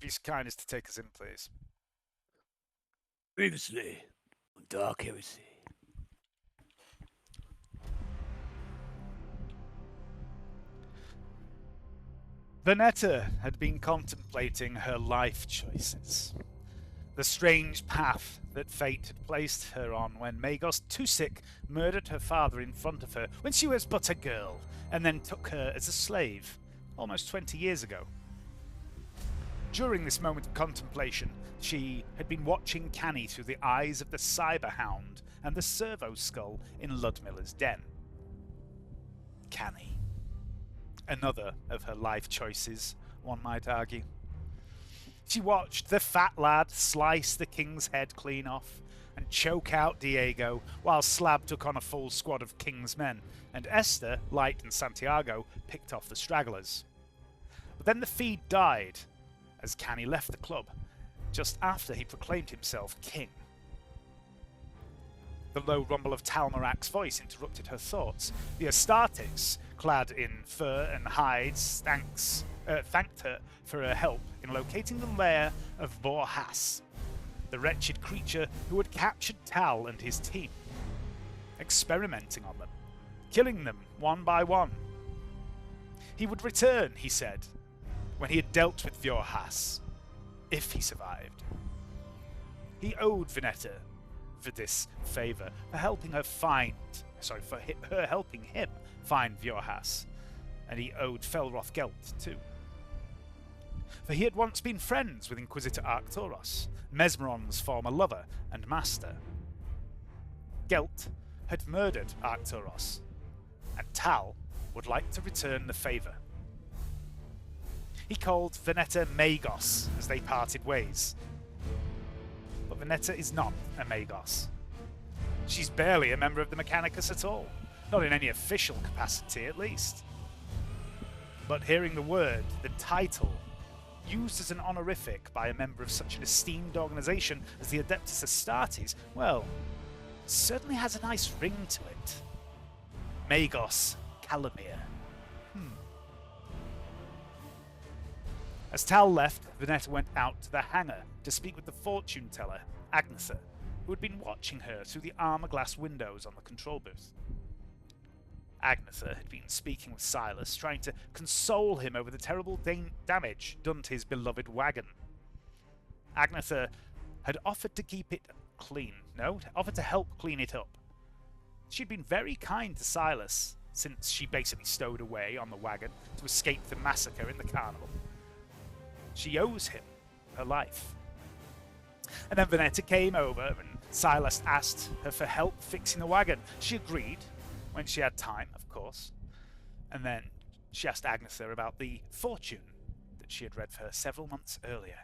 be so kind as to take us in, please. Previously on Dark Heresy. Vernetta had been contemplating her life choices. The strange path that fate had placed her on when Magos Tusik murdered her father in front of her when she was but a girl, and then took her as a slave, almost 20 years ago. During this moment of contemplation, she had been watching Canni through the eyes of the Cyberhound and the Servo Skull in Ludmilla's den. Canni. Another of her life choices, one might argue. She watched the fat lad slice the king's head clean off and choke out Diego, while Slab took on a full squad of king's men, and Esther, Lite and Santiago picked off the stragglers. But then the feed died as Canni left the club, just after he proclaimed himself king. The low rumble of Talmarak's voice interrupted her thoughts. The Astartes, clad in fur and hides, thanked her for her help in locating the lair of Vorhas, the wretched creature who had captured Tal and his team, experimenting on them, killing them one by one. He would return, he said, when he had dealt with Vorhas, if he survived. He owed Vernetta for this favour, for helping her helping him find Vorhas, and he owed Felroth Gelt too. For he had once been friends with Inquisitor Arcturus, Mesmeron's former lover and master. Gelt had murdered Arcturus, and Tal would like to return the favour. He called Vernetta Magos as they parted ways. But Vernetta is not a Magos. She's barely a member of the Mechanicus at all, not in any official capacity at least. But hearing the word, the title, used as an honorific by a member of such an esteemed organisation as the Adeptus Astartes, well, certainly has a nice ring to it. Magos Calamir. As Tal left, Vernetta went out to the hangar to speak with the fortune teller, Agnetha, who had been watching her through the armour-glass windows on the control booth. Agnetha had been speaking with Silas, trying to console him over the terrible damage done to his beloved wagon. Agnetha had offered to keep it clean. No, offered to help clean it up. She'd been very kind to Silas, since she basically stowed away on the wagon to escape the massacre in the carnival. She owes him her life. And then Vernetta came over and Silas asked her for help fixing the wagon. She agreed, when she had time, of course. And then she asked Agnetha about the fortune that she had read for her several months earlier.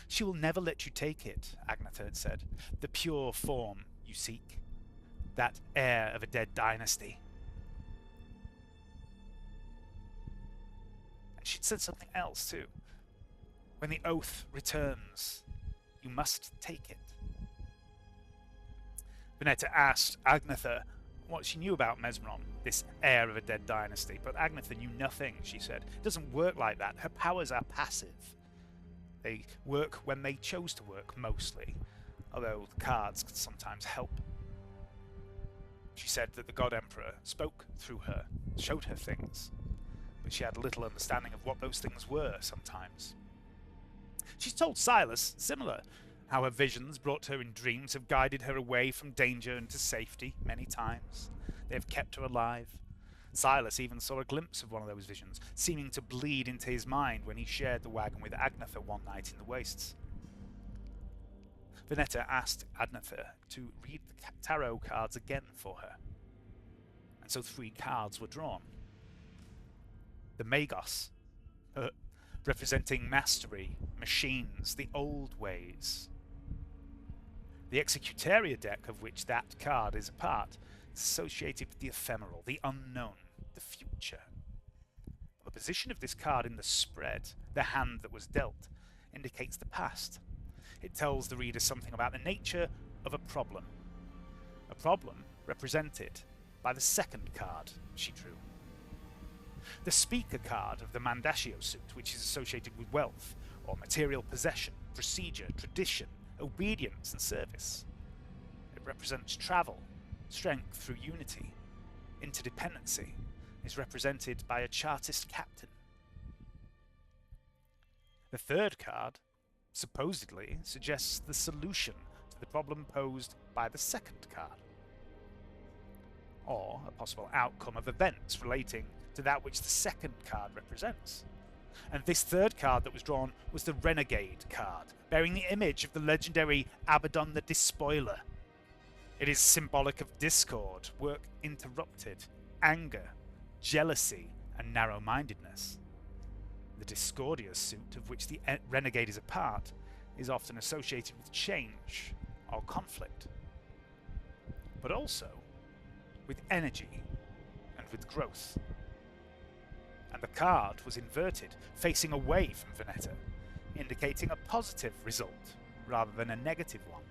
She will never let you take it, Agnetha had said. The pure form you seek. That heir of a dead dynasty. She'd said something else too. When the oath returns, you must take it. Vernetta asked Agnetha what she knew about Mesmeron, this heir of a dead dynasty, but Agnetha knew nothing, she said. It doesn't work like that. Her powers are passive. They work when they chose to work, mostly, although the cards could sometimes help. She said that the God Emperor spoke through her, showed her things, but she had little understanding of what those things were sometimes. She's told Silas, similar, how her visions brought her in dreams have guided her away from danger and to safety many times. They have kept her alive. Silas even saw a glimpse of one of those visions, seeming to bleed into his mind when he shared the wagon with Agnetha one night in the wastes. Vernetta asked Agnetha to read the tarot cards again for her, and so 3 cards were drawn. The Magos, representing mastery, machines, the old ways. The Executaria deck, of which that card is a part, is associated with the ephemeral, the unknown, the future. The position of this card in the spread, the hand that was dealt, indicates the past. It tells the reader something about the nature of a problem represented by the second card she drew. the speaker card of the Mandashio suit, which is associated with wealth, or material possession, procedure, tradition, obedience, and service. It represents travel, strength through unity. Interdependency is represented by a Chartist captain. The third card supposedly suggests the solution to the problem posed by the second card, or a possible outcome of events relating to that which the second card represents. And this third card that was drawn was the Renegade card, bearing the image of the legendary Abaddon the Despoiler. It is symbolic of discord, work interrupted, anger, jealousy, and narrow-mindedness. The Discordia suit, of which the Renegade is a part, is often associated with change or conflict, but also with energy and with growth. And the card was inverted, facing away from Vernetta, indicating a positive result rather than a negative one.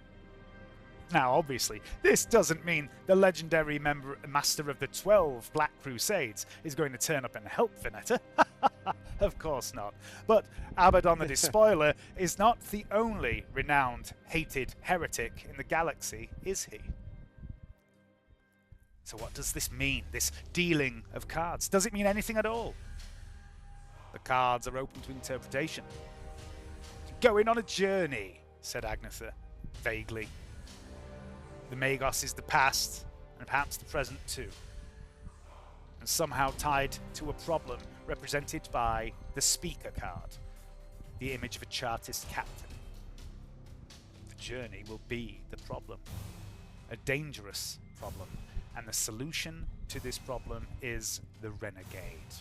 Now, obviously, this doesn't mean the legendary Master of the 12 Black Crusades is going to turn up and help Vernetta. Of course not. But Abaddon the Despoiler is not the only renowned, hated heretic in the galaxy, is he? So what does this mean, this dealing of cards? Does it mean anything at all? The cards are open to interpretation. Going on a journey, said Agnetha, vaguely. The Magos is the past, and perhaps the present too, and somehow tied to a problem represented by the speaker card, the image of a Chartist captain. The journey will be the problem, a dangerous problem, and the solution to this problem is the Renegade.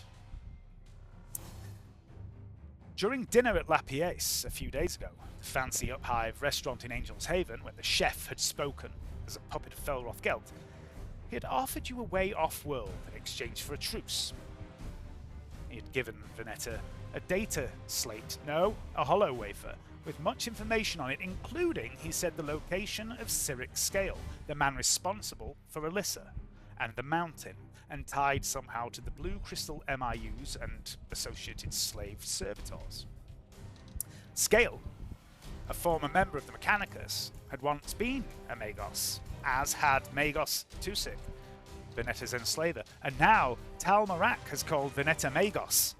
During dinner at La Pièce a few days ago, the fancy up-hive restaurant in Angel's Haven, when the chef had spoken as a puppet of Felroth Gelt, he had offered you a way off-world in exchange for a truce. He had given Vernetta a data slate, no, a hollow wafer, with much information on it, including, he said, the location of Cyric Scale, the man responsible for Alyssa, and the mountain, and tied somehow to the blue crystal MIUs and associated slave servitors. Scale, a former member of the Mechanicus, had once been a Magos, as had Magos Tusik, Vernetta's enslaver, and now Tal Marak has called Vernetta Magos.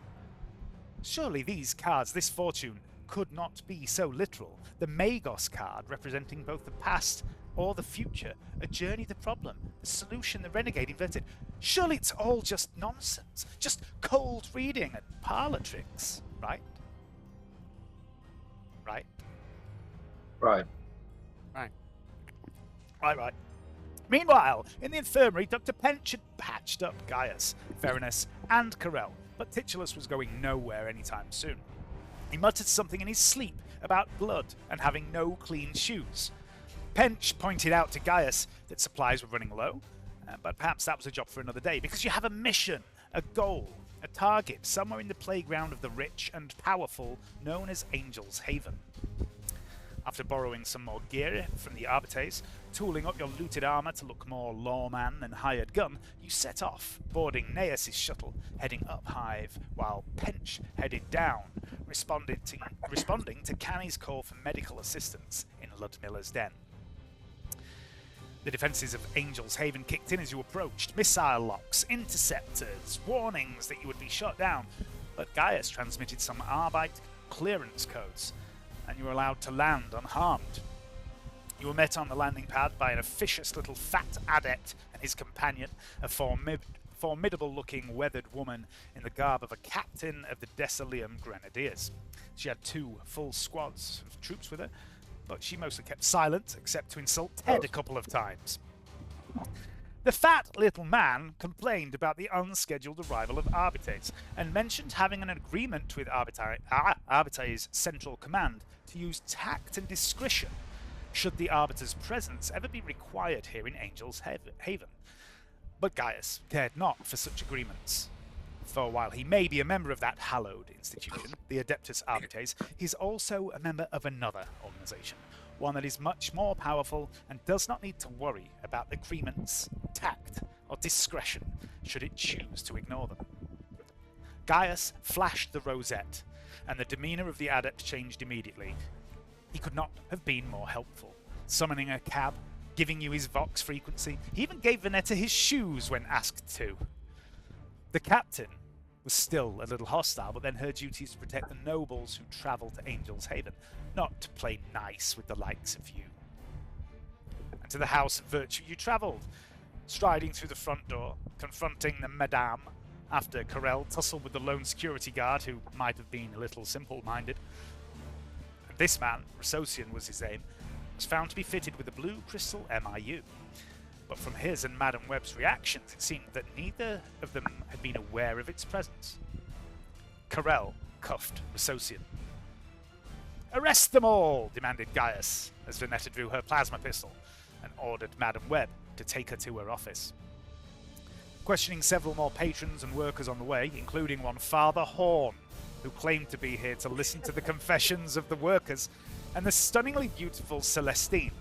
Surely these cards, this fortune, could not be so literal. The Magos card representing both the past or the future, a journey, the problem, the solution, the Renegade invented. Surely it's all just nonsense, just cold reading and parlor tricks, right? Right? Right. Right. Meanwhile, in the infirmary, Dr. Pench had patched up Gaius, Verenus, and Karrell, but Titulus was going nowhere anytime soon. He muttered something in his sleep about blood and having no clean shoes. Pench pointed out to Gaius that supplies were running low, but perhaps that was a job for another day, because you have a mission, a goal, a target somewhere in the playground of the rich and powerful known as Angel's Haven. After borrowing some more gear from the Arbites, tooling up your looted armor to look more lawman than hired gun, you set off, boarding Neas' shuttle, heading up Hive, while Pench headed down, responding to Canni's call for medical assistance in Ludmilla's den. The defences of Angel's Haven kicked in as you approached. Missile locks, interceptors, warnings that you would be shot down, but Gaius transmitted some Arbite clearance codes, and you were allowed to land unharmed. You were met on the landing pad by an officious little fat adept and his companion, a formidable-looking weathered woman in the garb of a captain of the Desalium Grenadiers. She had 2 full squads of troops with her, but she mostly kept silent, except to insult Ted a couple of times. The fat little man complained about the unscheduled arrival of Arbites, and mentioned having an agreement with Arbite's Central Command to use tact and discretion should the Arbiter's presence ever be required here in Angel's Haven. But Gaius cared not for such agreements. For while he may be a member of that hallowed institution, the Adeptus Arbites, he is also a member of another organization, one that is much more powerful and does not need to worry about agreements, tact, or discretion should it choose to ignore them. Gaius flashed the rosette, and the demeanour of the adept changed immediately. He could not have been more helpful, summoning a cab, giving you his vox frequency. He even gave Vernetta his shoes when asked to. The captain was still a little hostile, but then her duty is to protect the nobles who travel to Angel's Haven, not to play nice with the likes of you. And to the House of Virtue you travelled, striding through the front door, confronting the Madame, after Karrell tussled with the lone security guard, who might have been a little simple-minded. And this man, Resocian was his name, was found to be fitted with a blue crystal MIU. But from his and Madame Webb's reactions, it seemed that neither of them had been aware of its presence. Karrell cuffed Resocian. "Arrest them all!" demanded Gaius, as Vernetta drew her plasma pistol, and ordered Madame Webb to take her to her office. Questioning several more patrons and workers on the way, including one Father Horn, who claimed to be here to listen to the confessions of the workers, and the stunningly beautiful Celestine,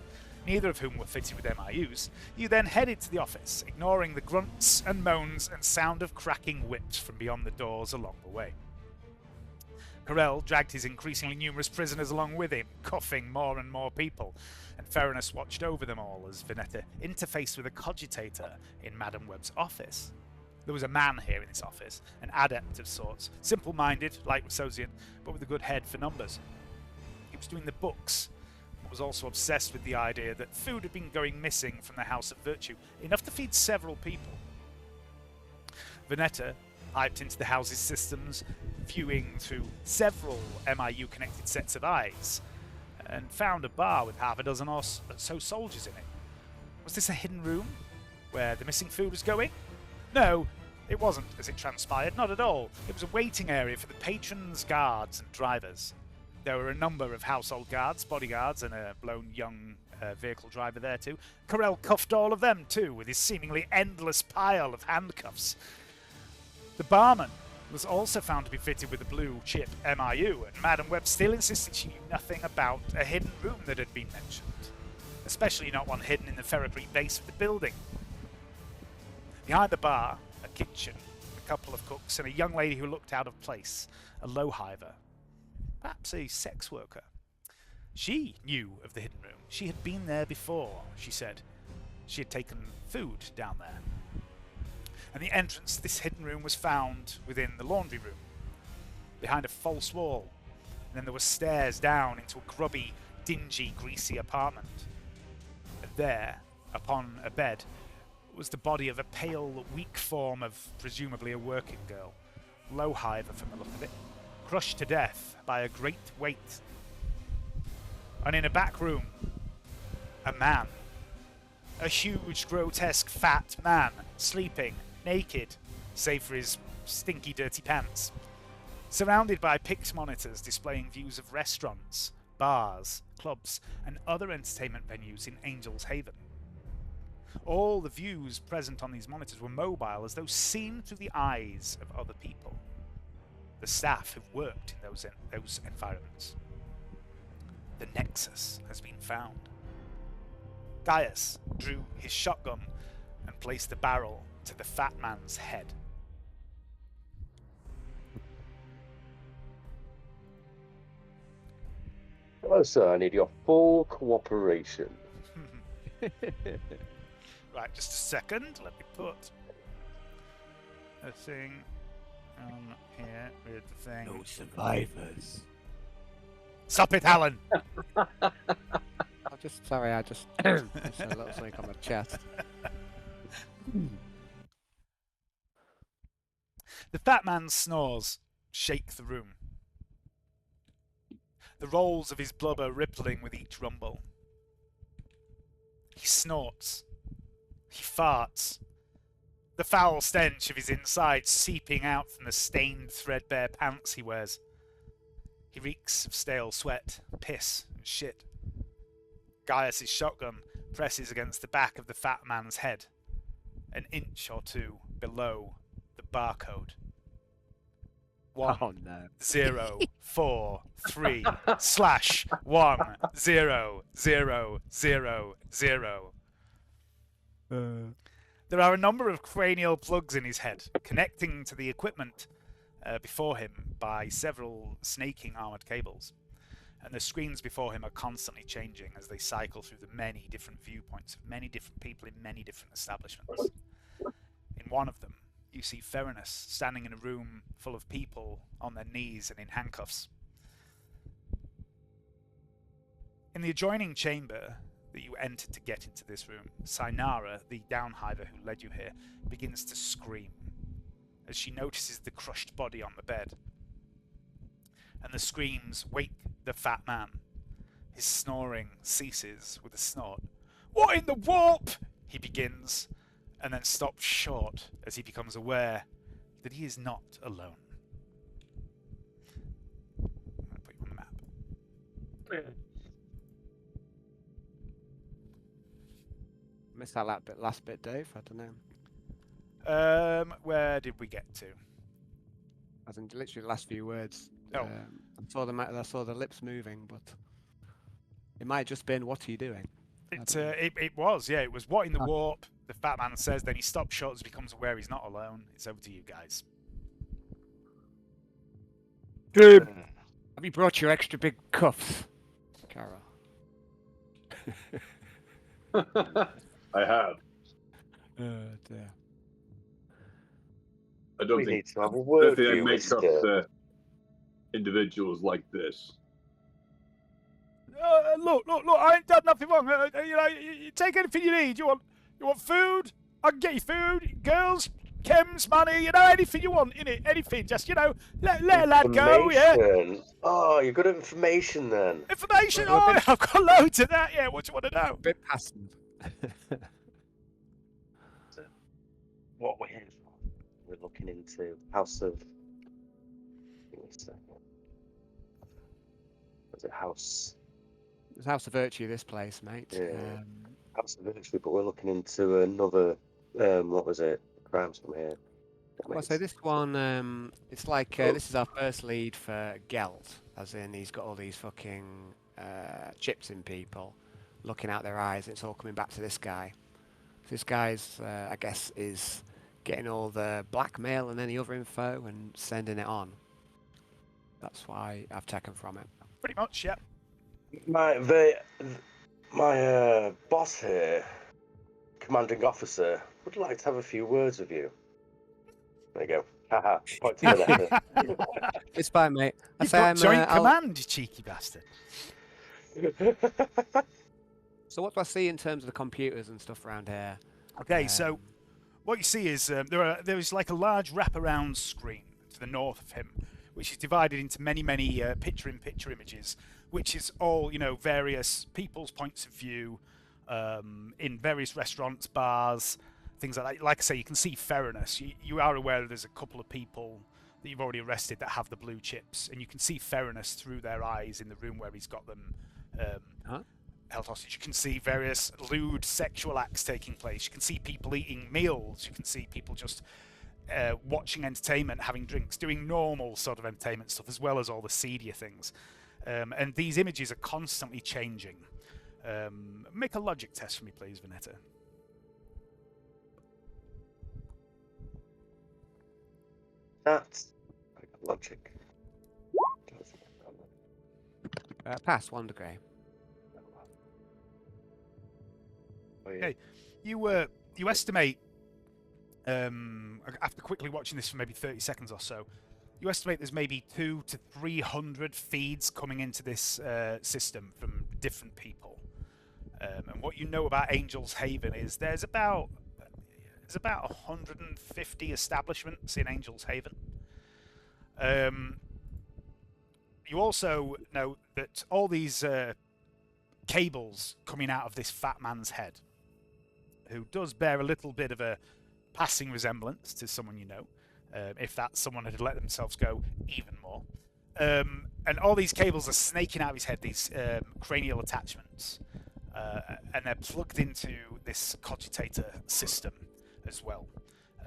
neither of whom were fitted with MIUs, you then headed to the office, ignoring the grunts and moans and sound of cracking whips from beyond the doors along the way. Karrell dragged his increasingly numerous prisoners along with him, cuffing more and more people, and Ferinus watched over them all as Vernetta interfaced with a cogitator in Madame Webb's office. There was a man here in this office, an adept of sorts, simple-minded, like Resocian, but with a good head for numbers. He was doing the books, but was also obsessed with the idea that food had been going missing from the House of Virtue, enough to feed several people. Vernetta piped into the house's systems, viewing through several MIU-connected sets of eyes, and found a bar with half a dozen or so soldiers in it. Was this a hidden room where the missing food was going? No, it wasn't, as it transpired, not at all. It was a waiting area for the patrons, guards, and drivers. There were a number of household guards, bodyguards, and a blown young vehicle driver there too. Karrell cuffed all of them too, with his seemingly endless pile of handcuffs. The barman was also found to be fitted with a blue chip MIU, and Madame Webb still insisted she knew nothing about a hidden room that had been mentioned, especially not one hidden in the ferrocrete base of the building. Behind the bar, a kitchen, a couple of cooks, and a young lady who looked out of place, a lowhiver, perhaps a sex worker. She knew of the hidden room. She had been there before, she said. She had taken food down there. And the entrance to this hidden room was found within the laundry room, behind a false wall. And then there were stairs down into a grubby, dingy, greasy apartment. And there, upon a bed, was the body of a pale, weak form of presumably a working girl, lowhiver from the look of it, crushed to death by a great weight. And in a back room, a man. A huge, grotesque, fat man, sleeping, naked, save for his stinky, dirty pants, surrounded by picked monitors displaying views of restaurants, bars, clubs, and other entertainment venues in Angel's Haven. All the views present on these monitors were mobile, as though seen through the eyes of other people, the staff who've worked in those environments. The Nexus has been found. Gaius drew his shotgun and placed the barrel to the fat man's head. Hello, sir. I need your full cooperation. Right, just a second. Let me put a thing on here with the thing. No survivors. Stop it, Alan! Sorry, I just a little something on my chest. The fat man's snores shake the room, the rolls of his blubber rippling with each rumble. He snorts. He farts. The foul stench of his insides seeping out from the stained, threadbare pants he wears. He reeks of stale sweat, piss, and shit. Gaius' shotgun presses against the back of the fat man's head, an inch or two below the barcode. 1-0-4-3/1-0-0-0-0. There are a number of cranial plugs in his head, connecting to the equipment before him by several snaking armoured cables. And the screens before him are constantly changing as they cycle through the many different viewpoints of many different people in many different establishments. In one of them, you see Theranos standing in a room full of people on their knees and in handcuffs. In the adjoining chamber that you entered to get into this room, Sinara, the downhiver who led you here, begins to scream as she notices the crushed body on the bed. And the screams wake the fat man. His snoring ceases with a snort. "What in the warp?" he begins, and then stops short as he becomes aware that he is not alone. I'm going to put you on the map. Missed that last bit, Dave. I don't know. Where did we get to? I think literally the last few words. Oh. I saw the lips moving, but it might have just been, "What are you doing?" It was, yeah. It was what in the warp, the fat man says, then he stops short as he becomes aware he's not alone. It's over to you guys. Have you brought your extra big cuffs, Karrell? I have. Dear. I don't We think, need to have a I word don't think with I you, make up mister. individuals like this. Look! I ain't done nothing wrong. You take anything you need. You want food? I can get you food. Girls, chems, money. Anything you want in it. Anything. Just let a lad go. Yeah. Information. Oh, you're good at information then. Information. Well, Oh, I've got loads of that. Yeah. What do you want to know? Bit passive. What we're looking into House of. Was it House? It's House of Virtue, this place, mate. Yeah. House of Virtue, but we're looking into another. What was it? Crimes from here. Well, so this one, it's like this is our first lead for Gelt, as in he's got all these fucking chips in people, looking out their eyes. It's all coming back to this guy. This guy's, I guess, is getting all the blackmail and any other info and sending it on. That's why I've taken from it. Pretty much, yeah. My boss here, commanding officer, would like to have a few words with you. There you go. Haha. Point to Vernetta. It's fine, mate. You've got joint command, you cheeky bastard. So what do I see in terms of the computers and stuff around here? Okay, so what you see is there is like a large wraparound screen to the north of him, which is divided into many picture-in-picture images, which is all various people's points of view in various restaurants, bars, things like that. Like I say, you can see Theranos. You are aware that there's a couple of people that you've already arrested that have the blue chips, and you can see Theranos through their eyes in the room where he's got them held hostage. You can see various lewd sexual acts taking place. You can see people eating meals. You can see people just watching entertainment, having drinks, doing normal sort of entertainment stuff, as well as all the seedier things. And these images are constantly changing. Make a logic test for me, please, Vernetta. That's logic. Pass 1 degree. Okay, you estimate after quickly watching this for maybe 30 seconds or so, you estimate there's maybe 200 to 300 feeds coming into this system from different people. And what you know about Angel's Haven is there's about 150 establishments in Angel's Haven. You also know that all these cables coming out of this fat man's head, who does bear a little bit of a passing resemblance to someone you know, if that someone had let themselves go even more. And all these cables are snaking out of his head, these cranial attachments, and they're plugged into this cogitator system as well.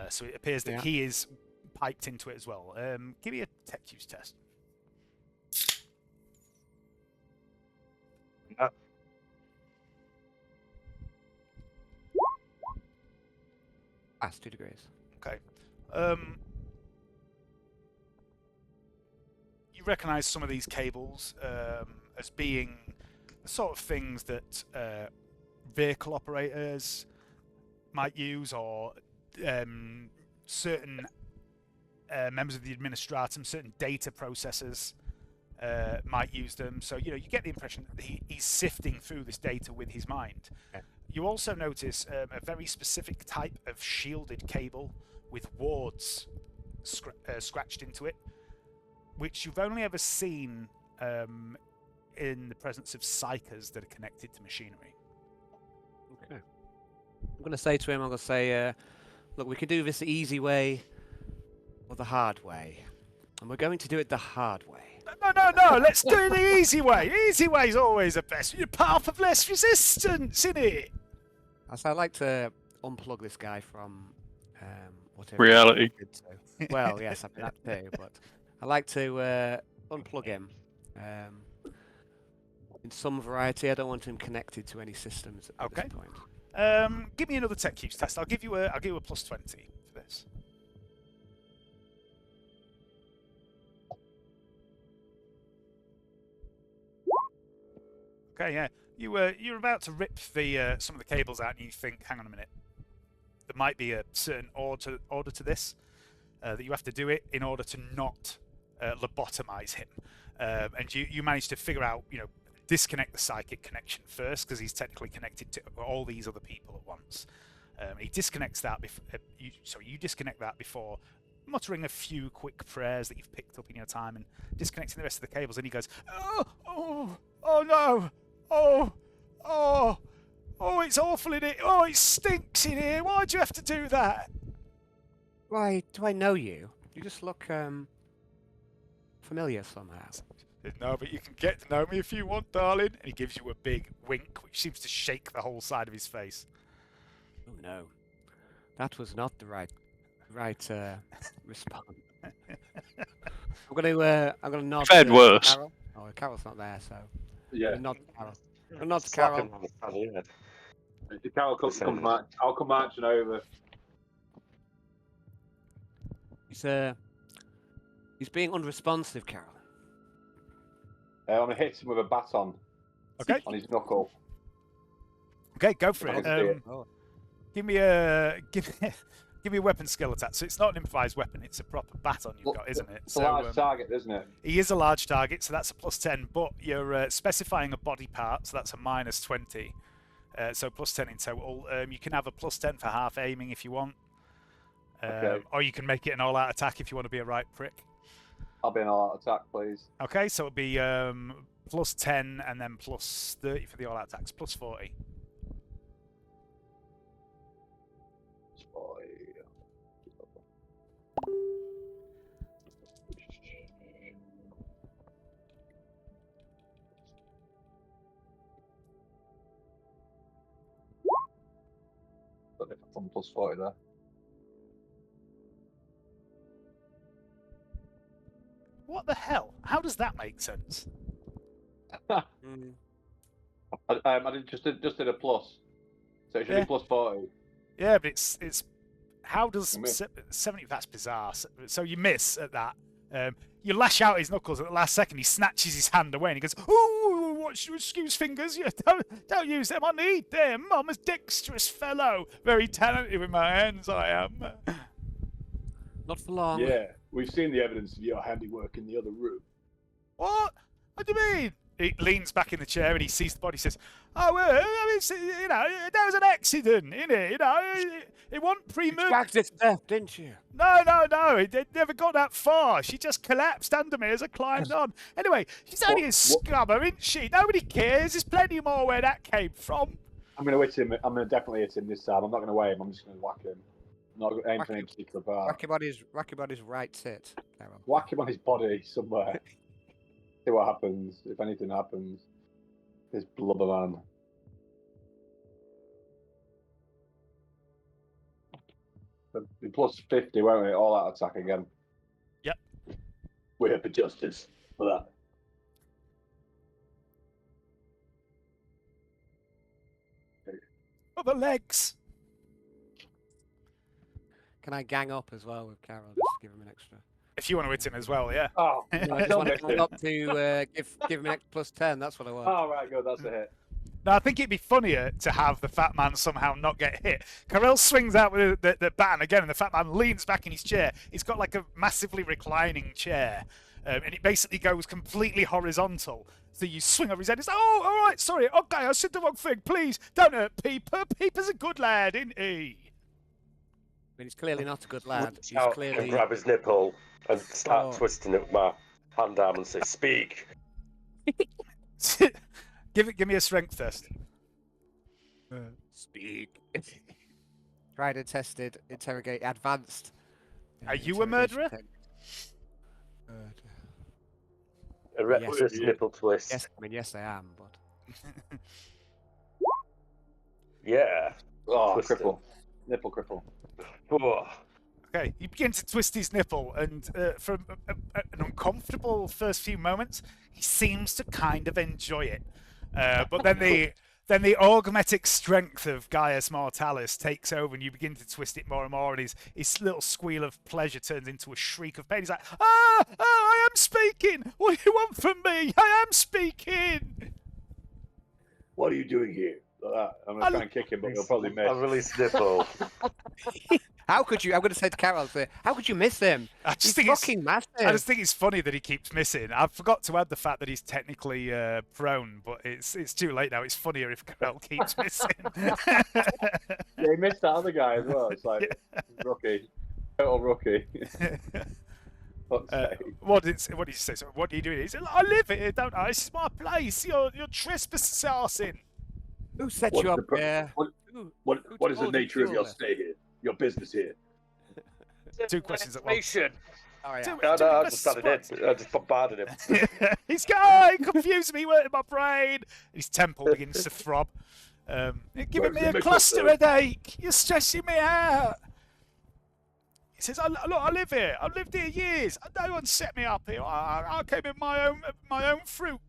So it appears that he is piped into it as well. Give me a tech use test. Pass 2 degrees. Okay. you recognise some of these cables as being the sort of things that vehicle operators might use, or certain members of the administratum, certain data processors might use them. So you get the impression that he's sifting through this data with his mind. Okay. You also notice a very specific type of shielded cable with wards scratched into it, which you've only ever seen in the presence of psychers that are connected to machinery. Okay. I'm going to say to him, I'm going to say, look, we can do this the easy way or the hard way. And we're going to do it the hard way. No, let's do it the easy way. Easy way's always the best. Your path of less resistance, innit? So I'd like to unplug this guy from whatever Reality. he did to. Well, yes, I mean that too, but I'd like to unplug him in some variety. I don't want him connected to any systems at this point. Give me another tech use test. I'll give you a plus 20 for this. Okay, yeah. You're about to rip the some of the cables out, and you think, hang on a minute, there might be a certain order to this, that you have to do it in order to not lobotomize him. And you manage to figure out, disconnect the psychic connection first, because he's technically connected to all these other people at once. He disconnects that you disconnect that before muttering a few quick prayers that you've picked up in your time and disconnecting the rest of the cables, and he goes, oh no, oh, it's awful in it, oh, it stinks in here, why'd you have to do that? Why, do I know you? You just look familiar somehow. No, but you can get to know me if you want, darling. And he gives you a big wink, which seems to shake the whole side of his face. Oh no, that was not the right response. I'm gonna nod. Fed to worse. Karrell. Oh, Carroll's not there, so Yeah. nod to Karrell. I'm nod to Slap Karrell. him on the side, yeah. If Carol comes back, I'll come marching over. He's being unresponsive, Karrell. I'm gonna hit him with a baton Okay. on his knuckle. Okay, go for I it. can see it. Give me a weapon skill attack. So it's not an improvised weapon; it's a proper baton you've got, isn't it? It's a large target, isn't it? He is a large target, so that's a plus 10. But you're specifying a body part, so that's a minus 20. So plus 10 in total. You can have a plus 10 for half aiming if you want, Okay. or you can make it an all-out attack if you want to be a right prick. I'll be an all-out attack, please. Okay, so it'll be plus 10 and then plus 30 for the all-out attacks, plus 40. I'm plus 40 there. What the hell? How does that make sense? I just did a plus, so it should be plus 40. Yeah, but it's how does You miss. 70? That's bizarre. So you miss at that. You lash out his knuckles at the last second. He snatches his hand away and he goes, "Ooh, what's your excuse fingers? Yeah, don't use them. I need them. I'm a dexterous fellow, very talented with my hands. I am." Not for long. Yeah, we've seen the evidence of your handiwork in the other room. What? What do you mean? He leans back in the chair and he sees the body. Says, "Oh, well, I mean, that was an accident, innit? It wasn't You premeditated. dragged it to death, didn't you? No, it never got that far. She just collapsed under me as I climbed on. Anyway, she's only a scrubber, isn't she? Nobody cares. There's plenty more where that came from." I'm going to hit him. I'm going to definitely hit him this time. I'm not going to weigh him. I'm just going to whack him. Not aim for any particular part. Whack him on his right tit, Karrell. Whack him on his body somewhere. See what happens. If anything happens. This blubber man. It'll be plus 50, won't it? All out attack again. Yep. We're here for justice for that. Oh, the legs. Can I gang up as well with Karrell just to give him an extra? If you want to hit him as well, yeah. Oh, I just don't want miss to it. not to give him an extra +10. That's what I want. Oh, right, good. That's a hit. No, I think it'd be funnier to have the fat man somehow not get hit. Karrell swings out with the baton again, and the fat man leans back in his chair. He's got like a massively reclining chair, and it basically goes completely horizontal. So you swing over his head. It's oh, all right, sorry, okay, I said the wrong thing. Please don't hurt Peeper. Peeper's a good lad, isn't he? I mean, he's clearly not a good lad. He's Out clearly. and grab his nipple and start Oh. twisting it with my hand arm and say, "Speak." Give me a strength test. Speak. Tried and tested, interrogate, advanced. Are you a murderer? A reckless Yes. nipple twist. Yes, I mean, yes, I am, but Yeah. Oh, Twisted. cripple. Nipple cripple. Oh. Okay, you begin to twist his nipple, and from an uncomfortable first few moments, he seems to kind of enjoy it. But then the augmetic strength of Gaius Mortalis takes over, and you begin to twist it more and more, and his little squeal of pleasure turns into a shriek of pain. He's like, I am speaking! What do you want from me? I am speaking! What are you doing here? I'm going to try and kick him, but he'll probably miss. I release nipple. how could you? I'm going to say to Carol, how could you miss him? I just He's think it's fucking massive. I just think it's funny that he keeps missing. I forgot to add the fact that he's technically prone, but it's too late now. It's funnier if Karrell keeps missing. Yeah, he missed that other guy as well. It's like, rookie. Total rookie. Fuck's sake. What did you say? So what are you doing? He said, I live here, don't I? This is my place. You're trespassing. Who set What's you up the pro- there? What is the told you nature of to your do stay here? Your business here? Two questions at once. Information. Oh, yeah. No, I just started it. I just bombarded him. He's going, confusing me in my brain. His temple begins to throb. You're giving me a cluster headache. You're stressing me out. He says, look, I live here. I've lived here years. No one set me up here. I came in my own fruit.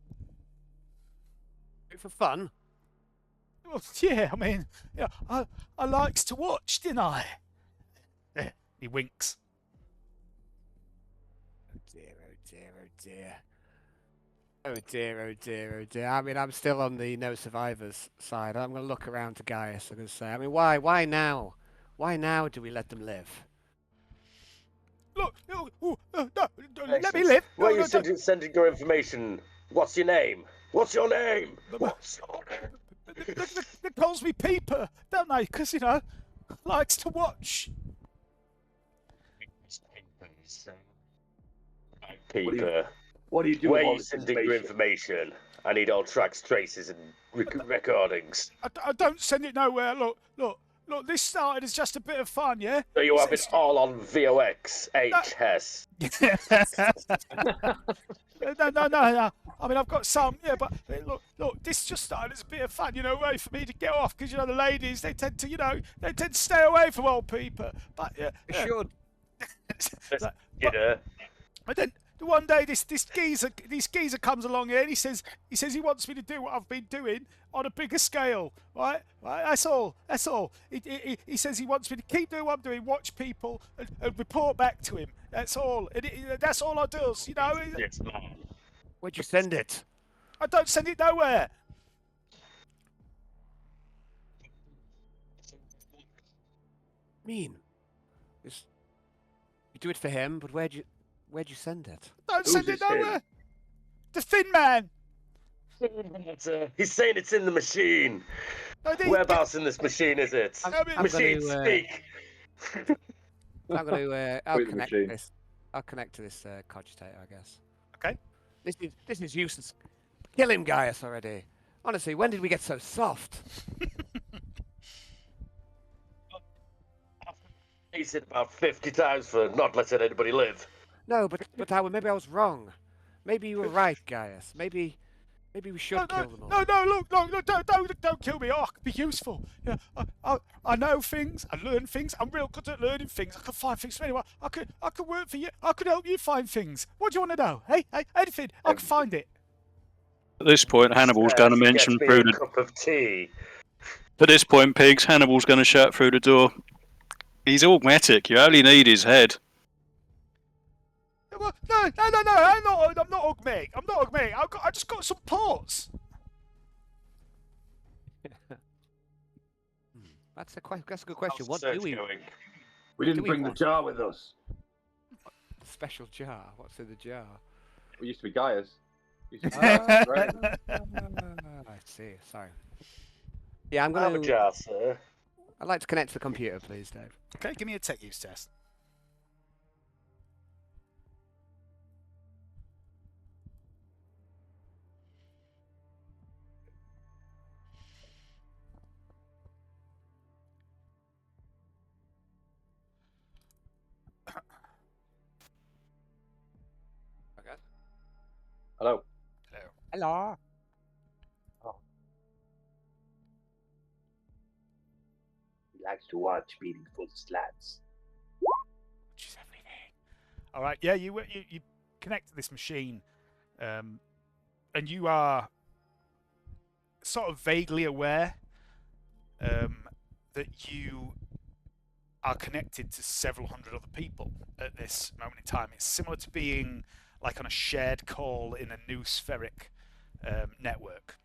For fun? Well, yeah, I mean, yeah, I likes to watch, didn't I? He winks. Oh dear, oh dear, oh dear. Oh dear, oh dear, oh dear. I mean, I'm still on the no survivors side. I'm going to look around to Gaius. I'm going to say, I mean, why now? Why now do we let them live? Look, no, let me live. Where No, are you sending your information? What's your name? What's your name? What's your name? They calls me Peeper, don't they? Because, likes to watch. Peeper. What do you do Where with are all you this sending your information? I need all tracks, traces, and recordings. I don't send it nowhere. Look, this started as just a bit of fun, yeah? So you have it all on VOX, HS. No. I mean, I've got some, yeah, but look, this just started as a bit of fun, way for me to get off, because, the ladies, they tend to stay away from old people. But, yeah. Sure. But then one day this geezer comes along here and he says he wants me to do what I've been doing on a bigger scale, right? That's all. He says he wants me to keep doing what I'm doing, watch people and report back to him. That's all. That's all I do. Where'd you send it? I don't send it nowhere. You do it for him, but where'd you send it? Don't Who's send it this him? nowhere. The Thin Man. He's saying it's in the machine. Whereabouts in this machine is it? I'm Machine, gonna, speak. I'm going to. I'll Wait, the connect machine. this. I'll connect to this cogitator, I guess. Okay. This is useless. Kill him, Gaius, already. Honestly, when did we get so soft? He said about 50 times for not letting anybody live. No, but maybe I was wrong. Maybe you were right, Gaius. Maybe we should kill them all. No, look, don't kill me. Oh, I could be useful. Yeah, I know things. I learn things. I'm real good at learning things. I can find things from anywhere. I could work for you. I could help you find things. What do you want to know? Hey, anything. I can find it. At this point, Hannibal's going to mention Get me through a the. cup of tea. At this point, Pigs, Hannibal's going to shout through the door. He's augmetic. You only need his head. I'm not Ugme. I'm not Ugme. I just got some ports. That's a good question. How's What the do search we? going? We didn't Do we bring the want- jar with us. Special jar. What's in the jar? We used to be Gaius. Right. I see. Sorry. Yeah, I'm I have a gonna. jar, sir. I'd like to connect to the computer, please, Dave. Okay, give me a tech use test. Okay. Hello. Hello. He likes to watch meaningful slats. Which is everything. All right. Yeah, you connect to this machine, and you are sort of vaguely aware that you are connected to several hundred other people at this moment in time. It's similar to being like on a shared call in a noospheric network.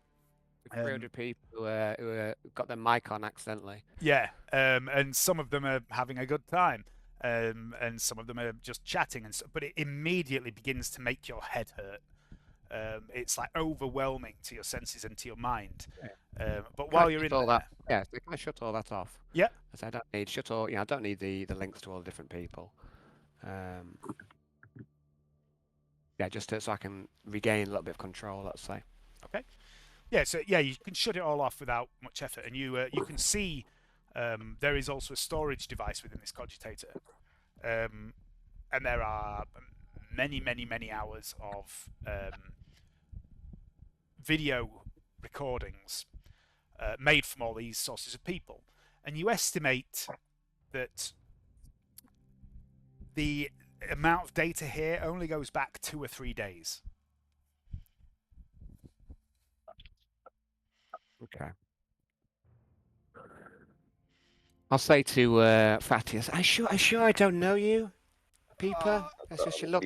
300 people who got their mic on accidentally. Yeah, and some of them are having a good time, and some of them are just chatting, but it immediately begins to make your head hurt. It's like overwhelming to your senses and to your mind. But while you're in all there, that, yeah, so can I shut all that off? Yeah. As I don't need shut all. I don't need the links to all the different people. Yeah, just so I can regain a little bit of control. Let's say. okay, yeah, so yeah, you can shut it all off without much effort, and you can see there is also a storage device within this cogitator, and there are many hours of video recordings made from all these sources of people, and you estimate that the amount of data here only goes back 2 or 3 days. Okay. I'll say to Fatius, I sure I don't know you, Peeper. That's just you look.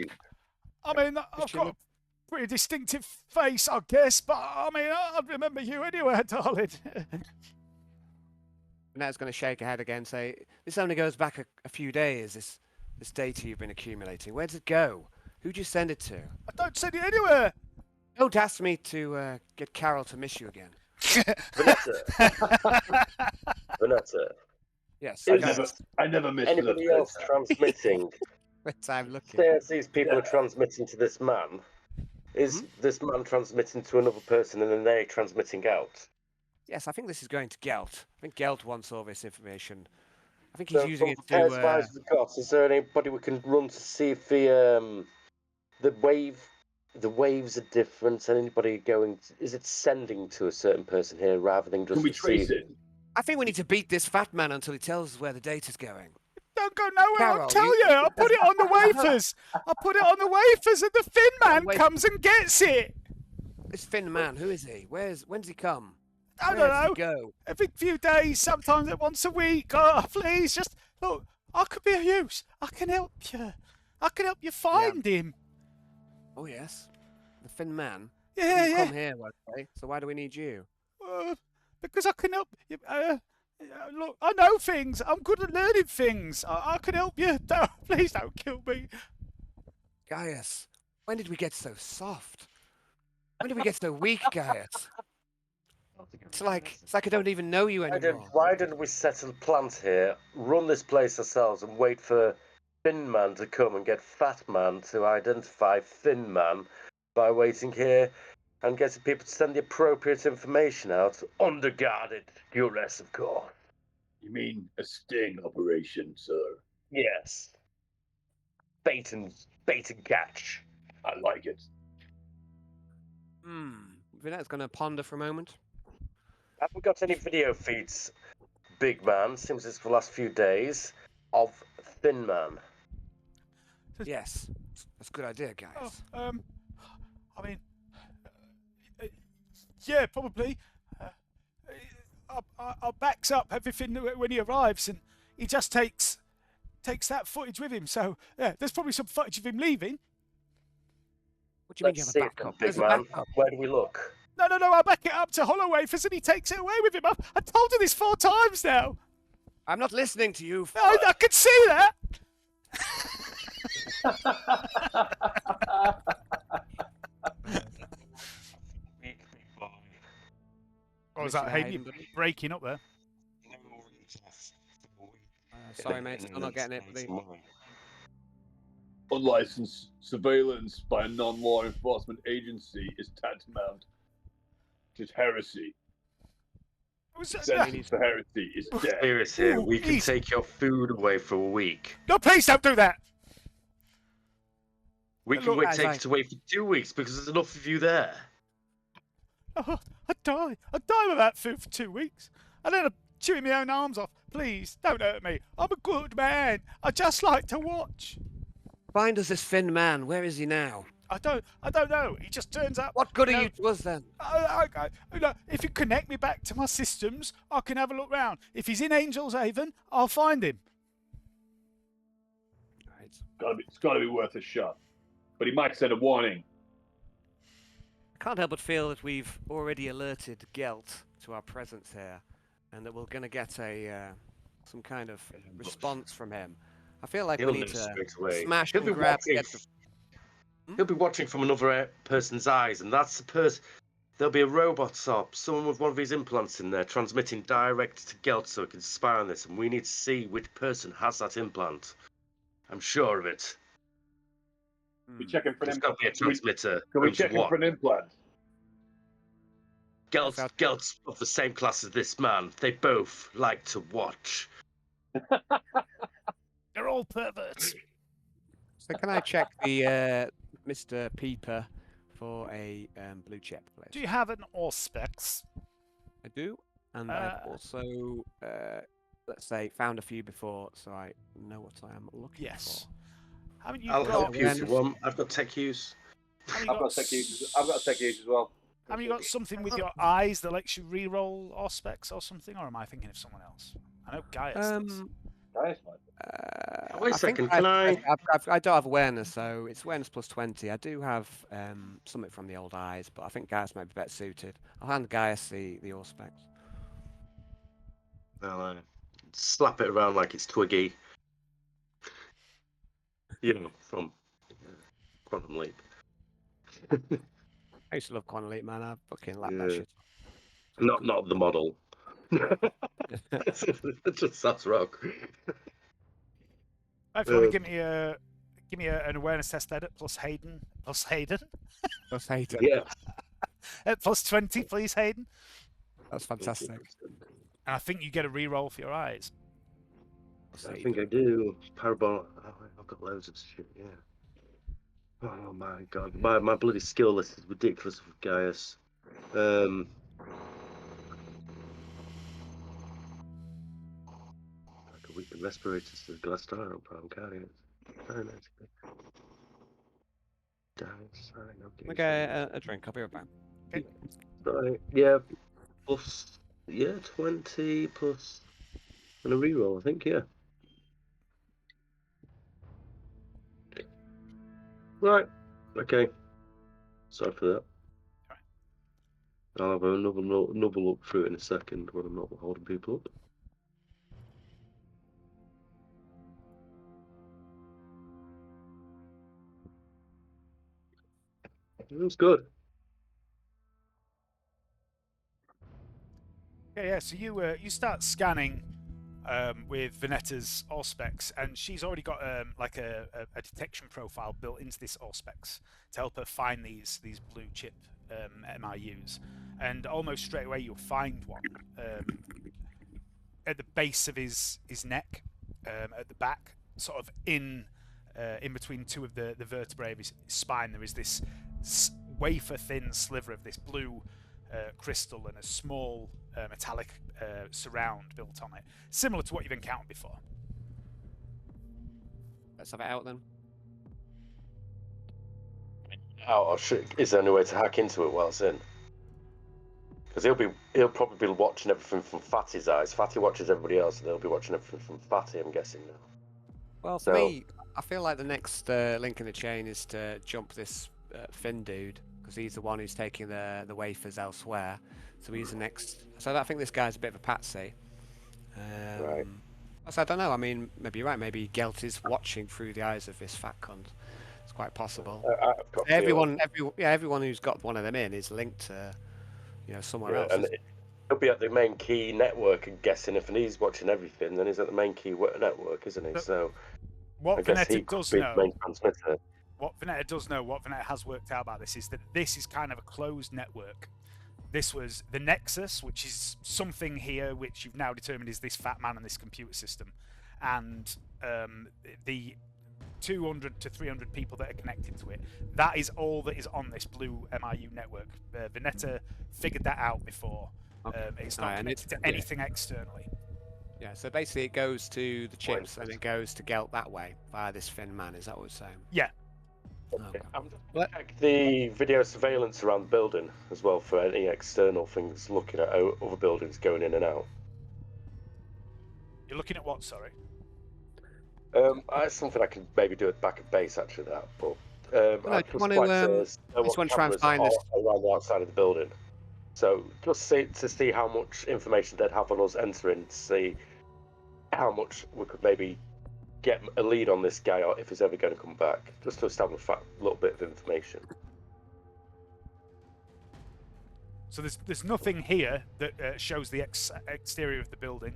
I mean, I've got a pretty distinctive face, I guess, but I mean, I'd remember you anywhere, darling. Netta's going to shake her head again and say, this only goes back a few days, this data you've been accumulating. Where does it go? Who'd you send it to? I don't send it anywhere. Don't ask me to get Karrell to miss you again. Vernetta. Vernetta. Yes. I never missed Anybody the else transmitting? I'm looking. Say as these people are transmitting to this man, is this man transmitting to another person and then they're transmitting out? Yes, I think this is going to Gelt. I think Gelt wants all this information. I think he's So using it from to... as we've got, is there anybody we can run to see if the waves are different? And anybody going? Is it sending to a certain person here rather than just Can we trace receiving? it? I think we need to beat this fat man until he tells us where the data's going. Don't go nowhere, I'll Karrell, tell you. I put it on the wafers. I put it on the wafers, and the Finn man Wait. comes and gets it. This Finn man, who is he? When's he come? I Where don't does know. he go? Every few days, sometimes once a week. Oh, please, just look. I could be of use. I can help you. I can help you find him. Oh, yes. The Finn man? Yeah, You yeah. come here, okay? So why do we need you? Because I can help you. Look, I know things. I'm good at learning things. I can help you. Please don't kill me. Gaius, when did we get so soft? When did we get so weak, Gaius? It's like I don't even know you anymore. Why didn't we settle a plant here, run this place ourselves, and wait for Thin Man to come and get Fat Man to identify Thin Man by waiting here and getting people to send the appropriate information out, under guarded duress, of course. You mean a sting operation, sir? Yes. Bait and catch. I like it. Vernetta's going to ponder for a moment. Have we got any video feeds, Big Man, since it's for the last few days, of Thin Man? Yes, that's a good idea, Gaius. I mean, yeah, probably. I'll backs up everything when he arrives, and he just takes that footage with him. So yeah, there's probably some footage of him leaving. What do you mean Let's you have see a it then, backup? big There's a man. backup. Where do we look? No, I back it up to Hollowayfers and he takes it away with him. I told you this 4 times now. I'm not listening to you. I can see that. Oh, is that Hayden breaking up there? Sorry, mate, still not getting it. Buddy. Unlicensed surveillance by a non-law enforcement agency is tantamount to heresy. Sentence for heresy is death. Seriously, Ooh, we can easy. take your food away for a week. No, please don't do that. We can Look, take it away for 2 weeks because there's enough of you there. Oh, I'd die without food for 2 weeks. And then I'm chewing my own arms off. Please, don't hurt me. I'm a good man. I just like to watch. Find us this Finn man. Where is he now? I don't know. He just turns up. What good are you to us then? If you connect me back to my systems, I can have a look round. If he's in Angel's Haven, I'll find him. It's got to be worth a shot. But he might send a warning. I can't help but feel that we've already alerted Gelt to our presence here, and that we're going to get some kind of response from him. I feel like we need to smash and grab. He'll be watching from another person's eyes, and that's the person. There'll be a robot or someone with one of his implants in there, transmitting direct to Gelt so he can spy on this, and we need to see which person has that implant. I'm sure of it. We're checking for an implant. There's got to be a transmitter. Can we check for an implant? Gelt's of the same class as this man. They both like to watch. They're all perverts. So can I check the Mr. Peeper for a blue chip, please? Do you have an Auspex? I do, and I've also, let's say, found a few before, so I know what I am looking Yes. for. Haven't you I'll got? help you if you want. I've got tech use. I've got tech use as well. Have you got something with your eyes that lets you re-roll Auspex or something, or am I thinking of someone else? I know Gaius does. Gaius might. Wait a second, I don't have awareness, so it's awareness plus 20. I do have something from the old eyes, but I think Gaius might be better suited. I'll hand Gaius the Auspex. I'll slap it around like it's Twiggy. You know, from Quantum Leap. I used to love Quantum Leap, man. I fucking like that shit. Not the model. Just that's rock. If you want to give me an awareness test edit plus Hayden. Yeah. Plus 20, please, Hayden. That's fantastic. And I think you get a re-roll for your eyes. I think I do. Parabol. Oh, I've got loads of shit. Yeah. Oh my god, my bloody skill list is ridiculous with Gaius. Like a week of respirators to the glass tire on prime carriers. Very nice. Okay, a drink. I'll be right back. Okay. Right, yeah. Plus, 20 plus and a reroll, I think, yeah. Right. Okay. Sorry for that. Right. I'll have another look through it in a second when I'm not holding people up. It was good. Yeah. So you start scanning with Vernetta's Auspex, and she's already got like a detection profile built into this Auspex to help her find these blue chip MIUs. And almost straight away you'll find one at the base of his neck, at the back, sort of in between two of the vertebrae of his spine. There is this wafer thin sliver of this blue crystal and a small metallic surround built on it, similar to what you've encountered before. Let's have it out then. Is there any way to hack into it while it's in? Because he'll probably be watching everything from Fatty's eyes. Fatty watches everybody else, and they'll be watching everything from Fatty, I'm guessing now. Well, for me, I feel like the next link in the chain is to jump this Finn dude, because he's the one who's taking the wafers elsewhere. So he's the next. So I think this guy's a bit of a patsy. Right. So I don't know. I mean, maybe you're right. Maybe Gelt is watching through the eyes of this fat cunt. It's quite possible. I've got a feeling. Everyone who's got one of them in is linked to, somewhere else. And he'll be at the main key network, I'm guessing. If he's watching everything, then he's at the main key network, isn't he? So what I guess he Vernetta could does be the know, main transmitter. what Vernetta has worked out about this is that this is kind of a closed network. This was the Nexus, which is something here which you've now determined is this fat man and this computer system, and the 200 to 300 people that are connected to it. That is all that is on this blue MIU network. Vernetta figured that out before. It's not connected to anything externally. Yeah, so basically it goes to the chips and it goes to Gelt that way via this Finn man. Is that what we're saying? Yeah. Okay. I'm just going to check the video surveillance around the building as well for any external things, looking at other buildings going in and out. You're looking at what, sorry? That's something I can maybe do at back of base, actually, that. But I just want like to, to know just what want to try and cameras find are this. around the outside of the building. So just to see how much information they'd have on us entering, to see how much we could maybe get a lead on this guy, or if he's ever going to come back, just to establish a little bit of information. So there's nothing here that shows the exterior of the building.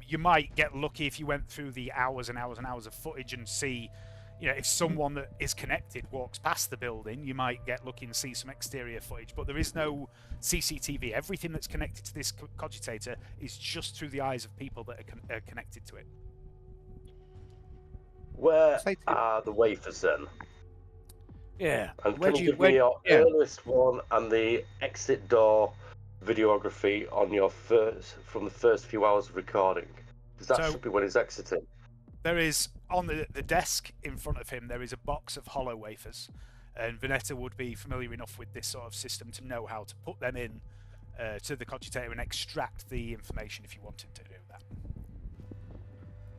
You might get lucky if you went through the hours and hours and hours of footage and see, if someone that is connected walks past the building, you might get lucky and see some exterior footage. But there is no CCTV. Everything that's connected to this cogitator is just through the eyes of people that are connected to it. Where are the wafers then? Yeah. And can you give me your earliest one and the exit door videography on your from the first few hours of recording? Because that should be when he's exiting. There is, on the desk in front of him, there is a box of hollow wafers. And Vernetta would be familiar enough with this sort of system to know how to put them in to the cogitator and extract the information if you wanted to do that.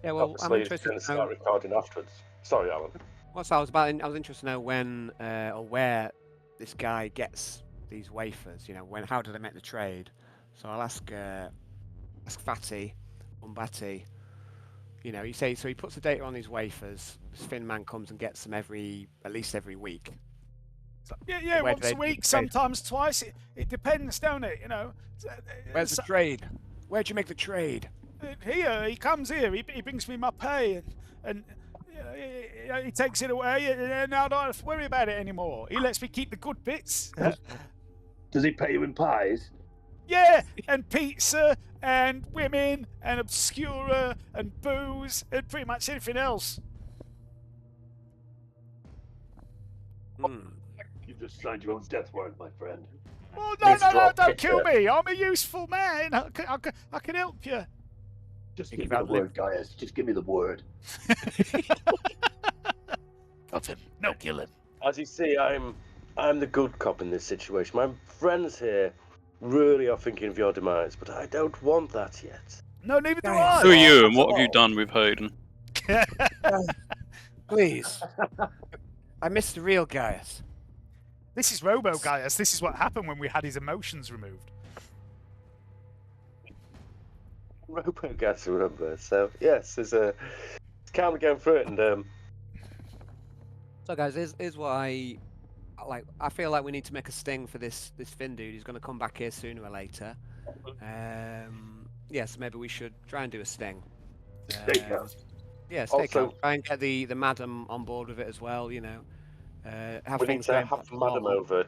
Yeah, well, Obviously, I'm interested to start recording afterwards. Sorry, Alan. I was interested to know when or where this guy gets these wafers. How do they make the trade? So I'll ask Fatty, Umbati. You say so. He puts the data on these wafers. This Finn man comes and gets them at least every week. So, yeah, once a week, sometimes twice. It depends, don't it? Where's the trade? Where'd you make the trade? Here, he comes here. He brings me my pay, and he takes it away, and I don't have to worry about it anymore. He lets me keep the good bits. Does he pay you in pies? Yeah, and pizza, and women, and obscura, and booze, and pretty much anything else. You've just signed your own death warrant, my friend. Oh, no, don't kill me. I'm a useful man. I can help you. Just give me the word, Gaius. Just give me the word. Got him. No, kill him. As you see, I'm the good cop in this situation. My friends here really are thinking of your demise, but I don't want that yet. No, neither do I. Who are you and what have you done with Hayden? Please. I missed the real Gaius. This is Robo Gaius. This is what happened when we had his emotions removed. Robo Gaius, remember. So, yes, it's kind of going through it, and So, guys, here's what I like. I feel like we need to make a sting for this Finn dude. He's going to come back here sooner or later. Yes, maybe we should try and do a sting. Stakeout. Yeah, stakeout. Try and get the madam on board with it as well. we need to have Madam over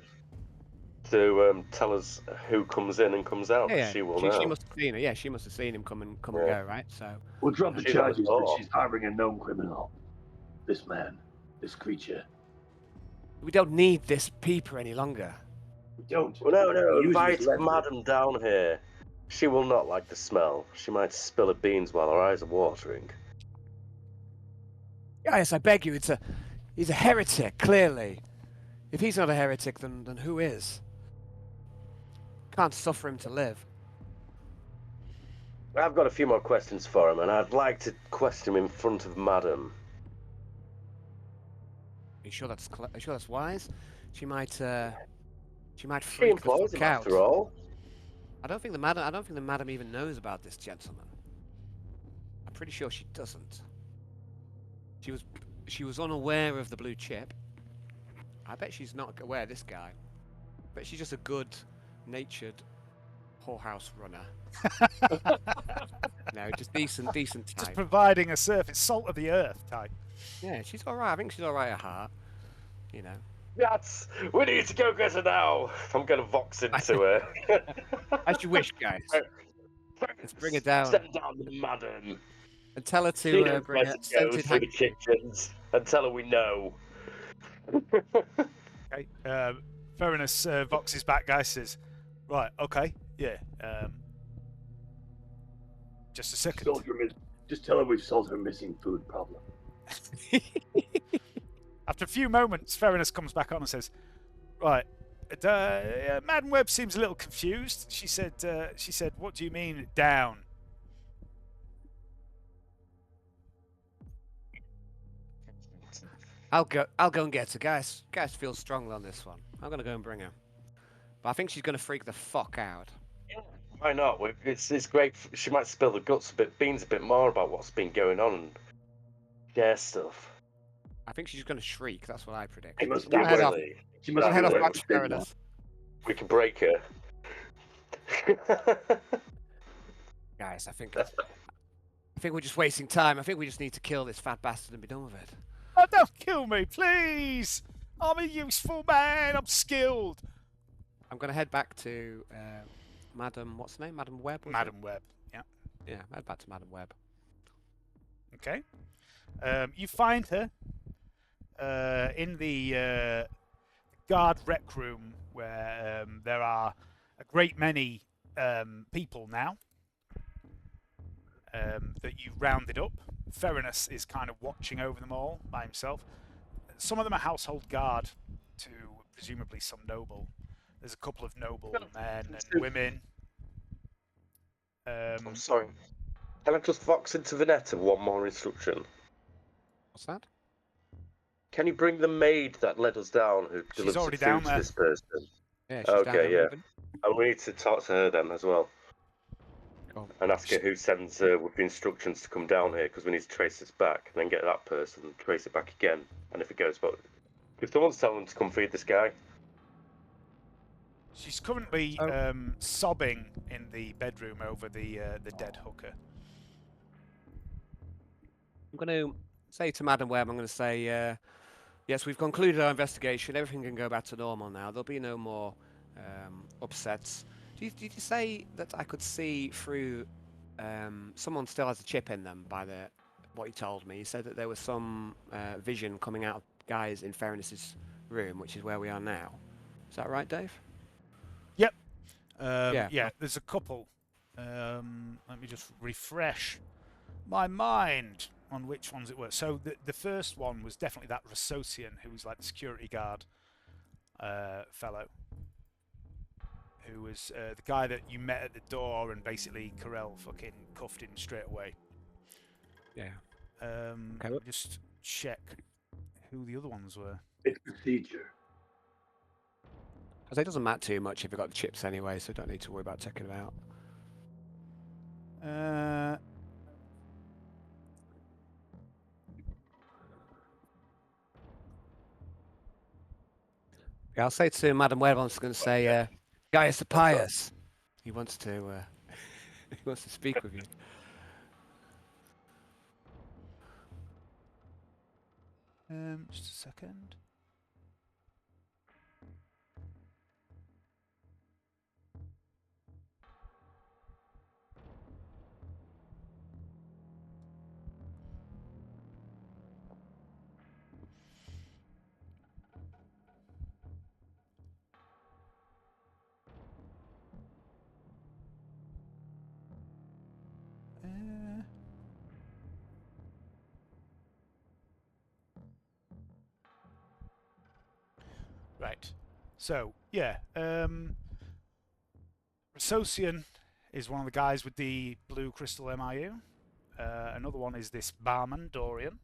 to tell us who comes in and comes out. Yeah, she will know. She must have seen it. Yeah, she must have seen him come and go, right? So We'll drop the charges that she's harboring a known criminal. This man, this creature. we don't need this peeper any longer. We don't. Well, no, Use invite his leverage. Madam down here. She will not like the smell. She might spill her beans while her eyes are watering. Yes, I beg you. He's a heretic, clearly. If he's not a heretic, then who is? Can't suffer him to live. I've got a few more questions for him, and I'd like to question him in front of Madam. you sure that's are you sure that's wise? She might She freak the employs fuck him out. after all. I don't think the madam even knows about this gentleman. I'm pretty sure she doesn't. She was unaware of the blue chip. I bet she's not aware of this guy. But she's just a good-natured whorehouse runner. No, just decent Just type. providing a surface, salt of the earth type. Yeah, she's all right. I think she's all right at heart. You know. We need to go get her now. I'm going to vox into her. As you wish, guys. Let's bring her down. Send down the madam. And tell her She to knows bring where a to go scented through the kitchens and tell her we know. Okay. Theranos voxes back, guys. Says, right. Okay. Yeah. Just a second. Just tell her we've solved her missing food problem. After a few moments, Theranos comes back on and says, right. Madam Webb seems a little confused. She said, what do you mean down? I'll go and get her, guys. Guys feel strongly on this one. I'm gonna go and bring her. But I think she's gonna freak the fuck out. Yeah, why not? It's great. She might spill the beans a bit more about what's been going on and share stuff. I think she's gonna shriek. That's what I predict. She must She's gonna head off. Really? She must Head be off aware back of to the thing now. Theranos. We can break her. Guys, I think we're just wasting time. I think we just need to kill this fat bastard and be done with it. Oh, don't kill me, please! I'm a useful man. I'm skilled. I'm gonna head back to Madam. What's her name? Madam Webb. Was Madam Webb. Yeah. it? Yeah, head back to Madam Webb. Okay. You find her in the guard rec room where there are a great many people now that you rounded up. Theranos is kind of watching over them all by himself. Some of them are household guard to presumably some noble. There's a couple of noble men and women. I'm sorry. Can I just vox into Vernetta one more instruction? What's that? Can you bring the maid that led us down who She's delivers already the down food to there. this person? Yeah, she's down Okay, there yeah. moving. And we need to talk to her then as well. Oh. And ask her who sends her with the instructions to come down here, because we need to trace this back and then get that person and trace it back again. And if it goes, but if someone's telling them to come feed this guy, She's currently sobbing in the bedroom over the dead hooker. I'm going to say to Madam Webb, I'm going to say, yes, we've concluded our investigation. Everything can go back to normal now. There'll be no more upsets. Did you say that I could see through someone still has a chip in them by what you told me? You said that there was some vision coming out of guys in Theranos' room, which is where we are now. Is that right, Dave? Yep. Yeah. There's a couple. Let me just refresh my mind on which ones it were. So the first one was definitely that Resocian, who was like the security guard fellow, who was the guy that you met at the door, and basically Karrell fucking cuffed him straight away. Yeah. Let me just check who the other ones were. It's procedure. Because it doesn't matter too much if you've got the chips anyway, so don't need to worry about checking them out. Yeah, I'll say to Madam Webb, I'm just going to say, Gaius and Karrell. He wants to speak with you. Just a second. Right. So, yeah. Resocian is one of the guys with the blue crystal MIU. Another one is this barman, Dorian.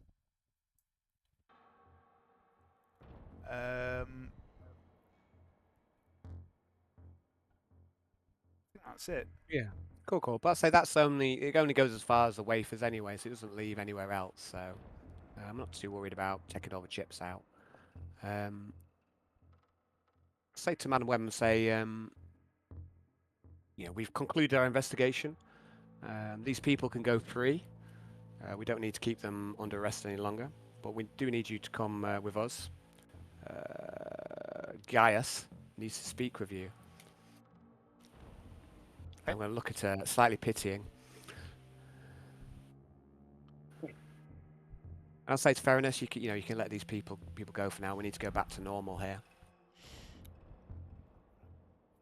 That's it. Yeah. Cool. But I'd say it only goes as far as the wafers anyway, so it doesn't leave anywhere else. So I'm not too worried about checking all the chips out. Say to Madam Webb and say, we've concluded our investigation. These people can go free. We don't need to keep them under arrest any longer, but we do need you to come with us. Gaius needs to speak with you. I'm going to look at her, slightly pitying. I'll say to Fairness, you can let these people go for now. We need to go back to normal here.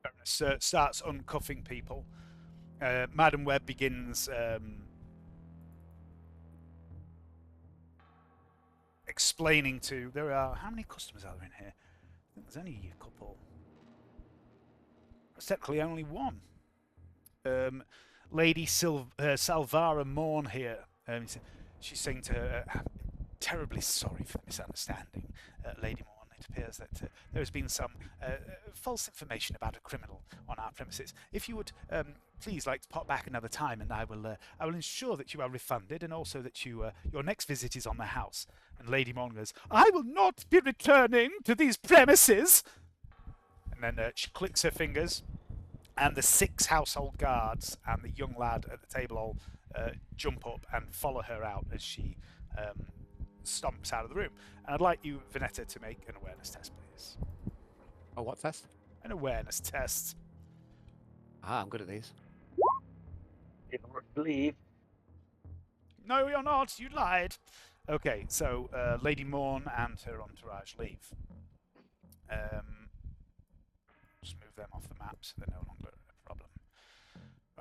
Fairness starts uncuffing people. Madam Webb begins explaining to... How many customers are there in here? I think there's only a couple. There's technically only one. Lady Salvara Morn here. She's saying to her, I'm terribly sorry for the misunderstanding, Lady Morn. It appears that there has been some false information about a criminal on our premises. If you would please like to pop back another time, and I will ensure that you are refunded, and also that your next visit is on the house. And Lady Morn goes, I will not be returning to these premises. And then she clicks her fingers. And the 6 household guards and the young lad at the table all jump up and follow her out as she stomps out of the room. And I'd like you, Vernetta, to make an awareness test, please. Oh, what test? An awareness test. I'm good at these. You believe. No, you're not. You lied. Okay, so Lady Morn and her entourage leave. Just move them off the map so they're no longer a problem.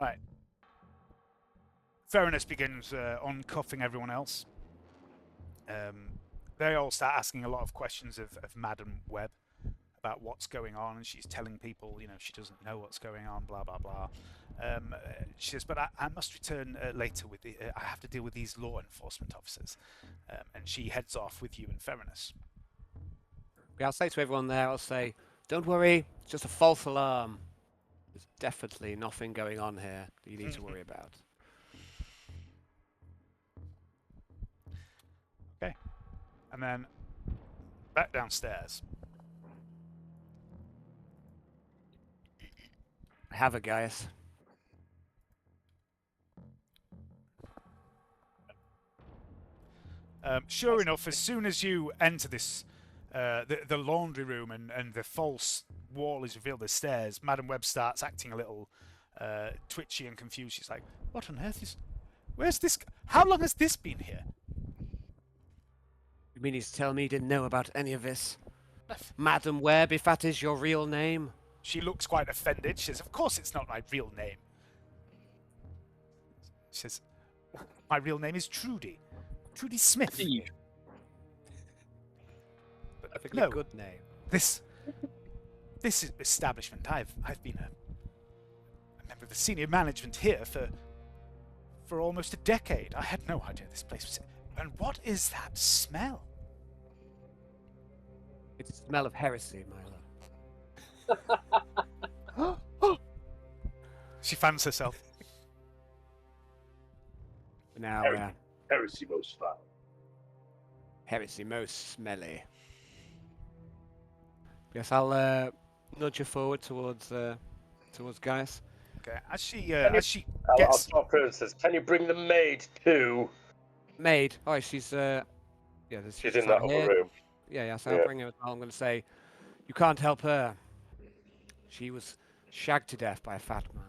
Right. Fairness begins uncuffing everyone else. They all start asking a lot of questions of Madam Webb about what's going on, and she's telling people, she doesn't know what's going on, blah, blah, blah. She says, but I must return later with I have to deal with these law enforcement officers. And she heads off with you and Fairness. Yeah, I'll say to everyone there, I'll say, don't worry, it's just a false alarm. There's definitely nothing going on here that you need to worry about. Okay. And then back downstairs. I have a Gaius. Sure enough, as soon as you enter this, the laundry room and the false wall is revealed, the stairs, Madam Webb starts acting a little twitchy and confused. She's like, what on earth is... Where's this... How long has this been here? You mean he's telling me he didn't know about any of this? Madam Webb, if that is your real name? She looks quite offended. She says, of course it's not my real name. She says, my real name is Trudy. Trudy Smith. But no, good name. This establishment, I've been a member of the senior management here for almost a decade. I had no idea this place was... And what is that smell? It's the smell of heresy, my love. She fans herself. Now, Heresy most foul. Heresy most smelly. Yes, I'll nudge her forward towards Gaius. Okay, as she I'll gets... stop her and says, can you bring the maid too? Maid. Oh, she's She's in that other room. Yeah, so I'll bring her as well. I'm going to say, you can't help her. She was shagged to death by a fat man.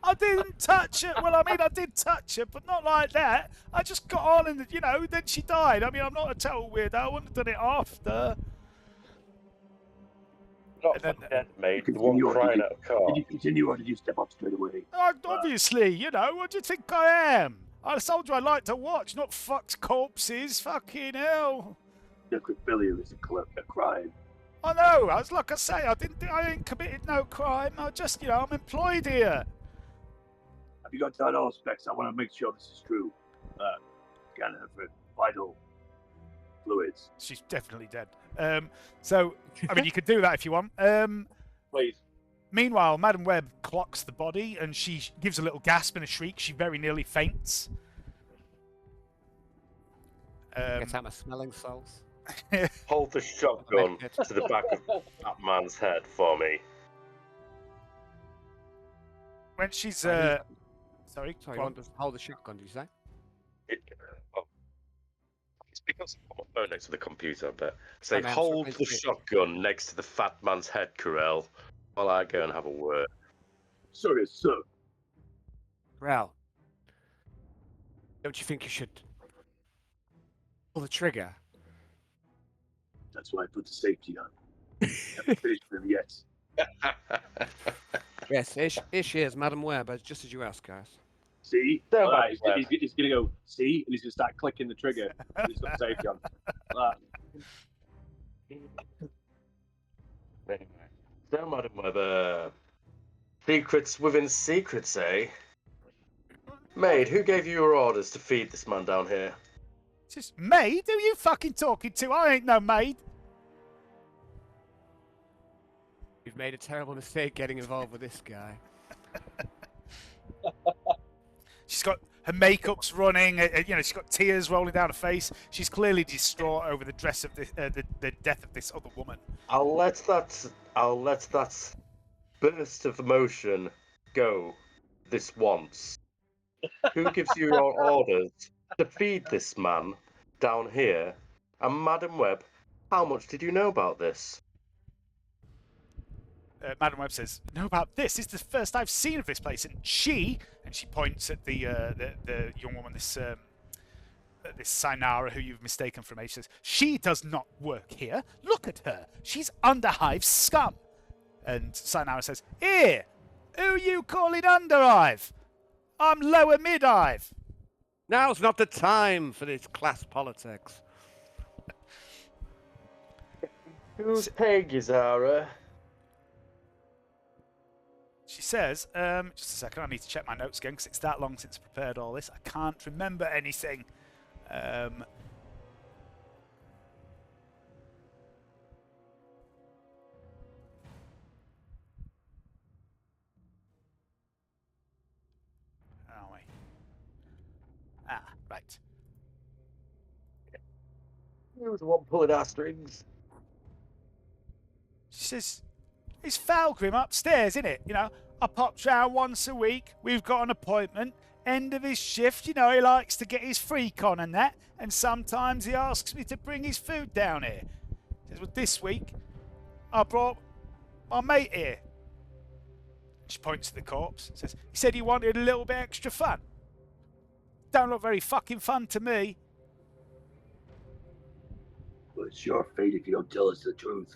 I didn't touch her. Well, I mean, I did touch her, but not like that. I just got on and, then she died. I mean, I'm not a total weirdo. I wouldn't have done it after. Not the dead maid, the one crying out of car. Did you continue or did you step up straight away? Obviously, what do you think I am? I told you I like to watch, not fucked corpses. Fucking hell. Necrophilia is a crime. I know. Like I say, I ain't committed no crime. I just, I'm employed here. Have you got down all specs? I want to make sure this is true. Scanner for vital fluids. She's definitely dead. So, I mean, you could do that if you want. Please. Meanwhile, Madam Webb clocks the body, and she gives a little gasp and a shriek. She very nearly faints. Get out my smelling salts. Hold the shotgun to the back of that man's head for me. When she's Sorry, sorry, you go on. want to hold the shotgun, did you say? It's because I'm on my phone next to the computer, but say, I mean, I'm hold struggling the to see. shotgun next to the fat man's head, Karrell, while I go and have a word. Sorry, sir. Well, don't you think you should pull the trigger? That's why I put the safety on. Haven't finished with him yet. Yes, here she is, Madam Webb, just as you asked, guys. See? Don't Alright, mind he's going to go, see? And he's going to start clicking the trigger. And he's got the safety on. Anyway, so Madam Webb, secrets within secrets, eh? Maid, who gave you your orders to feed this man down here? Just maid? Who you fucking talking to? I ain't no maid. You've made a terrible mistake getting involved with this guy. She's got her makeup's running. She's got tears rolling down her face. She's clearly distraught over the dress of the death of this other woman. I'll let that burst of emotion go this once. Who gives you your orders to feed this man down here? And Madam Webb, how much did you know about this? Madam Webb says, "Know about this? This is the first I've seen of this place." And she points at the young woman, this Sinara, who you've mistaken for me. She says, "She does not work here. Look at her. She's Underhive scum." And Sinara says, "Here, who you calling Underhive? I'm lower mid-hive." Now's not the time for this class politics. Who's paying you, Zara? She says, just a second, I need to check my notes again because it's that long since I prepared all this. I can't remember anything. Oh, wait. Right. Who's the one pulling our strings? She says, "It's Falgrim upstairs, isn't it? I pops round once a week. We've got an appointment. End of his shift, he likes to get his freak on and that. And sometimes he asks me to bring his food down here. He says, well, this week, I brought my mate here." She points to the corpse. Says, "He said he wanted a little bit extra fun. Don't look very fucking fun to me." Well, it's your fate if you don't tell us the truth.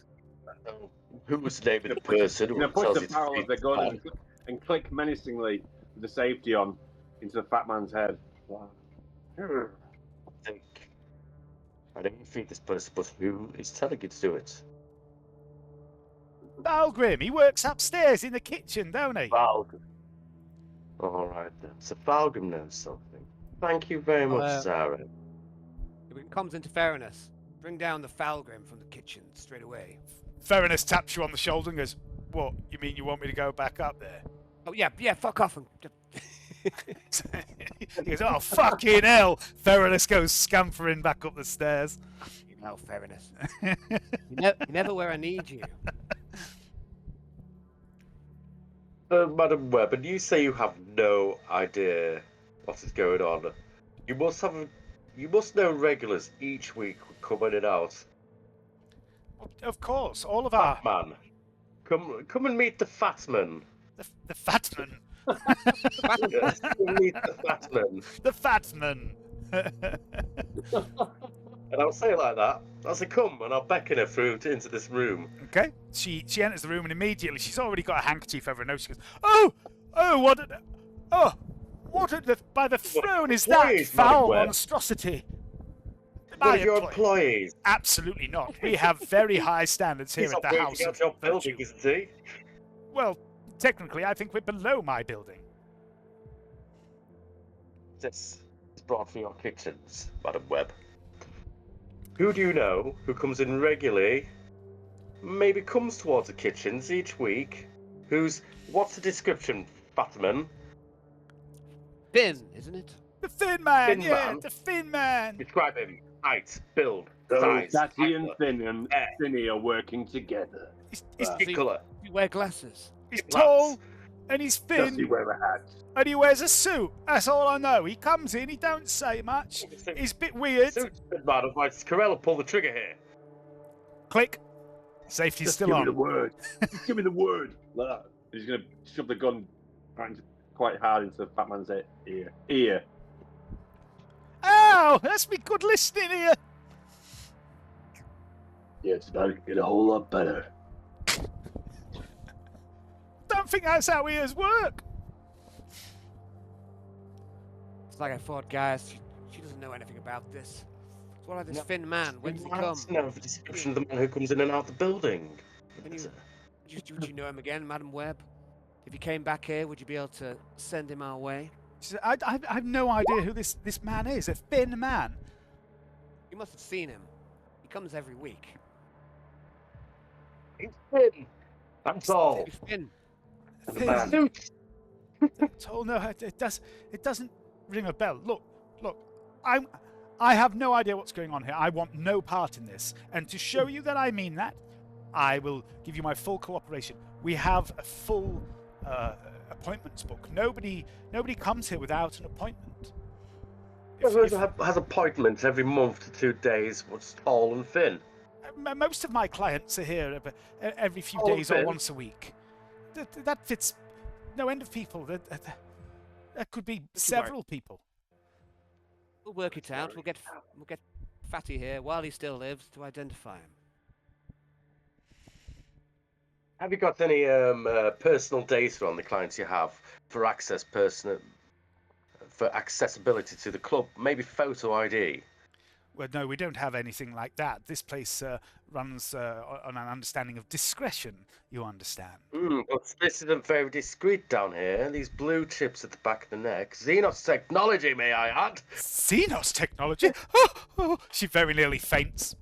Who was the name of the person who push tells the you to barrel feed of the this gun man? and click menacingly with the safety on into the fat man's head. I don't feed this person, but who is telling you to do it? Falgrim, he works upstairs in the kitchen, don't he? Falgrim. All right then. So Falgrim knows something. Thank you very much, Zara. If it comes into fairness, bring down the Falgrim from the kitchen straight away. Fairness taps you on the shoulder and goes, "What, you mean you want me to go back up there?" Oh yeah, fuck off. He goes, "Oh, fucking hell." Fairness goes scampering back up the stairs. Fairness. You're never where I need you. Madam Webb, and you say you have no idea what is going on. You must know regulars each week would come in and out. Of course, all of our... Fat man. Come and meet the fat man. The fat man. Yes, come meet the fat man. The fat man. And I'll say it like that. I'll say, come, and I'll beckon her through into this room. Okay. She enters the room and immediately she's already got a handkerchief over her nose. She goes, "Oh, what by the throne is that Please, foul Madam Webb. monstrosity?" One of your employees. Absolutely not. We have very high standards here He's at not the working house. out your of building, virtue. isn't he? Well, technically, I think we're below my building. This is brought for your kitchens, Madam Webb. who do you know who comes in regularly, maybe comes towards the kitchens each week, what's the description, Fatman? Finn, isn't it? The Thin Man, Thin yeah, Man? the Thin Man. Describe him. Height, build, So size, Satty and height, Finn and hair, Finny are working together. He's skin colour. You wear glasses. tall, and he's Does he thin, wear a hat? and he wears a suit. That's all I know. He comes in, he don't say much. He's a bit weird. Suits, man, otherwise Karrell will pull the trigger here. Click. Safety's Just still give on. me the word. Just give me the word. Like that. He's gonna shove the gun quite hard into Fat Man's ear. Ow! That's me good listening here. Yeah, it's about to get a whole lot better. Don't think that's how ears work. It's like I thought, guys. She doesn't know anything about this. It's what this No, Finn man? When did he come? No, the description of the man who comes in and out the building. Would you know him again, Madam Webb? If he came back here, would you be able to send him our way? She said, I have no idea who this man is. A thin man. You must have seen him. He comes every week. He's Finn. That's all. He's Finn. And the Thin. man. Oh no, it doesn't ring a bell. Look, I have no idea what's going on here. I want no part in this. And to show you that I mean that, I will give you my full cooperation. We have a full appointments book. Nobody comes here without an appointment. Everyone has appointments every month to 2 days. What's Tall and Finn? Most of my clients are here every few Oh, days or Finn. once a week. That fits no end of people. That could be several people. We'll work it out. We'll get Fatty here while he still lives to identify him. Have you got any personal data on the clients you have for accessibility to the club? Maybe photo ID. Well, no, we don't have anything like that. This place runs on an understanding of discretion, you understand. But this isn't very discreet down here. These blue chips at the back of the neck. Xenos technology, may I add? Xenos technology? Oh, she very nearly faints.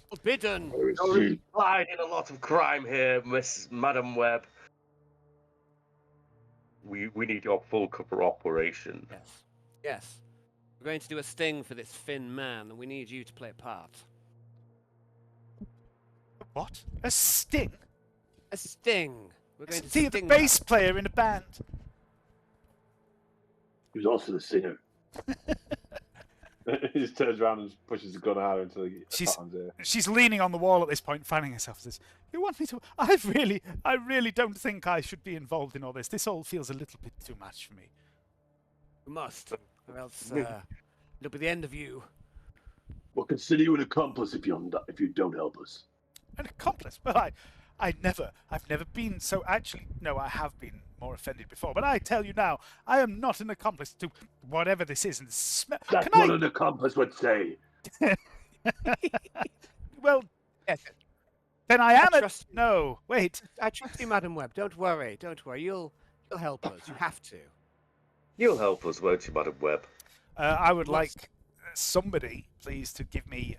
Forbidden! You're implied in a lot of crime here, Madam Webb. We need your full cooperation. Yes. We're going to do a sting for this Finn man, and we need you to play a part. What? A sting? A sting! We're going to Sting, sting the bass player in a band. He was also the singer. He just turns around and pushes the gun harder until he Fatman's ear. She's leaning on the wall at this point, finding herself. Says, "You want me to? I really don't think I should be involved in all this. This all feels a little bit too much for me." We must, or else it'll be the end of you. We'll consider you an accomplice if you don't help us. An accomplice? Well, I've never been so. Actually, no, I have been more offended before. But I tell you now, I am not an accomplice to whatever this is. And That's what an accomplice would say. Well, Yes. then I am. trust you. No, wait. I trust you, Madam Webb. Don't worry. You'll help us. You have to. You'll help us, won't you, Madam Webb? I would like somebody, please, to give me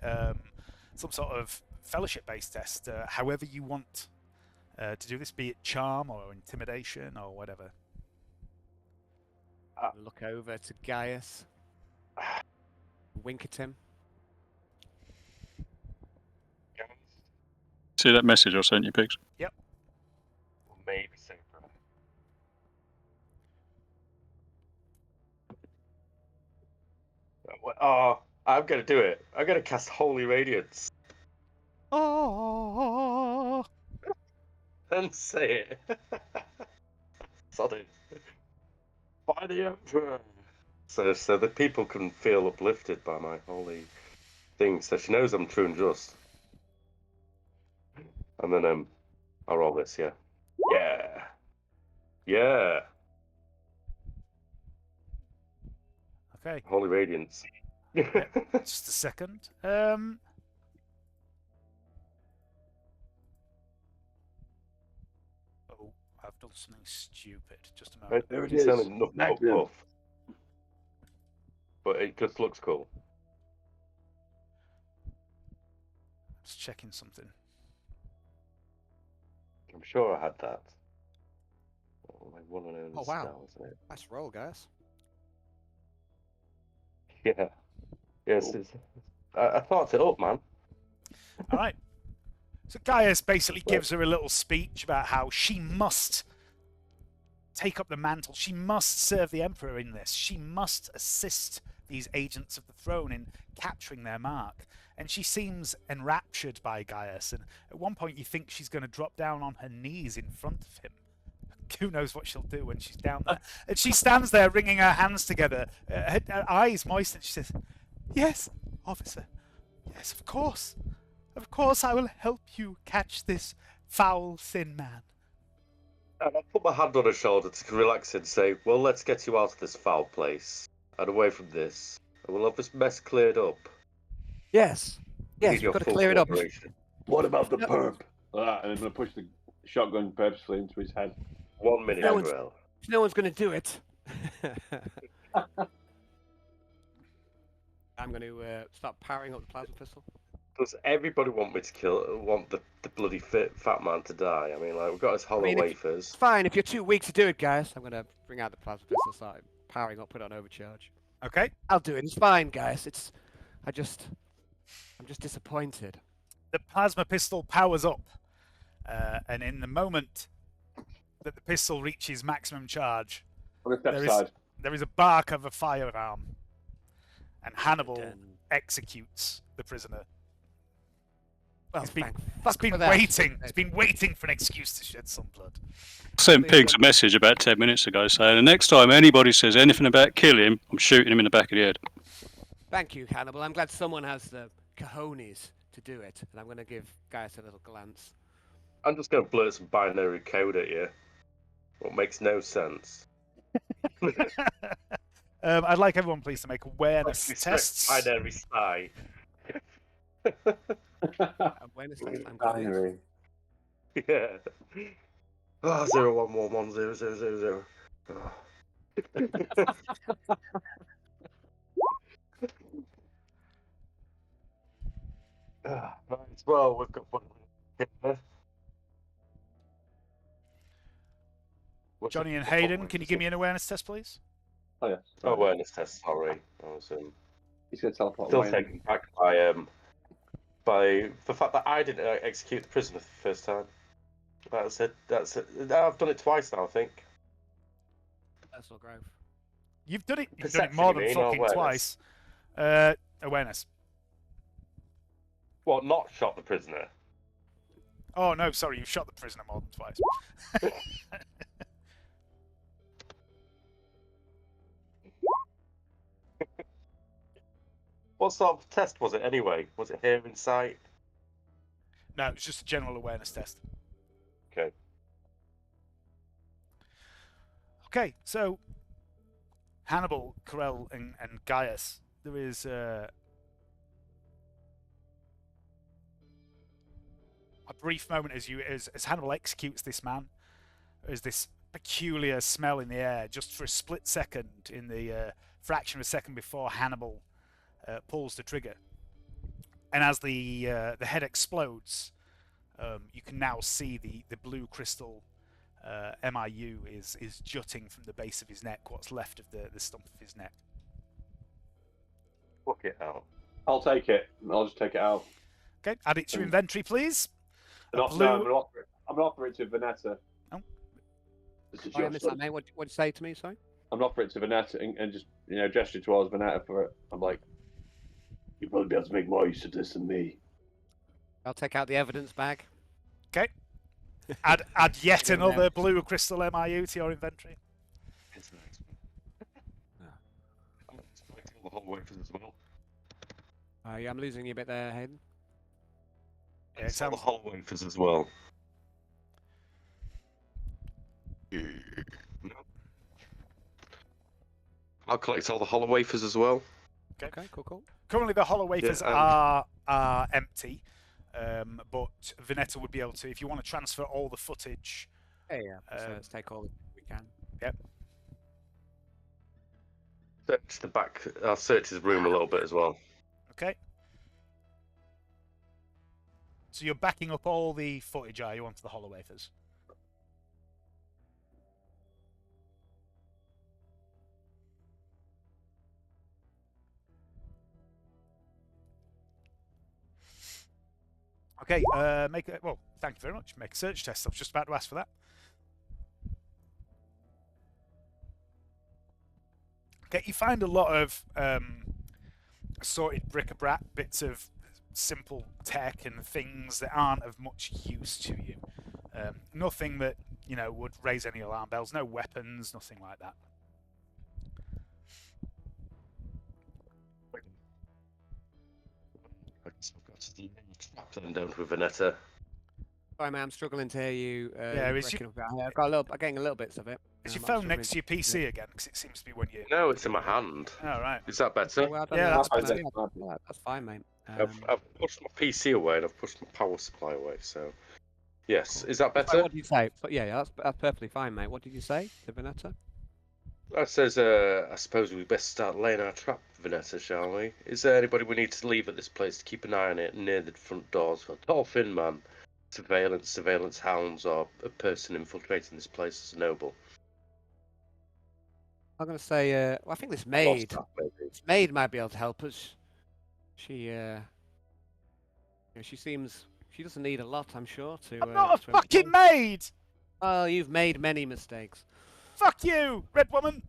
some sort of fellowship-based test, however you want to do this, be it charm or intimidation or whatever. Look over to Gaius. Wink at him. See that message I sent you, Pigs? Yep. Maybe so. Oh, I'm gonna do it. I'm gonna cast Holy Radiance Oh. and say it. Sodden. By the Emperor. So that people can feel uplifted by my holy thing. So she knows I'm true and just. And then I'll roll this, yeah. Yeah. Yeah. Okay, Holy Radiance. just a second. Oh, I've done something stupid. Just a moment. There it It's is. sounding enough Smack buff, them. buff. But it just looks cool. Just checking something. I'm sure I had that. Oh, my one and only Oh, wow. spell, isn't it? Nice roll, guys. Yeah. Yes, I thought it up, man. All right. So Gaius basically gives her a little speech about how she must take up the mantle. She must serve the Emperor in this. She must assist these agents of the throne in capturing their mark. And she seems enraptured by Gaius. And at one point you think she's going to drop down on her knees in front of him. Who knows what she'll do when she's down there. And she stands there wringing her hands together, her eyes moist, and she says, "Yes, officer. Yes, of course. Of course I will help you catch this foul, thin man." And I put my hand on her shoulder to relax and say, well, let's get you out of this foul place and away from this. And we'll have this mess cleared up. Yes. We Yes, need we've your got to full clear it up. cooperation. What about the No. perp? And I'm going to push the shotgun purposefully into his head. 1 minute, No one's- Karrell. No one's going to do it. I'm going to start powering up the plasma pistol. Does everybody want me to want the bloody fat man to die? I mean, like, we've got his hollow mean, if- wafers. It's fine. If you're too weak to do it, guys, I'm going to bring out the plasma pistol, start powering up, put it on overcharge. Okay. I'll do it. It's fine, guys. I'm just disappointed. The plasma pistol powers up. And in the moment that the pistol reaches maximum charge, On the step There is- side. there is a bark of a firearm. And Hannibal Dun. executes the prisoner. Well, He's been- thank He's fuck been for that. waiting. He's been waiting for an excuse to shed some blood. Sent Pigs a message about 10 minutes ago saying the next time anybody says anything about killing him, I'm shooting him in the back of the head. Thank you, Hannibal. I'm glad someone has the cojones to do it, and I'm going to give Gaius a little glance. I'm just going to blurt some binary code at you. What makes no sense. I'd like everyone, please, to make awareness tests. Binary spy. Awareness test. I'm good. Binary. Yeah. Oh, 0111000. Oh. Right, well, we've got one here. What's Johnny it- and Hayden, can you give me an awareness test, please? Oh, yeah. Oh, awareness test, sorry. I was He's going to teleport still away. taken back by the fact that I didn't execute the prisoner for the first time. That's it. I've done it twice now, I think. Personal growth. You've done it. You've done it Perception, more you than mean, or fucking awareness? twice. Awareness. What, not shot the prisoner? Oh no, sorry, you shot the prisoner more than twice. What sort of test was it anyway? Was it here in sight? No, it was just a general awareness test. Okay. Okay, so Hannibal, Karrell, and Gaius, there is a brief moment as Hannibal executes this man. There's this peculiar smell in the air just for a split second, in the fraction of a second before Hannibal pulls the trigger. And as the head explodes, you can now see the blue crystal MIU is jutting from the base of his neck, what's left of the stump of his neck. Fuck it out. I'll take it. I'll just take it out. Okay, add it to your inventory, please. No, blue- I'm going to offer it. I'm going to offer it to Vernetta. Oh. This is I your missed son. that name. What'd you say to me, sorry? I'm going to offer it to Vernetta and just, gesture towards Vernetta for it. I'm like, you'll probably be able to make more use of this than me. I'll take out the evidence bag. Okay. Add yet Go another now. blue crystal MIU to your inventory. It's nice. I'm expecting all the whole wafers as well. Yeah, I'm losing you a bit there, Hayden. Yeah, it It's all the sounds. whole wafers as well. No. I'll collect all the hollow wafers as well. Okay, cool. Currently, the hollow wafers Yeah, are empty, but Vernetta would be able to, if you want to transfer all the footage. Yeah. So let's take all we can. Search the back. I'll search his room a little bit as well. Okay. So you're backing up all the footage, are you, onto the holowafers? Okay, well, thank you very much. Make a search test. I was just about to ask for that. Okay, you find a lot of assorted bric-a-brac, bits of simple tech and things that aren't of much use to you. Nothing that, would raise any alarm bells. No weapons, nothing like that. I guess I've got to the trap then, don't we, Vernetta? Sorry, mate, I'm struggling to hear you. Yeah, you is breaking up. I'm getting a little bits of it. Is your I'm phone struggling next to your PC again? Because it seems to be when you... No, it's in my hand. Oh, right. Is that better? Well, I don't Yeah, know. that's better. Yeah, that's fine, mate. I've pushed my PC away and I've pushed my power supply away, so... Yes, Cool. is that Sorry, better? what did you say? But yeah, that's perfectly fine, mate. What did you say to Vernetta? That says, I suppose we best start laying our trap, Vernetta, shall we? Is there anybody we need to leave at this place to keep an eye on it near the front doors? A tall, thin man, surveillance hounds, or a person infiltrating this place as a noble? I'm going to say, well, I think this I lost maid. that, maybe. This maid might be able to help us. She seems... She doesn't need a lot, I'm sure, to... I'm not a to fucking employ. maid! Well, you've made many mistakes. Fuck you, red woman!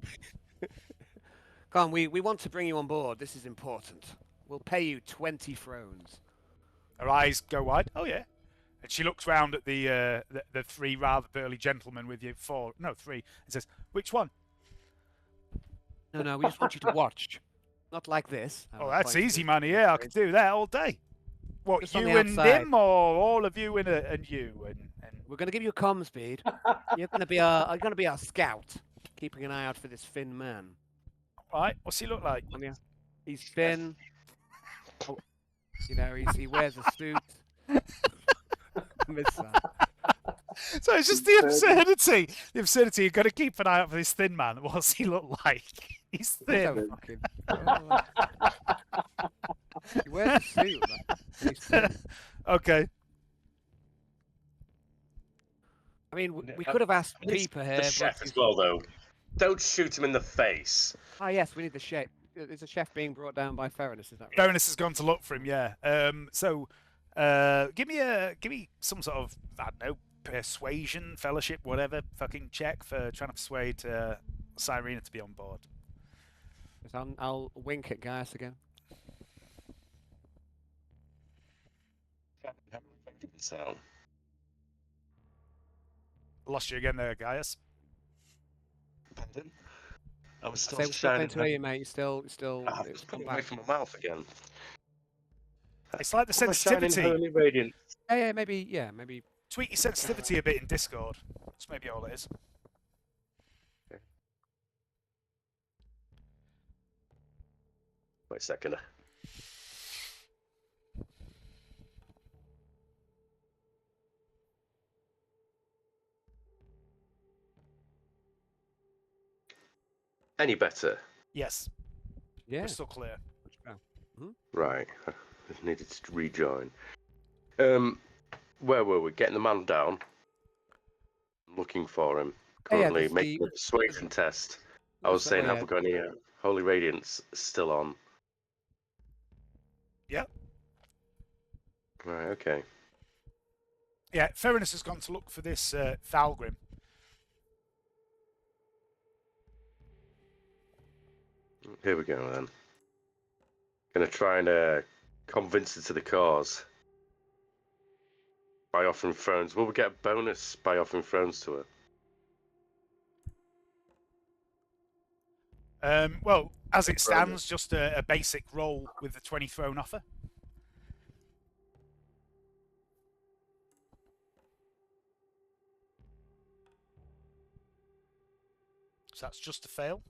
Come on, we want to bring you on board. This is important. We'll pay you 20 thrones. Her eyes go wide. Oh, yeah. And she looks round at the three rather burly gentlemen with you. Three. And says, which one? No, we just want you to watch. Not like this. Oh, that's easy money. Yeah, I could do that all day. What, Just on you the and outside. him, or all of you and you? And We're going to give you a comm speed. You're going to be our scout, keeping an eye out for this thin man. right, what's he look like? He's thin. Oh, he wears a suit. Miss that. So it's just the absurdity. The absurdity. You've got to keep an eye out for this thin man. What's he look like? He's thin. So fucking- He wears a suit, man. He's thin. Okay. I mean, we could have asked Needs Peeper here. The but chef he's- as well, though. Don't shoot him in the face. Ah, yes, we need the chef. Is a chef being brought down by Ferinus? Is that right? Baroness has gone to look for him. Yeah. Give me some sort of, I don't know, persuasion, fellowship, whatever fucking check for trying to persuade Cyrena to be on board. I'll wink at Gaius again. So, Lost you again there, Gaius. pardon? I was Say still we're struggling shining. to hear you, mate. It's It's come coming away back. from my mouth again. It's like the Am I shining sensitivity. holy radiance? Yeah, maybe. Tweak your sensitivity a bit in Discord. That's maybe all it is. Wait a second. Any better? Yes, Yeah. crystal clear. Right. I just needed to rejoin. Where were we? Getting the man down. Looking for him. Oh, yeah, Currently there's making the- a persuasion test. I was So, saying, yeah. have we got any holy radiance still on? Yep. Right. Okay. Yeah, Ferinus has gone to look for this Thalgrim. Here we go then. Gonna try and convince her to the cause by offering thrones. Will we get a bonus by offering thrones to her? Well, as it stands, just a basic roll with the 20 throne offer. So that's just a fail.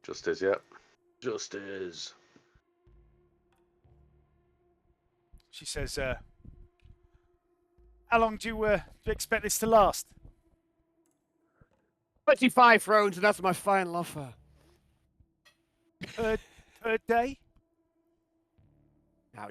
Just as, yeah. Just as. She says, how long do you expect this to last? 25 thrones, and that's my final offer. Per day? Now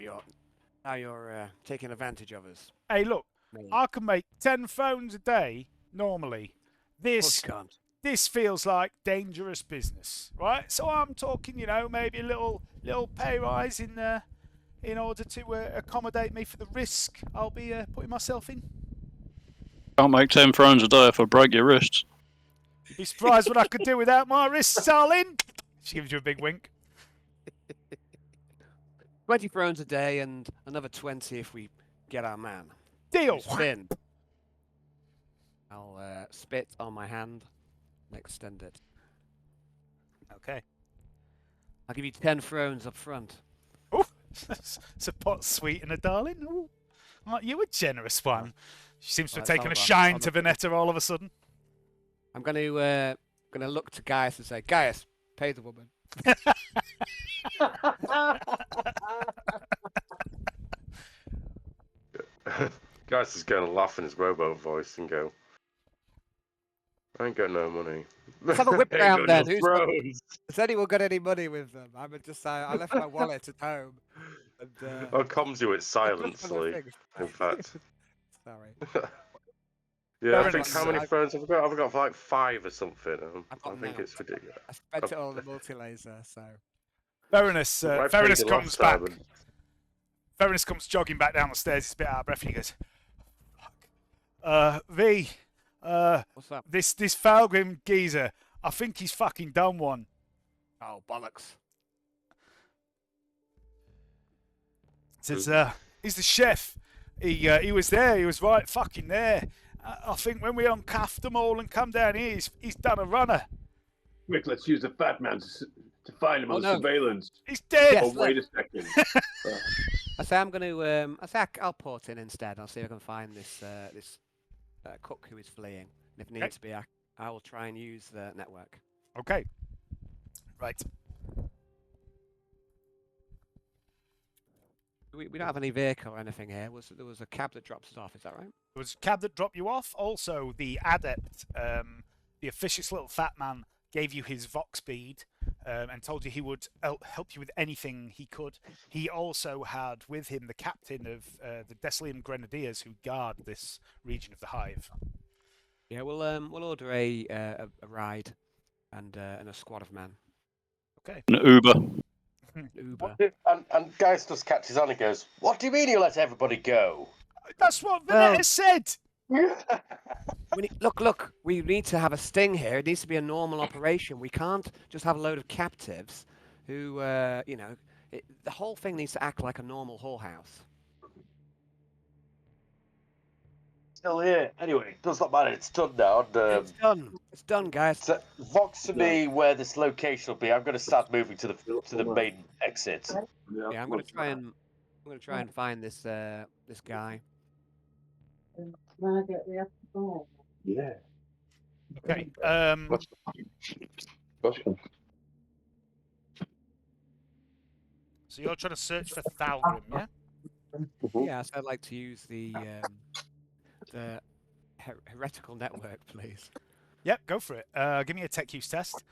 you're taking advantage of us. Hey, look, Me. I can make 10 phones a day normally. Of course This you can't. this feels like dangerous business, right? So I'm talking, maybe a little pay rise in order to accommodate me for the risk I'll be putting myself in. Can't make 10 thrones a day if I break your wrists. You'd be surprised what I could do without my wrists, darling. She gives you a big wink. 20 thrones a day and another 20 if we get our man. Deal. Spin. I'll spit on my hand and extend it. Okay. I'll give you 10 thrones up front. Oh, it's a pot sweetener, darling. Ooh. Aren't you a generous one? She seems to have Right, taken a hold on, shine hold to on. Vernetta all of a sudden. I'm going to look to Gaius and say, Gaius, pay the woman. Gaius is going to laugh in his rowboat voice and go, I ain't got no money. Let's have a whip Ain't round got then. no thrones. Has anyone got any money with them? I left my wallet at home. And, I'll comms you it silently, in fact. Sorry. Yeah, I Fair think enough. how many thrones have I got? I've got like 5 or something. I've I got think none. it's ridiculous. I spent it all on the multi-laser, so... Fairness, I paid Fairness it comes last back. time Fairness comes jogging back down the stairs. He's a bit out of breath, and he goes, "Fuck. V, What's up? this Falgrim geezer. I think he's fucking done one." Oh, bollocks. Says, he's the chef. He was there. He was right fucking there. I think when we uncuffed them all and come down here, he's done a runner. Quick, let's use the fat man to find him on no. surveillance. He's dead. Yes. Oh, wait a second. I say I'm going to... I'll port in instead. I'll see if I can find this cook who is fleeing. And if needs be, I will try and use the network. Okay. Right. We don't have any vehicle or anything here. There was a cab that drops us off, is that right? There was a cab that dropped you off. Also, the adept, the officious little fat man, gave you his Vox bead and told you he would help you with anything he could. He also had with him the captain of the Deslium Grenadiers who guard this region of the Hive. Yeah, we'll order a ride and a squad of men. Okay. An Uber. Uber. And Gaius just catches on and goes, what do you mean you let everybody go? That's what Vernetta said. Look, we need to have a sting here. It needs to be a normal operation. We can't just have a load of captives who, the whole thing needs to act like a normal whorehouse. Still here. Anyway, does not matter. It's done now. And, It's done. It's done, guys. so Vox to me where this location will be. I'm going to start moving to the main exit. Yeah, I'm gonna try and find this guy. Yeah. Okay. So you're trying to search for Thalgrim, yeah? Yes, I'd like to use the heretical network, please. Yep, go for it. Give me a tech use test.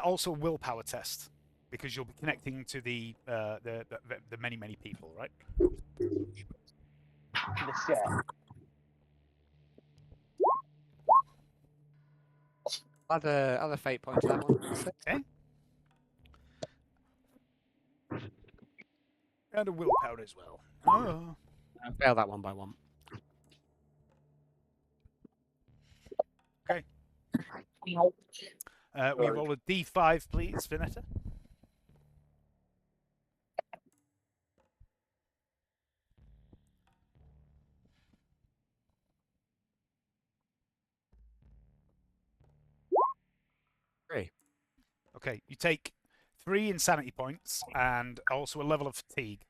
Also a willpower test, because you'll be connecting to the many people, right? Other fate point to that one. Okay. And a willpower as well. Oh. I failed that one by one. Okay. We roll a D5, please, Vernetta. Three. Okay, you take 3 insanity points and also a level of fatigue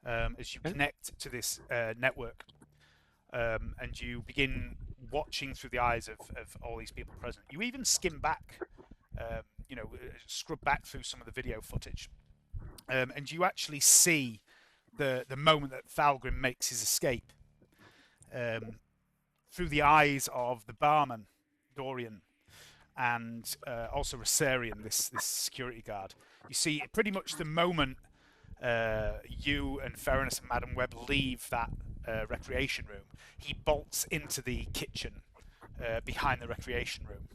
as you connect to this network. And you begin watching through the eyes of all these people present. You even skim back, scrub back through some of the video footage. And you actually see the moment that Thalgrim makes his escape through the eyes of the barman, Dorian, and also Rosarian, this security guard. You see pretty much the moment you and Ferris and Madam Webb leave that recreation room, he bolts into the kitchen behind the recreation room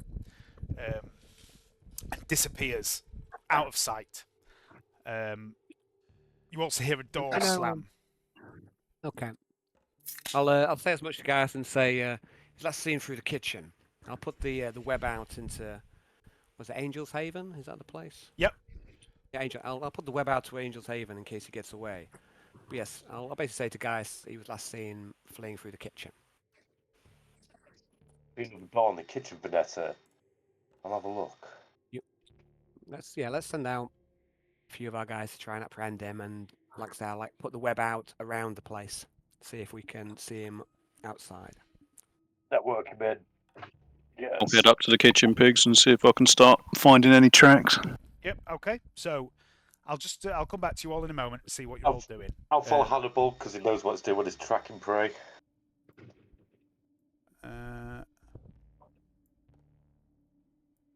and disappears out of sight. You also hear a door slam. Okay. I'll say as much to Gaius and say, let's see him through the kitchen. I'll put the web out into, was it Angel's Haven? Is that the place? Yep. Yeah, I'll put the web out to Angel's Haven in case he gets away. But yes, I'll basically say to Gaius he was last seen fleeing through the kitchen. Been the door in the kitchen, Vernetta. I'll have a look. Let's send out a few of our guys to try and apprehend him, and like I say, I'll put the web out around the place, see if we can see him outside. Network him in. Yes. I'll head up to the kitchen pigs and see if I can start finding any tracks. Yep. Okay. So I'll come back to you all in a moment and see what you're all doing. I'll follow Hannibal because he knows what to do when he's tracking prey. Have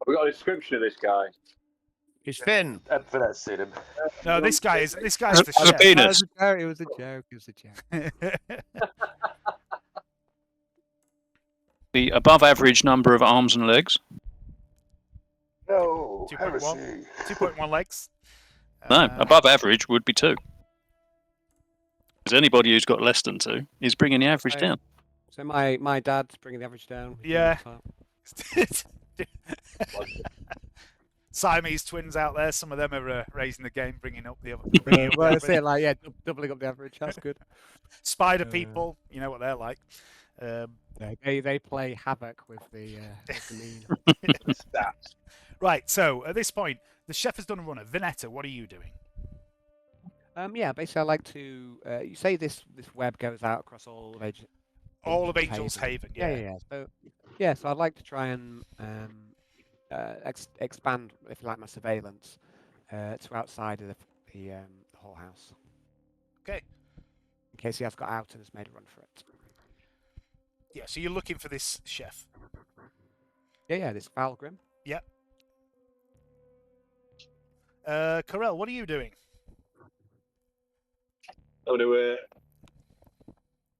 we got a description of this guy? He's thin. Vanessa's seen him. No, this guy's the Has chef. a penis. It was a joke. The above average number of arms and legs. No, 2.1. Heresy. 2.1 legs. No, above average would be 2. Because anybody who's got less than 2 is bringing the average down. So my dad's bringing the average down. Yeah. Siamese twins out there. Some of them are raising the game, bringing up the other. Well, I say doubling up the average. That's good. Spider people, you know what they're like. They play havoc with the mean. Stats. Right. So at this point, the chef has done a runner. Vernetta, what are you doing? Yeah, basically, I like to. You say this web goes out across all of Angel's Haven. Yeah. So I'd like to try and expand, if you like, my surveillance to outside of the whole house. Okay. In case he has got out and has made a run for it. Yeah. So you're looking for this chef. Yeah, this Valgrim. Yep. Karrell, what are you doing? I'm going to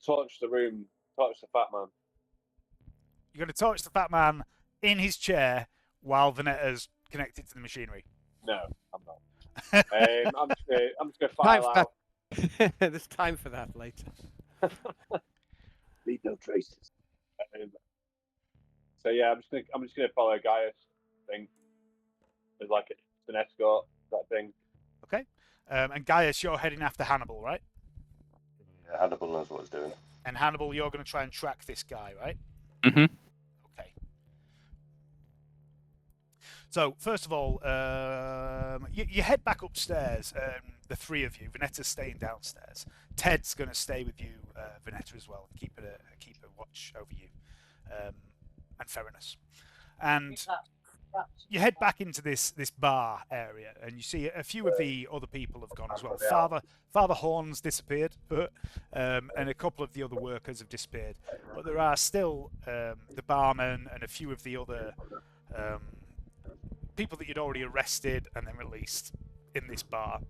torch the room, torch the fat man. You're going to torch the fat man in his chair while Vernetta's connected to the machinery. No, I'm not. I'm just going to file out. There's time for that later. Leave no traces. So yeah, I'm just gonna follow Gaius thing. There's like an escort, that thing. Okay. And Gaius, you're heading after Hannibal, right? Yeah, Hannibal knows what he's doing. And Hannibal, you're going to try and track this guy, right? Mhm. Okay. So first of all, you head back upstairs. The three of you. Vernetta's staying downstairs. Ted's going to stay with you, Vernetta, as well. Keep a watch over you, and Theranos. And you head back into this bar area, and you see a few of the other people have gone as well. Father Horn's disappeared, but and a couple of the other workers have disappeared. But there are still the barman and a few of the other people that you'd already arrested and then released in this bar.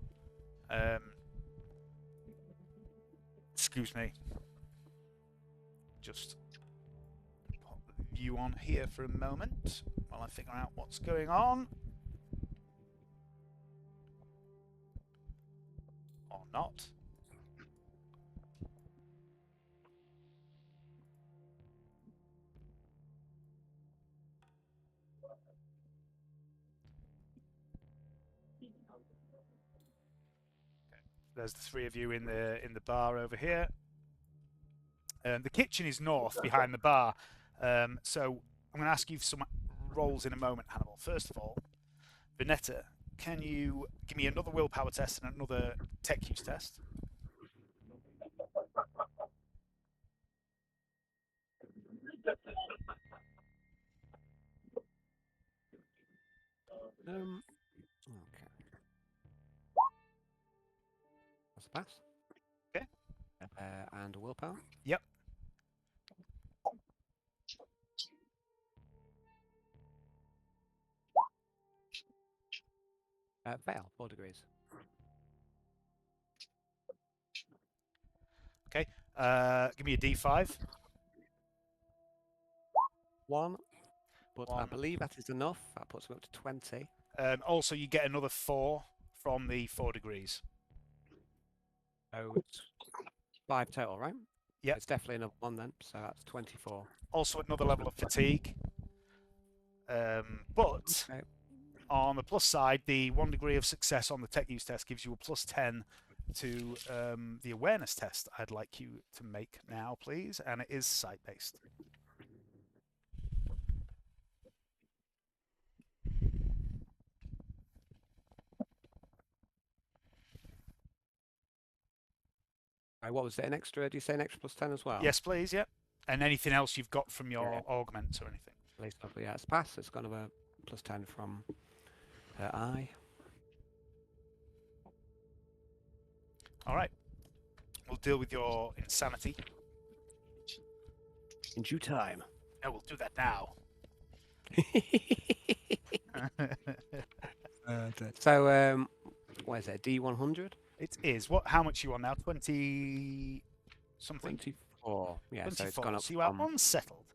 Excuse me. Just pop the view on here for a moment while I figure out what's going on. Or not. There's the three of you in the bar over here. The kitchen is north behind the bar. So I'm going to ask you for some rolls in a moment, Hannibal. First of all, Vernetta, can you give me another willpower test and another tech use test? Okay. That's a pass. Okay. And a willpower. Yep. Fail, 4 degrees. Give me a D5. 1. But I 1. believe that is enough. That puts me up to 20. Also, you get another 4 from the 4 degrees. Oh, it's 5 total, right? Yep. It's definitely another 1 then, so that's 24. Also, another level of fatigue. But Okay. on the plus side, the 1 degree of success on the tech use test gives you a plus 10 to the awareness test I'd like you to make now, please. And it is sight-based. Right, what was it? An extra? Do you say an extra plus 10 as well? Yes, please, yep. And anything else you've got from your augments or anything. At least, yeah, it's passed. It's got a plus 10 from her eye. All right. We'll deal with your insanity. In due time. No, we'll do that now. So, what is it? D100? It is. How much are you on now? 20 something? 24. Yeah, 24. so it's gone up. So you are unsettled.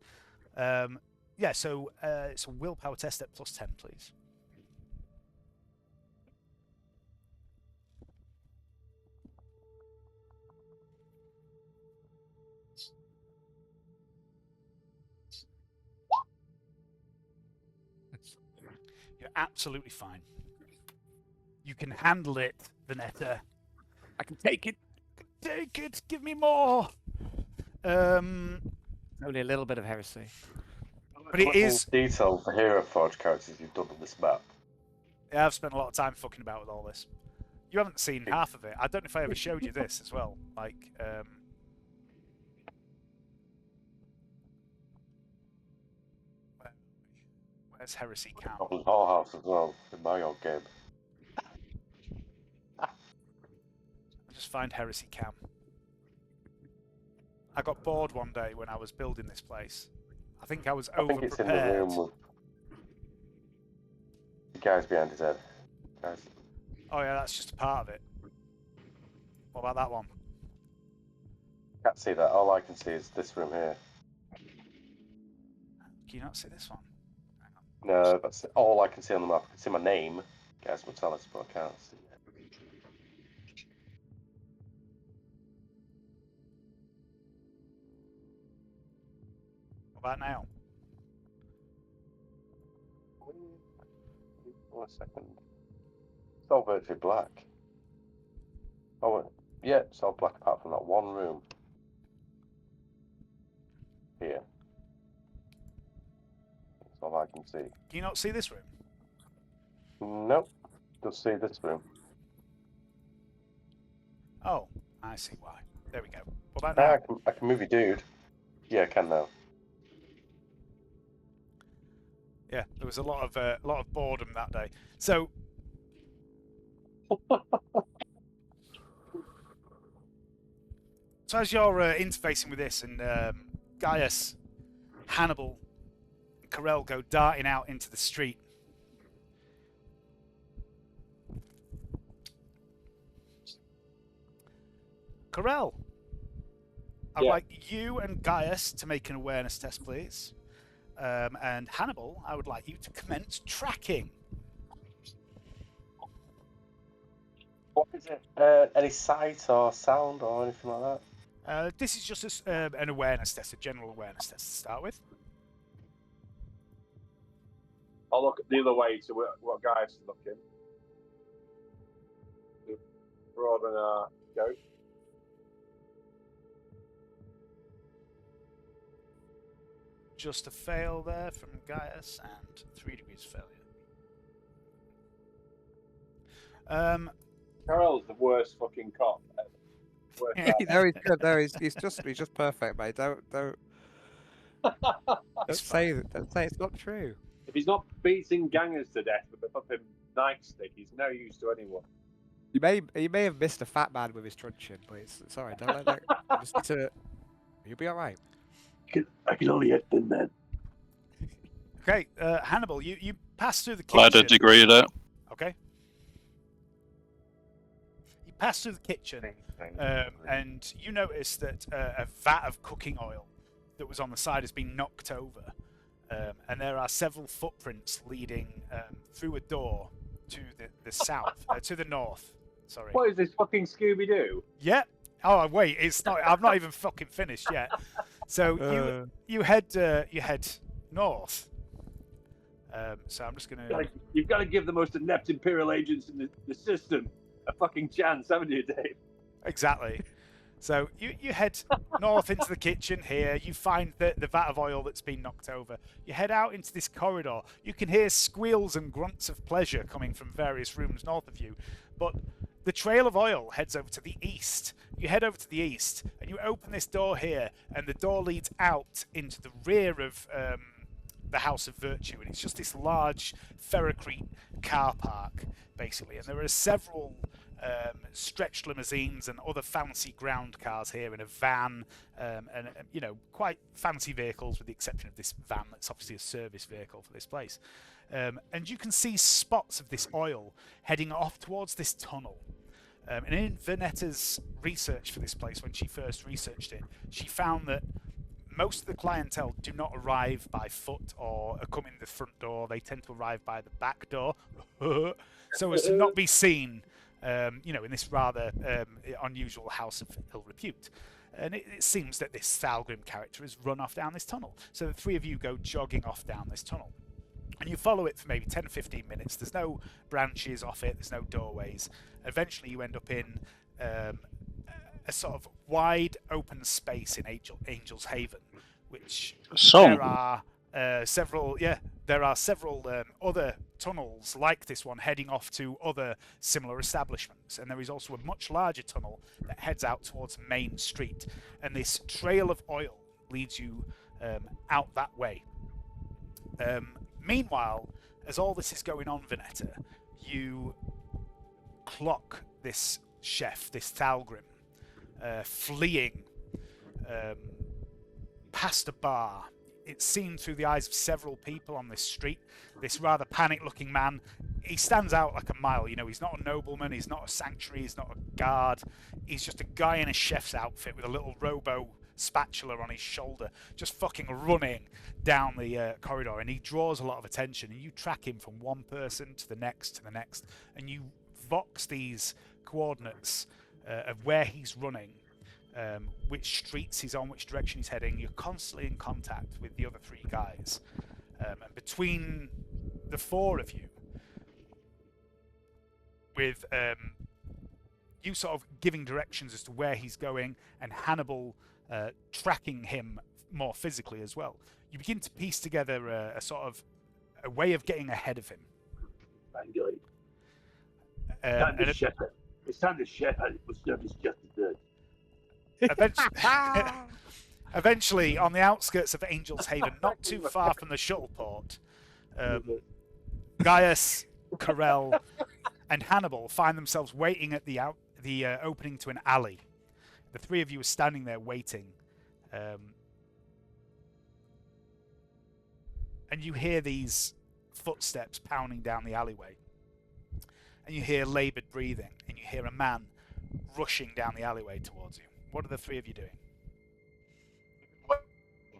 Yeah, so it's a willpower test at plus 10, please. You're absolutely fine. You can handle it, Vernetta. I can take it. Take it. Give me more. Only a little bit of heresy. But it is detail for hero forge characters you've done on this map. Yeah, I've spent a lot of time fucking about with all this. You haven't seen half of it. I don't know if I ever showed you this as well. Like, where's Heresy Camp? Goblin Whorehouse as well in my old game. I'll just find Heresy Camp. I got bored one day when I was building this place. I think I was I think it's in the over-prepared. room with the guys behind his head. Guys. Oh yeah, that's just a part of it. What about that one? Can't see that. All I can see is this room here. Can you not see this one? Hang on. No, that's all I can see on the map. I can see my name, Gaius Mortalis, but I can't see it. What about now? One second. It's all virtually black. Oh, yeah, it's all black apart from that one room. Here. That's all I can see. Can you not see this room? Nope. Just see this room. Oh, I see why. There we go. What about now? I can move you, dude. Yeah, I can now. Yeah, there was a lot of boredom that day. So, as you're interfacing with this, and Gaius, Hannibal, and Karrell go darting out into the street. Karrell, I'd like you and Gaius to make an awareness test, please. And Hannibal, I would like you to commence tracking. What is it? Any sight or sound or anything like that? This is just an awareness test, a general awareness test to start with. I'll look the other way to what Gaius is looking. Broaden our scope. Just a fail there from Gaius and 3 degrees failure. Karrell's the worst fucking cop ever. Worst No, he's good. No, he's just perfect, mate. Don't say it's not true. If he's not beating gangers to death with a fucking nightstick, he's no use to anyone. You may have missed a fat man with his truncheon, but it's alright. Don't let that. Just need to. You'll be alright. I can only hit thin men. Okay, Hannibal, you pass through the I had a kitchen. degree of that. Okay. You pass through the kitchen, and you notice that a vat of cooking oil that was on the side has been knocked over, and there are several footprints leading through a door to the south, to the north. Sorry. What is this fucking Scooby Doo? Yeah. Oh wait, it's not. I've not even fucking finished yet. So you head north. So I'm just gonna. You've got to give the most inept Imperial agents in the system a fucking chance, haven't you, Dave? Exactly. So you head north into the kitchen here. You find the vat of oil that's been knocked over. You head out into this corridor. You can hear squeals and grunts of pleasure coming from various rooms north of you. But the trail of oil heads over to the east. You head over to the east, and you open this door here, and the door leads out into the rear of the House of Virtue, and it's just this large ferrocrete car park, basically. And there are several stretched limousines and other fancy ground cars here, in a van, and quite fancy vehicles, with the exception of this van that's obviously a service vehicle for this place. And you can see spots of this oil heading off towards this tunnel. And in Vernetta's research for this place, when she first researched it, she found that most of the clientele do not arrive by foot or come in the front door. They tend to arrive by the back door, so as to not be seen, in this rather unusual house of ill repute. And it seems that this Thalgrim character has run off down this tunnel. So the three of you go jogging off down this tunnel. And you follow it for maybe 10 or 15 minutes. There's no branches off it. There's no doorways. Eventually you end up in a sort of wide open space in Angel's Haven, which there are several other tunnels like this one heading off to other similar establishments. And there is also a much larger tunnel that heads out towards Main Street. And this trail of oil leads you out that way. Meanwhile, as all this is going on, Vernetta, you clock this chef, this Thalgrim, fleeing past a bar. It's seen through the eyes of several people on this street. This rather panic-looking man, he stands out like a mile. He's not a nobleman, he's not a sanctuary, he's not a guard. He's just a guy in a chef's outfit with a little robo spatula on his shoulder, just fucking running down the corridor, and he draws a lot of attention. And you track him from one person to the next, and you vox these coordinates of where he's running, which streets he's on, which direction he's heading. You're constantly in contact with the other three guys, and between the four of you, with you sort of giving directions as to where he's going, and Hannibal tracking him more physically as well, you begin to piece together a sort of a way of getting ahead of him. It's time to chef Hannibal's service just as good. Eventually, on the outskirts of Angel's Haven, not too far from the shuttle port, Gaius, Karrell, and Hannibal find themselves waiting at the opening to an alley. The three of you are standing there waiting, and you hear these footsteps pounding down the alleyway, and you hear laboured breathing, and you hear a man rushing down the alleyway towards you. What are the three of you doing?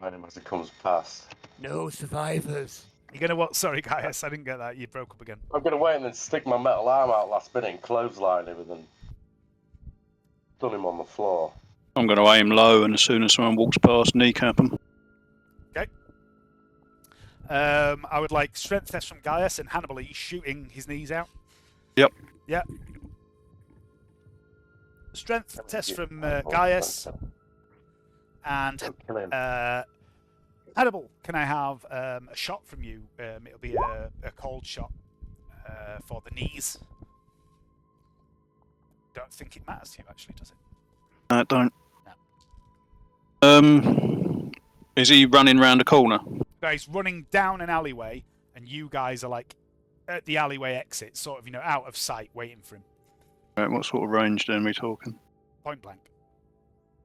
Him as it comes past. No survivors. You're gonna what? Sorry, Gaius, I didn't get that. You broke up again. I'm going to wait and then stick my metal arm out last minute and clothesline him and then stun him on the floor. I'm going to aim low, and as soon as someone walks past, kneecap them. Okay. I would like strength test from Gaius, and Hannibal, are you shooting his knees out? Yep. Yep. Strength test from Gaius. And Hannibal, can I have a shot from you? It'll be a cold shot for the knees. Don't think it matters to you, actually, does it? I don't. No. Is he running round a corner? He's running down an alleyway, and you guys are like at the alleyway exit, sort of, out of sight, waiting for him. Right, what sort of range then are we talking? Point blank.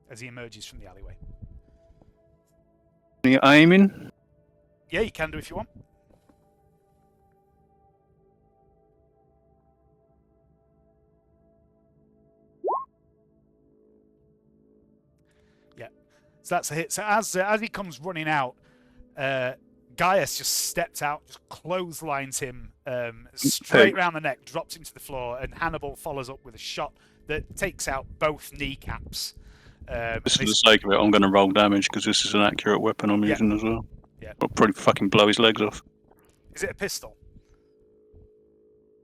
As he emerges from the alleyway. Are you aiming? Yeah, you can do if you want. So that's a hit. So as he comes running out, Gaius just steps out, just clotheslines him straight round the neck, drops him to the floor, and Hannibal follows up with a shot that takes out both kneecaps. Just for the sake of it, I'm going to roll damage because this is an accurate weapon I'm using as well. Yeah. I'll probably fucking blow his legs off. Is it a pistol?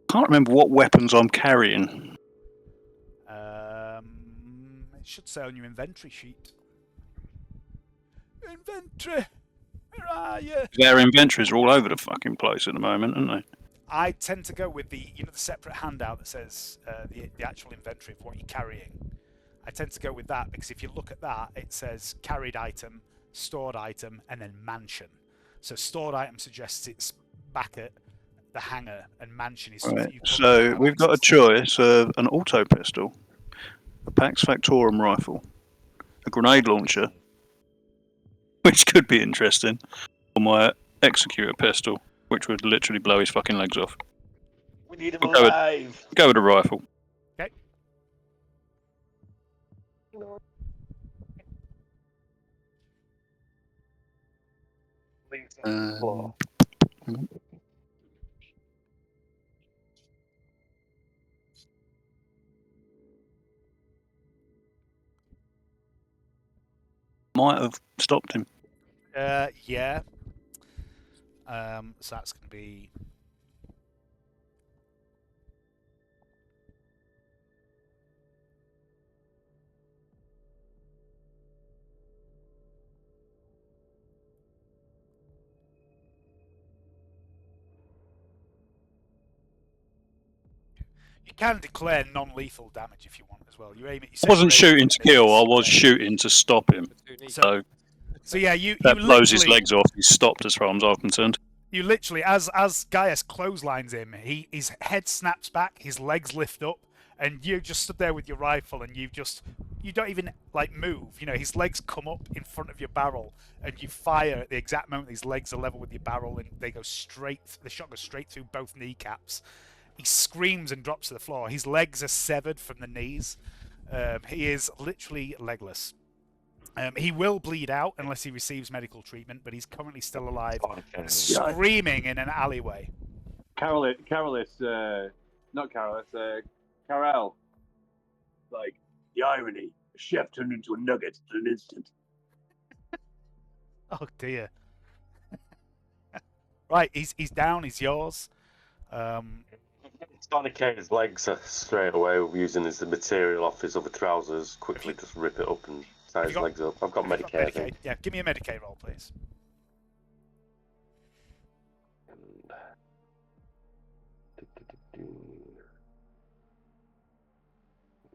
Can't remember what weapons I'm carrying. It should say on your inventory sheet. Inventory! Where are you? Their inventories are all over the fucking place at the moment, aren't they? I tend to go with the separate handout that says the actual inventory of what you're carrying. I tend to go with that because if you look at that, it says carried item, stored item, and then mansion. So stored item suggests it's back at the hangar, and mansion is stuff that you put So we've got a choice of an auto pistol, a Pax Factorum rifle, a grenade launcher, which could be interesting, or my executor pistol, which would literally blow his fucking legs off. We need him alive. Go with a rifle. Okay. Might have stopped him. Yeah. So that's going to be... You can declare non-lethal damage if you want as well. You aim at. I wasn't shooting to kill. I was shooting to stop him. So yeah, you blows his legs off. He's stopped as far as I'm concerned. You literally, as Gaius clotheslines him, his head snaps back, his legs lift up, and you just stood there with your rifle, and you don't even like move. You know, his legs come up in front of your barrel, and you fire at the exact moment his legs are level with your barrel, and they go straight. The shot goes straight through both kneecaps. He screams and drops to the floor. His legs are severed from the knees. He is literally legless. He will bleed out unless he receives medical treatment, but he's currently still alive, screaming in an alleyway. Karrell, not Karrell, it's Karrell. Like, the irony. The chef turned into a nugget in an instant. Oh dear. Right, he's down, he's yours. Sonic his legs straight away using the material off his other trousers. Quickly just rip it up and tie his legs up. I've got Medicaid, I think. Yeah, give me a Medicaid roll, please.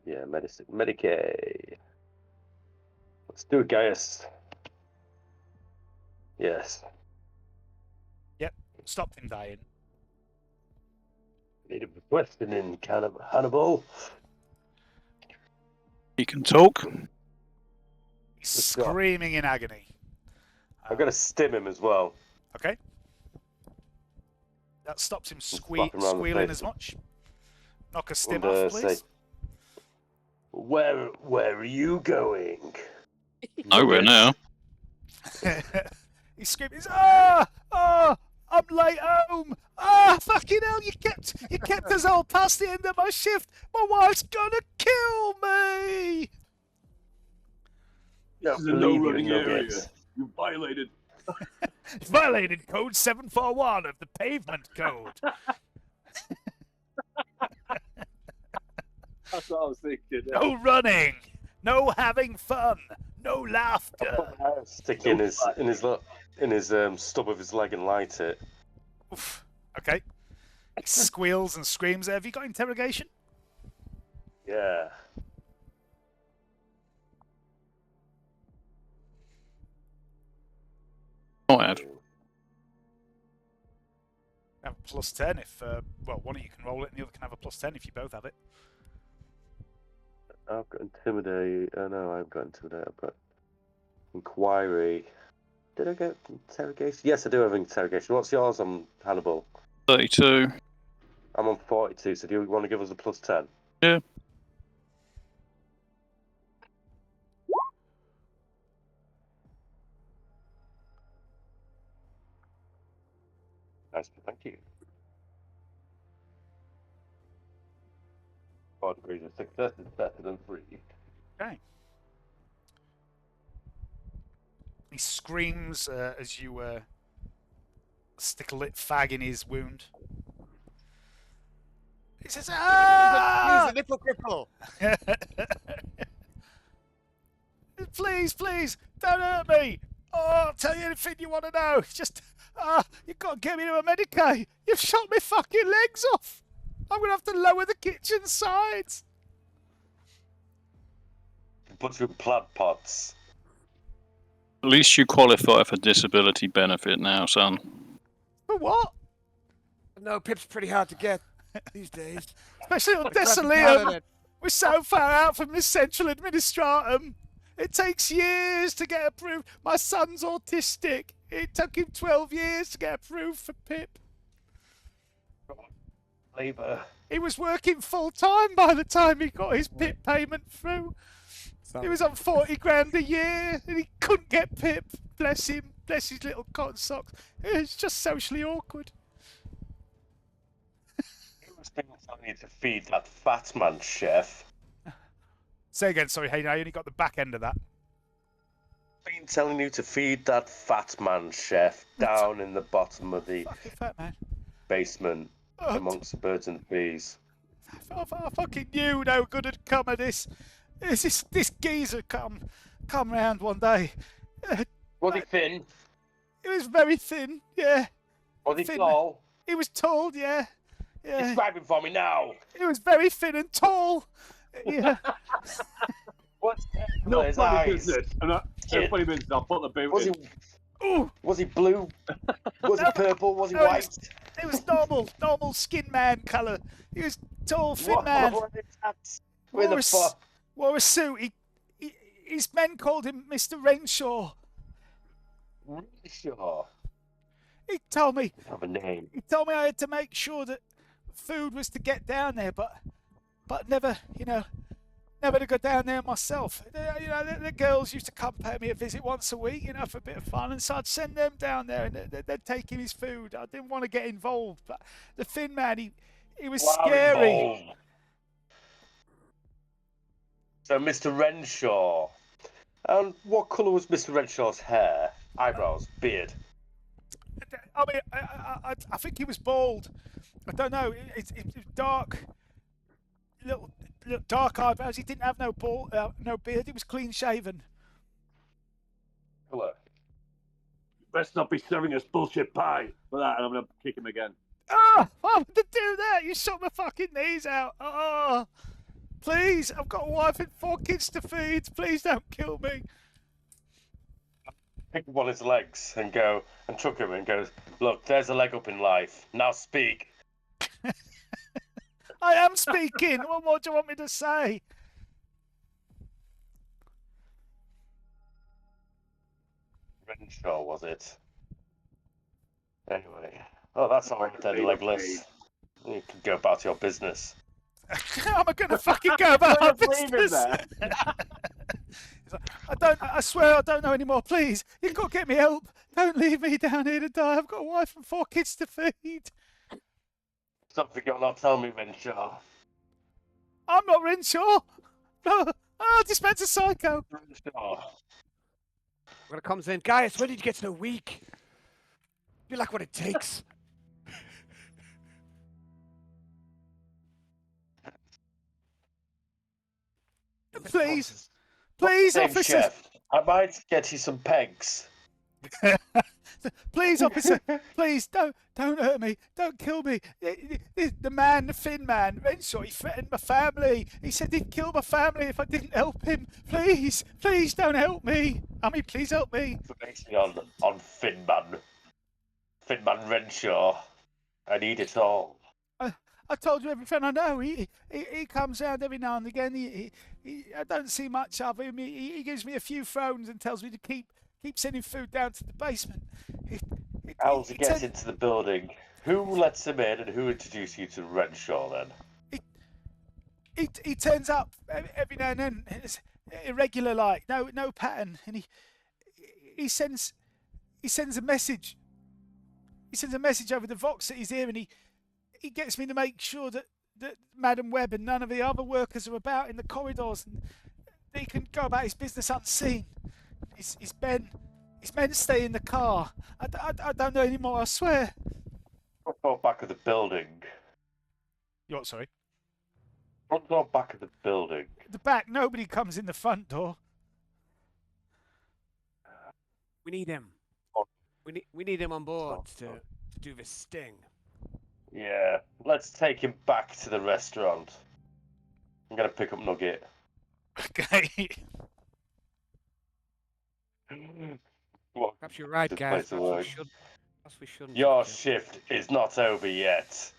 Yeah, Medicaid. Let's do it, Gaius. Yes. Yep, stopped him dying. Need a question in Hannibal. He can talk. He's screaming in agony. I'm going to stim him as well. Okay. That stops him squealing as much. Knock a stim off, please. Say, where are you going? Nowhere now. He's screaming, I'm late home. Fucking hell, you kept us all past the end of my shift. My wife's gonna kill me. This is a no-running area. You violated. Violated code 741 of the pavement code. That's what I was thinking. No running. No having fun. No laughter. Stick in his stub of his leg and light it. Oof. Okay. He squeals and screams. Have you got interrogation? Yeah. I have. Have a plus 10 if, one of you can roll it and the other can have a plus 10 if you both have it. I've got intimidate. No, I've got intimidate. I've got inquiry. Did I get interrogation? Yes, I do have interrogation. What's yours on Hannibal? 32. I'm on 42, so do you want to give us a plus 10? Yeah. Nice, thank you. 4 degrees of success is better than 3. Okay. He screams as you stick a lit fag in his wound. He says, "Ah! He's a nipple cripple." Please, please, don't hurt me. Oh, I'll tell you anything you want to know. Just, you've got to get me to a Medicaid. You've shot my fucking legs off. I'm going to have to lower the kitchen sides. Put you in plant pots. At least you qualify for disability benefit now, son. For what? No, Pip's pretty hard to get these days. Especially on Grab the Desolium. paladin. We're so far out from the central administratum. It takes years to get approved. My son's autistic. It took him 12 years to get approved for Pip. Labour. He was working full time by the time he got his Pip payment through. He was on 40 grand a year and he couldn't get Pip. Bless him. Bless his little cotton socks. It's just socially awkward. He was telling you to feed that fat man, chef. Say again, sorry, Hayden, I only got the back end of that. Been telling you to feed that fat man, chef, down in the bottom of the Fucking fat man. basement Oh, amongst the birds and the bees. I fucking knew no good had come of this. This geezer come round one day. Was he thin? He was very thin, yeah. Was he Thin. tall? He was tall, yeah. Yeah. Describe him for me now. He was very thin and tall. Yeah. What's No his funny eyes? business. No funny business. I'll put the boot Was in. he? Ooh, Was he blue? Was he purple? Was he No, white? it was normal skin man colour. He was tall, thin What man. was his tats? Where Wore the a, fuck? wore a suit. His men called him Mr. Renshaw. Really sure. He told me Have a name. I had to make sure that food was to get down there, but never to go down there myself. The girls used to come pay me a visit once a week, for a bit of fun, and so I'd send them down there, and they'd take him his food. I didn't want to get involved, but the thin man, he was scary. Involved. So Mr. Renshaw. And what colour was Mr. Renshaw's hair? Eyebrows, beard. I mean, I think he was bald. I don't know. It's dark, little dark eyebrows. He didn't have no beard. He was clean shaven. Colour. Best not be serving us bullshit pie for that, and I'm gonna kick him again. Ah! Why would they do that? You shot my fucking knees out. Oh, please! I've got a wife and 4 kids to feed. Please don't kill me. Pick up on his legs and go and chuck him and goes, look, there's a leg up in life. Now speak. I am speaking. What more do you want me to say? Renshaw, was it? Anyway. Oh, that's all right then, legless. You can go about your business. How am I going to fucking go about my Leave him business? there. He's like, I swear I don't know anymore. Please, you've got to get me help. Don't leave me down here to die. I've got a wife and 4 kids to feed. Something you're not telling me, Renshaw. I'm not Renshaw. No. Oh, Dispenser Psycho. Renshaw. When it comes in, Gaius, when did you get so weak? You like what it takes. Please, please, Same officer. chef. I might get you some pegs. Please, officer. Please, don't hurt me. Don't kill me. The thin man, Renshaw, he threatened my family. He said he'd kill my family if I didn't help him. Please, please don't help me. I mean, please help me. Information on Finman. Finman Renshaw. I need it all. I told you everything I know. He comes round every now and again. I don't see much of him. He gives me a few thrones and tells me to keep sending food down to the basement. How does he get into the building? Who lets him in and who introduced you to Renshaw then? He turns up every now and then. It's irregular, like no pattern, and he sends a message. He sends a message over the Vox at his ear, and he gets me to make sure that Madam Webb and none of the other workers are about in the corridors, and he can go about his business unseen. His men stay in the car. I don't know anymore, I swear. Front door back of the building. You what, sorry? Front door back of the building. The back, nobody comes in the front door. We need him. We need him on board to do this sting. Yeah, let's take him back to the restaurant. I'm gonna pick up Nugget. Okay. What? Perhaps you're right, This guys. place will work. Perhaps we shouldn't. Your shift is not over yet.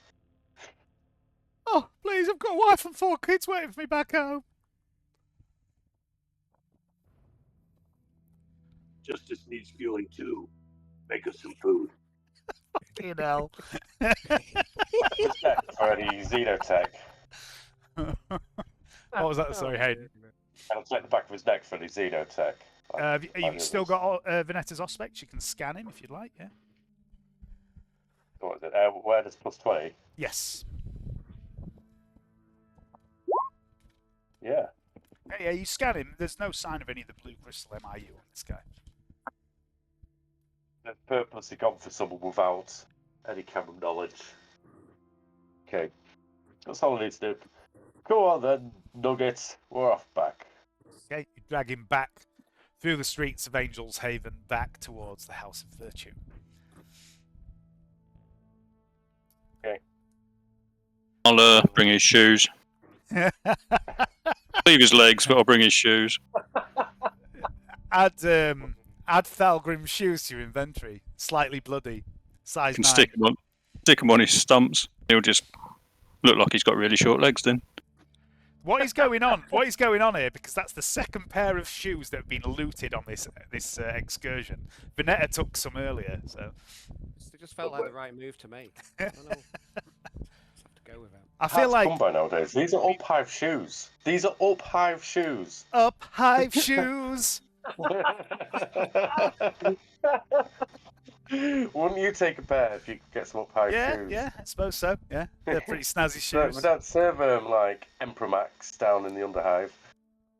Oh, please, I've got a wife and 4 kids waiting for me back home. Justice needs fueling too. Make us some food. Fucking hell. Or any Xenotech. What was that? Sorry, Hayden. I'll check the back of his neck for any Xenotech. Have you still got Vernetta's Auspex? You can scan him if you'd like, yeah? What is it? Awareness plus 20? Yes. Yeah. Yeah, you scan him. There's no sign of any of the blue crystal MIU on this guy. They've purposely gone for someone without any camera knowledge. Okay. That's all I need to do. Go on then, Nuggets. We're off back. Okay, you drag him back through the streets of Angel's Haven, back towards the House of Virtue. Okay. I'll bring his shoes. Leave his legs, but I'll bring his shoes. Add Thalgrim's shoes to your inventory. Slightly bloody. Size You can 9. stick him on his stumps. He'll just look like he's got really short legs then. What is going on? What is going on here? Because that's the second pair of shoes that have been looted on this excursion. Vernetta took some earlier, so It just felt like the right move to make. I don't know. Just have to go with it. I feel like come by nowadays. These are up hive shoes. These are up hive shoes. up hive shoes. Wouldn't you take a pair if you could get some up hive shoes? Yeah, I suppose so. Yeah, they're pretty snazzy But shoes. we don't serve like Emperor Max down in the Underhive.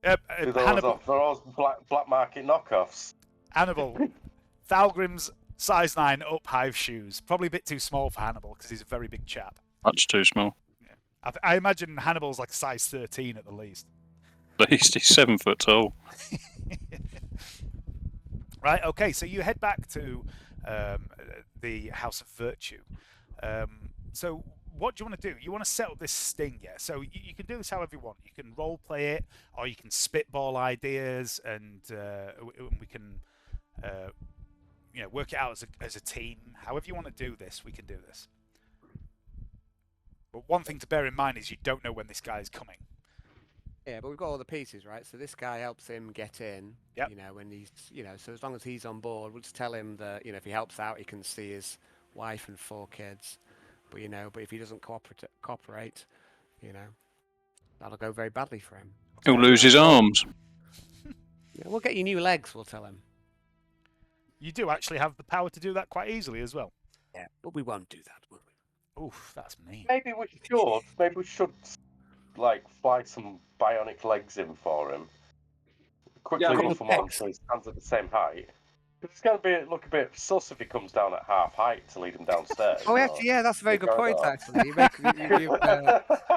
Hannibal, They're all black market knockoffs. Hannibal, Thalgrim's size 9 up hive shoes. Probably a bit too small for Hannibal because he's a very big chap. Much too small. I imagine Hannibal's like a size 13 at the least. At least he's 7 foot tall. Right, okay, so you head back to the House of Virtue. So what do you want to do? You want to set up this sting, yeah? So you can do this however you want. You can role play it, or you can spitball ideas, and we can work it out as a team. However you want to do this, we can do this. But one thing to bear in mind is you don't know when this guy is coming. Yeah, but we've got all the pieces, right? So this guy helps him get in. Yep. When he's, so as long as he's on board, we'll just tell him that, if he helps out, he can see his wife and 4 kids. But but if he doesn't cooperate, that'll go very badly for him. He'll lose his arms. Yeah, we'll get you new legs. We'll tell him. You do actually have the power to do that quite easily as well. Yeah, but we won't do that, will we? Oof, that's mean. Maybe we should fly some bionic legs in for him. Quickly Yeah, move him on so he stands at the same height. It's going to look a bit sus if he comes down at half height to lead him downstairs. Oh, actually, yeah, that's a very good point. Actually,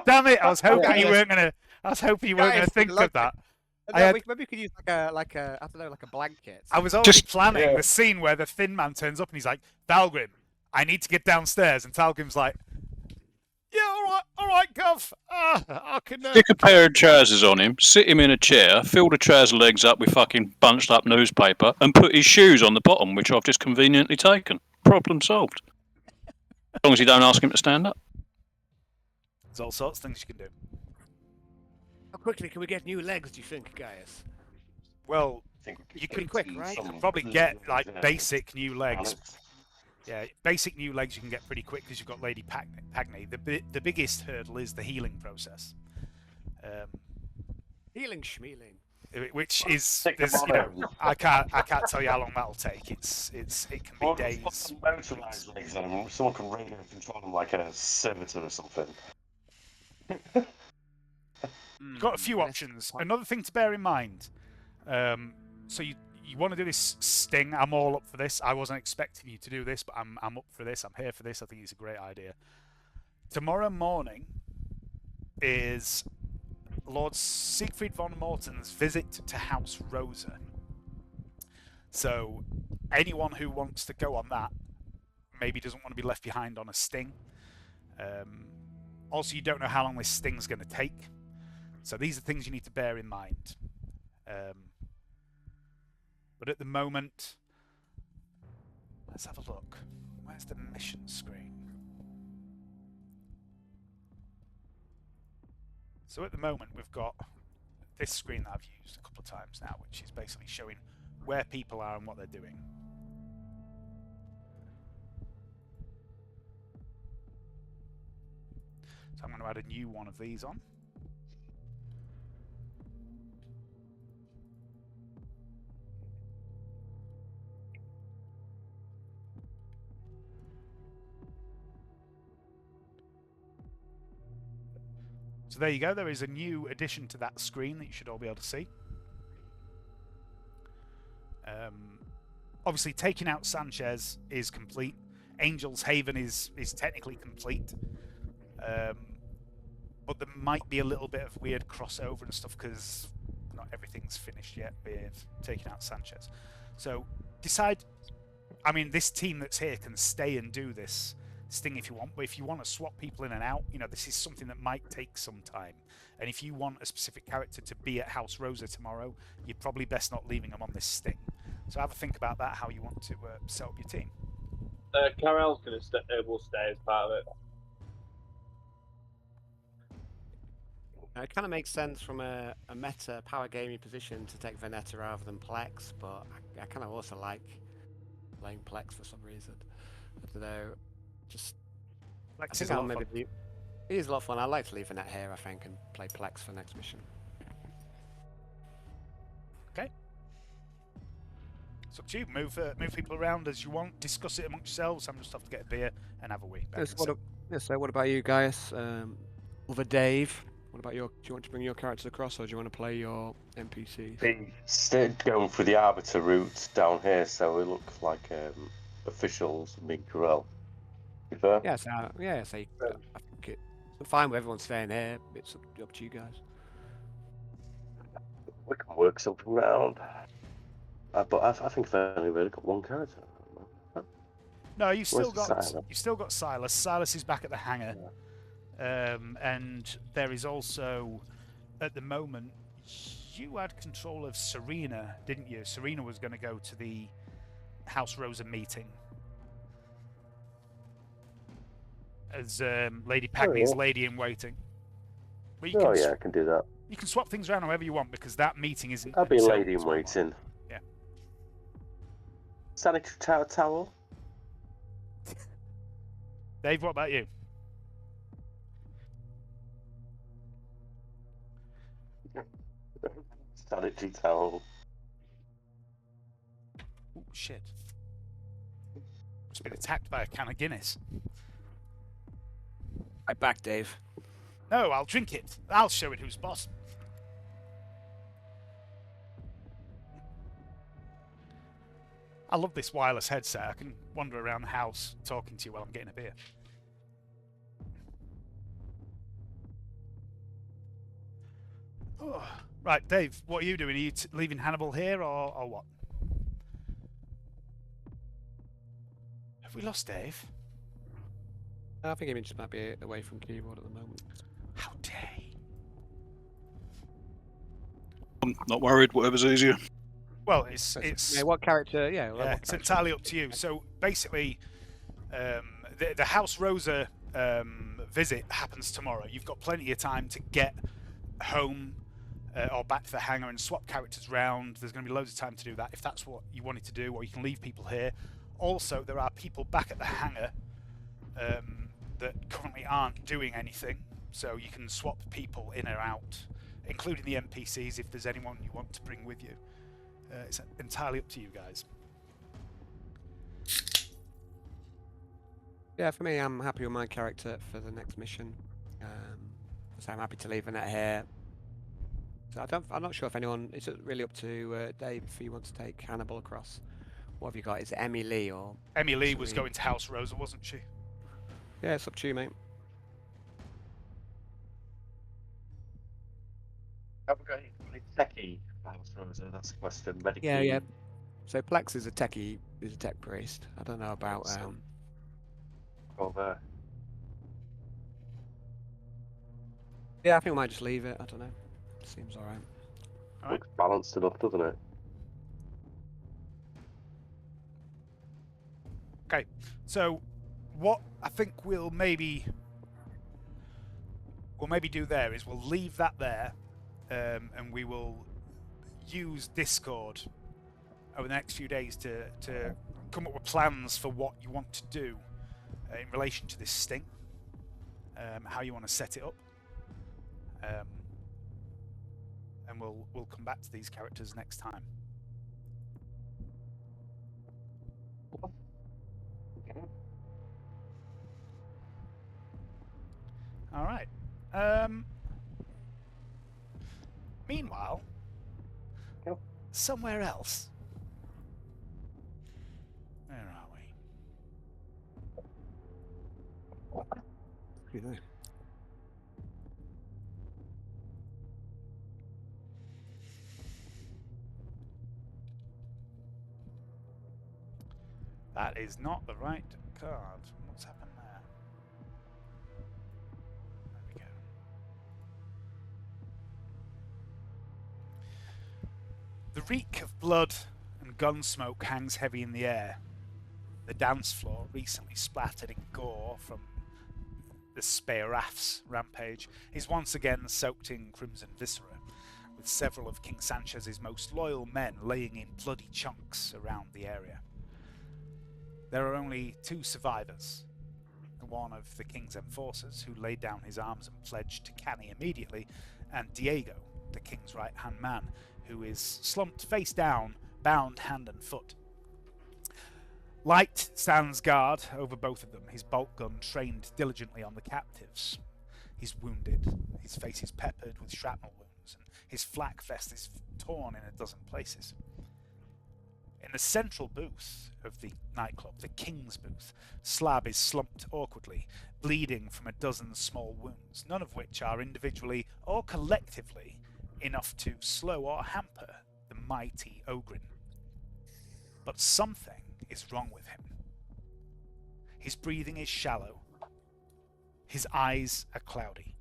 Damn it! I was hoping you weren't gonna. I was hoping you weren't gonna think of that. Maybe we could use like a blanket. I was already planning the scene where the thin man turns up and he's like, Thalgrim, I need to get downstairs, and Thalgrim's like, yeah, all right, Gov. I can. Stick a pair of trousers on him, sit him in a chair, fill the trouser legs up with fucking bunched up newspaper, and put his shoes on the bottom, which I've just conveniently taken. Problem solved. As long as you don't ask him to stand up. There's all sorts of things you can do. How quickly can we get new legs, do you think, Gaius? Well, You can quick, right? you can probably get basic new legs. Yeah, basic new legs you can get pretty quick because you've got Lady Pagney. The biggest hurdle is the healing process. Healing schmealing. which is Stick there's, them you on know, him. I can't tell you how long that'll take. It can be Or days. put some motorised legs on him. Someone can radio control him like a servitor or something. You've got a few options. Another thing to bear in mind. So you want to do this sting. I'm all up for this. I wasn't expecting you to do this, but I'm up for this. I'm here for this. I think it's a great idea. Tomorrow morning is Lord Siegfried von Morten's visit to House Rosa. So anyone who wants to go on that maybe doesn't want to be left behind on a sting. Also, you don't know how long this sting's going to take. So these are things you need to bear in mind. But at the moment, let's have a look. Where's the mission screen? So at the moment, we've got this screen that I've used a couple of times now, which is basically showing where people are and what they're doing. So I'm going to add a new one of these on. So there you go, there is a new addition to that screen that you should all be able to see. Obviously, taking out Sanchez is complete. Angel's Haven is technically complete. But there might be a little bit of weird crossover and stuff because not everything's finished yet with taking out Sanchez. So decide. I mean, this team that's here can stay and do this sting if you want, but if you want to swap people in and out, you know, this is something that might take some time. And if you want a specific character to be at House Rosa tomorrow, you're probably best not leaving them on this sting. So have a think about that, how you want to set up your team. Karrell's going to will stay as part of it. It kind of makes sense from a meta power gaming position to take Vernetta rather than Plex, but I kind of also like playing Plex for some reason. I don't know. Just Plex I think I'll maybe leave. It is a lot of fun. I'd like to leave Vernetta here, I think, and play Plex for next mission. Okay. It's up to you. Move people around as you want. Discuss it amongst yourselves. I'm just off to get a beer and have a wee. So what about you guys? Other Dave, what about your? Do you want to bring your characters across, or do you want to play your NPCs? Instead going for the Arbiter route down here, so we look like officials, me and Karrell. Yeah, so I think it's fine with everyone staying here. It's up to you guys. We can work something around. But I think I've only really got one character. No, you've still Silas? got Silas. Silas is back at the hangar, and there is also, at the moment, you had control of Serena, didn't you? Serena was going to go to the House Rosa meeting as Lady Pagny's lady in waiting. But I can do that. You can swap things around however you want because that meeting isn't. I'll be until lady in tomorrow. waiting. Yeah. Sanitary towel. Dave, what about you? Sanitary towel. Ooh, shit. Just been attacked by a can of Guinness. Right back, Dave. No, I'll drink it. I'll show it who's boss. I love this wireless headset. I can wander around the house talking to you while I'm getting a beer. Oh. Right, Dave, what are you doing? Are you leaving Hannibal here or what? Have we lost Dave? I think he just might be away from keyboard at the moment. How dare he? I'm not worried, whatever's easier. Well, it's yeah, what character? Yeah, what it's entirely up to you. So basically, the House Rosa visit happens tomorrow. You've got plenty of time to get home or back to the hangar and swap characters round. There's going to be loads of time to do that if that's what you wanted to do, or you can leave people here. Also, there are people back at the hangar that currently aren't doing anything, so you can swap people in or out including the NPCs if there's anyone you want to bring with you. It's entirely up to you guys. Yeah, for me, I'm happy with my character for the next mission. So I'm happy to leave Vernetta here. So I'm not sure if anyone. It's really up to Dave if he wants to take Hannibal across. What have you got? Is it Emmy Lee or? Emmy Lee was going to House Rosa, wasn't she? Yeah, it's up to you, mate. Have we got any techie House Rosa? That's a question. Medic. Yeah. So Plex is a techie. Is a tech priest. I don't know about. Over. Yeah, I think we might just leave it. I don't know. Seems alright. Looks balanced enough, doesn't it? Okay, so what I think we'll maybe do there is we'll leave that there, and we will use Discord over the next few days to come up with plans for what you want to do in relation to this sting, how you want to set it up, and we'll come back to these characters next time. All right. Meanwhile, somewhere else. Where are we? Who knows? That is not the right card. What's happened there? There we go. The reek of blood and gun smoke hangs heavy in the air. The dance floor, recently splattered in gore from the Spearaf's rampage, is once again soaked in crimson viscera, with several of King Sanchez's most loyal men laying in bloody chunks around the area. There are only 2 survivors, one of the king's enforcers who laid down his arms and pledged to Canni immediately, and Diego, the king's right-hand man, who is slumped face down, bound hand and foot. Lite stands guard over both of them, his bolt gun trained diligently on the captives. He's wounded, his face is peppered with shrapnel wounds, and his flak vest is torn in a dozen places. In the central booth of the nightclub, the King's booth, Slab is slumped awkwardly, bleeding from a dozen small wounds, none of which are individually or collectively enough to slow or hamper the mighty Ogrin. But something is wrong with him. His breathing is shallow. His eyes are cloudy.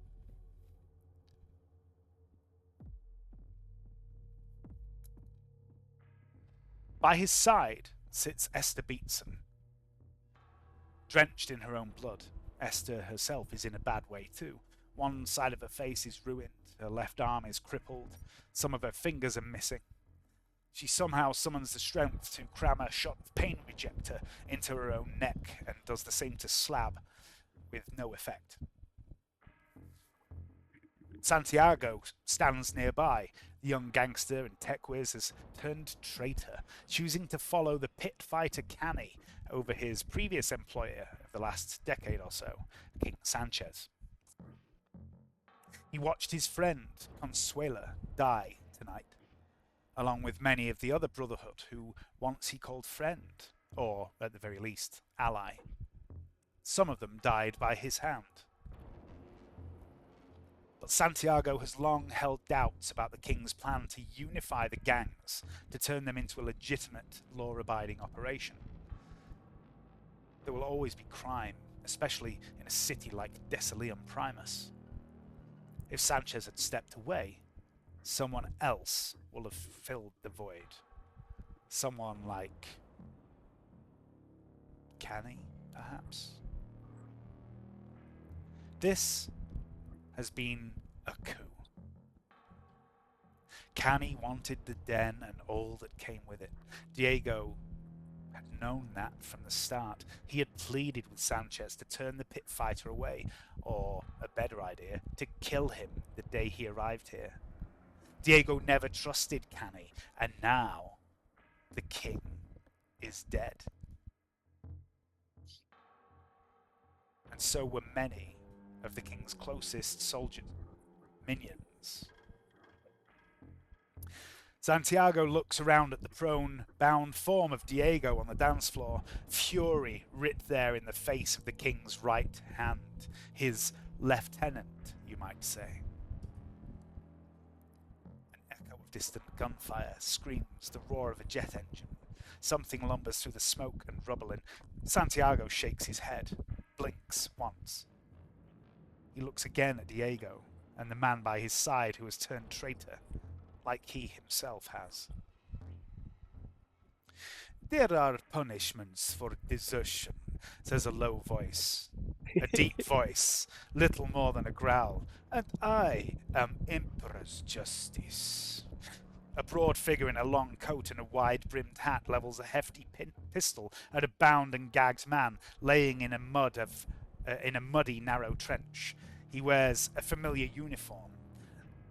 By his side sits Esther Beatson. Drenched in her own blood, Esther herself is in a bad way too. One side of her face is ruined, her left arm is crippled, some of her fingers are missing. She somehow summons the strength to cram a shot of pain rejector into her own neck and does the same to Slab, with no effect. Santiago stands nearby. The young gangster and tech whiz has turned traitor, choosing to follow the pit fighter Canni over his previous employer of the last decade or so, King Sanchez. He watched his friend, Consuela, die tonight, along with many of the other Brotherhood who once he called friend, or, at the very least, ally. Some of them died by his hand. But Santiago has long held doubts about the King's plan to unify the gangs, to turn them into a legitimate, law-abiding operation. There will always be crime, especially in a city like Desalium Primus. If Sanchez had stepped away, someone else will have filled the void. Someone like Canni, perhaps? This has been a coup. Canni wanted the den and all that came with it. Diego had known that from the start. He had pleaded with Sanchez to turn the pit fighter away, or, a better idea, to kill him the day he arrived here, Diego never trusted Canni, and now the king is dead. And so were many of the king's closest soldiers, minions. Santiago looks around at the prone, bound form of Diego on the dance floor, fury writ there in the face of the king's right hand, his lieutenant, you might say. An echo of distant gunfire screams the roar of a jet engine. Something lumbers through the smoke and rubble, and Santiago shakes his head, blinks once. He looks again at Diego and the man by his side who has turned traitor, like he himself has. There are punishments for desertion, says a low voice, a deep voice, little more than a growl, and I am Emperor's justice. A broad figure in a long coat and a wide-brimmed hat levels a hefty pistol at a bound and gagged man laying in a muddy, narrow trench. He wears a familiar uniform,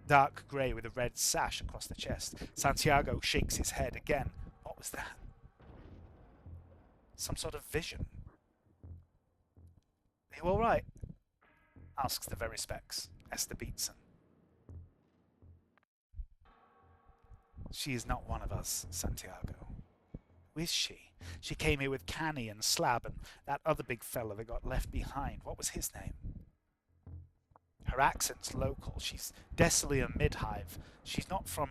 dark grey with a red sash across the chest. Santiago shakes his head again. What was that? Some sort of vision. Are you all right? Asks the very specs, Esther Beatson. She is not one of us, Santiago. Who is she? She came here with Canni and Slab and that other big fella that got left behind. What was his name? Her accent's local. She's Decilium Midhive. She's not from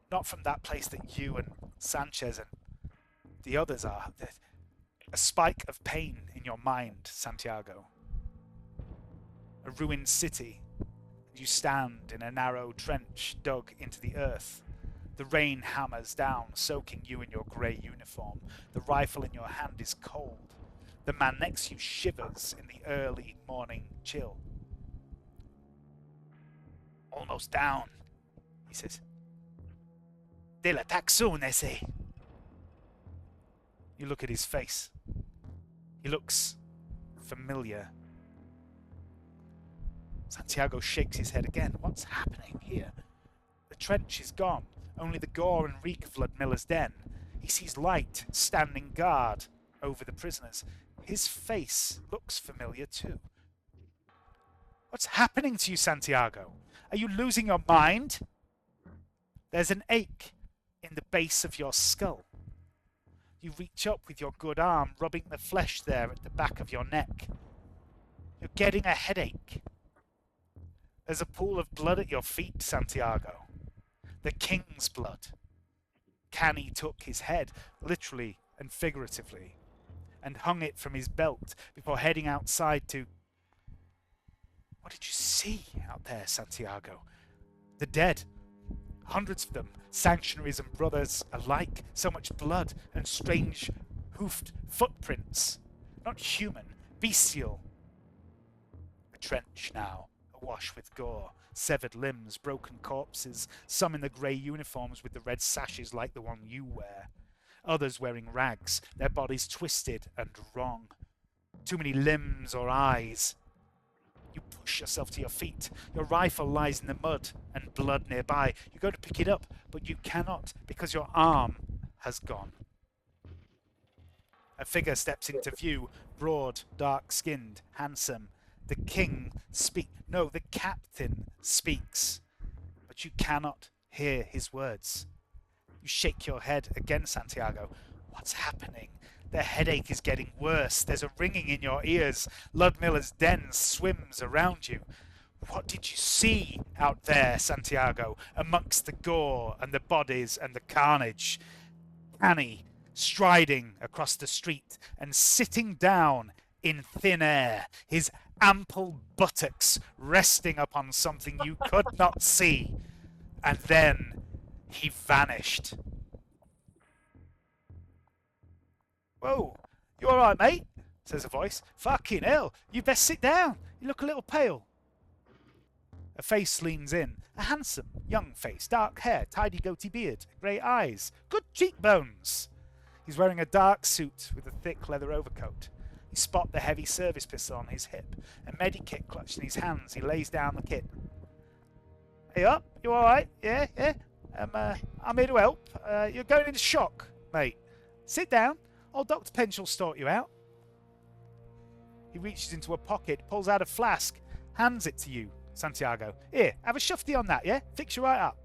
that place that you and Sanchez and the others are. There's a spike of pain in your mind, Santiago. A ruined city. You stand in a narrow trench dug into the earth. The rain hammers down, soaking you in your grey uniform. The rifle in your hand is cold. The man next to you shivers in the early morning chill. Almost down, he says. They'll attack soon, they say. You look at his face. He looks familiar. Santiago shakes his head again. What's happening here? The trench is gone. Only the gore and reek of Ludmilla's den. He sees Light standing guard over the prisoners. His face looks familiar too. What's happening to you, Santiago? Are you losing your mind? There's an ache in the base of your skull. You reach up with your good arm, rubbing the flesh there at the back of your neck. You're getting a headache. There's a pool of blood at your feet, Santiago. The king's blood. Canni took his head, literally and figuratively, and hung it from his belt before heading outside to... What did you see out there, Santiago? The dead. Hundreds of them, sanctuaries and brothers alike. So much blood and strange hoofed footprints. Not human, bestial. A trench now, awash with gore. Severed limbs, broken corpses, some in the grey uniforms with the red sashes like the one you wear. Others wearing rags, their bodies twisted and wrong. Too many limbs or eyes. You push yourself to your feet. Your rifle lies in the mud and blood nearby. You go to pick it up, but you cannot because your arm has gone. A figure steps into view, broad, dark-skinned, handsome. The king the captain speaks, but you cannot hear his words. You shake your head again, Santiago. What's happening? The headache is getting worse. There's a ringing in your ears. Ludmilla's den swims around you. What did you see out there, Santiago, amongst the gore and the bodies and the carnage? Canni striding across the street and sitting down in thin air, his ample buttocks resting upon something you could not see. And then he vanished. Whoa, you alright, mate? Says a voice. Fucking hell, you best sit down. You look a little pale. A face leans in. A handsome, young face, dark hair, tidy goatee beard, grey eyes, good cheekbones. He's wearing a dark suit with a thick leather overcoat. You spot the heavy service pistol on his hip. A medikit clutched in his hands. He lays down the kit. Are you up? You all right? Yeah, yeah. I'm here to help. You're going into shock, mate. Sit down. Old Dr. Pinch will sort you out. He reaches into a pocket, pulls out a flask, hands it to you, Santiago. Here, have a shufty on that, yeah? Fix you right up.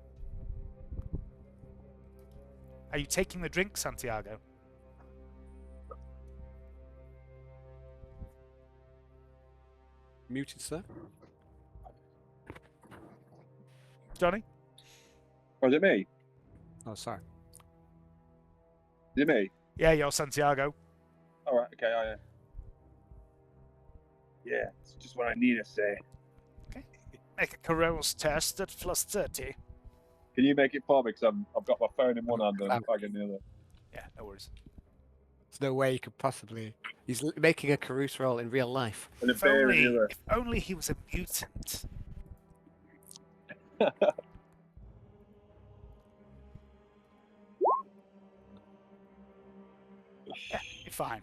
Are you taking the drink, Santiago? Muted, sir. Johnny? Oh, is it me? Oh, sorry. Is it me? Yeah, you're Santiago. All right. Okay. Oh, yeah. Yeah, it's just what I need to say. Okay. Make a Karrell's test at +30. Can you make it for me? Because I've got my phone in one hand and a bag in the other. Yeah, no worries. There's no way he could possibly. He's making a Caruso roll in real life. And a beer in the other. If only he was a mutant. Yeah, you're fine.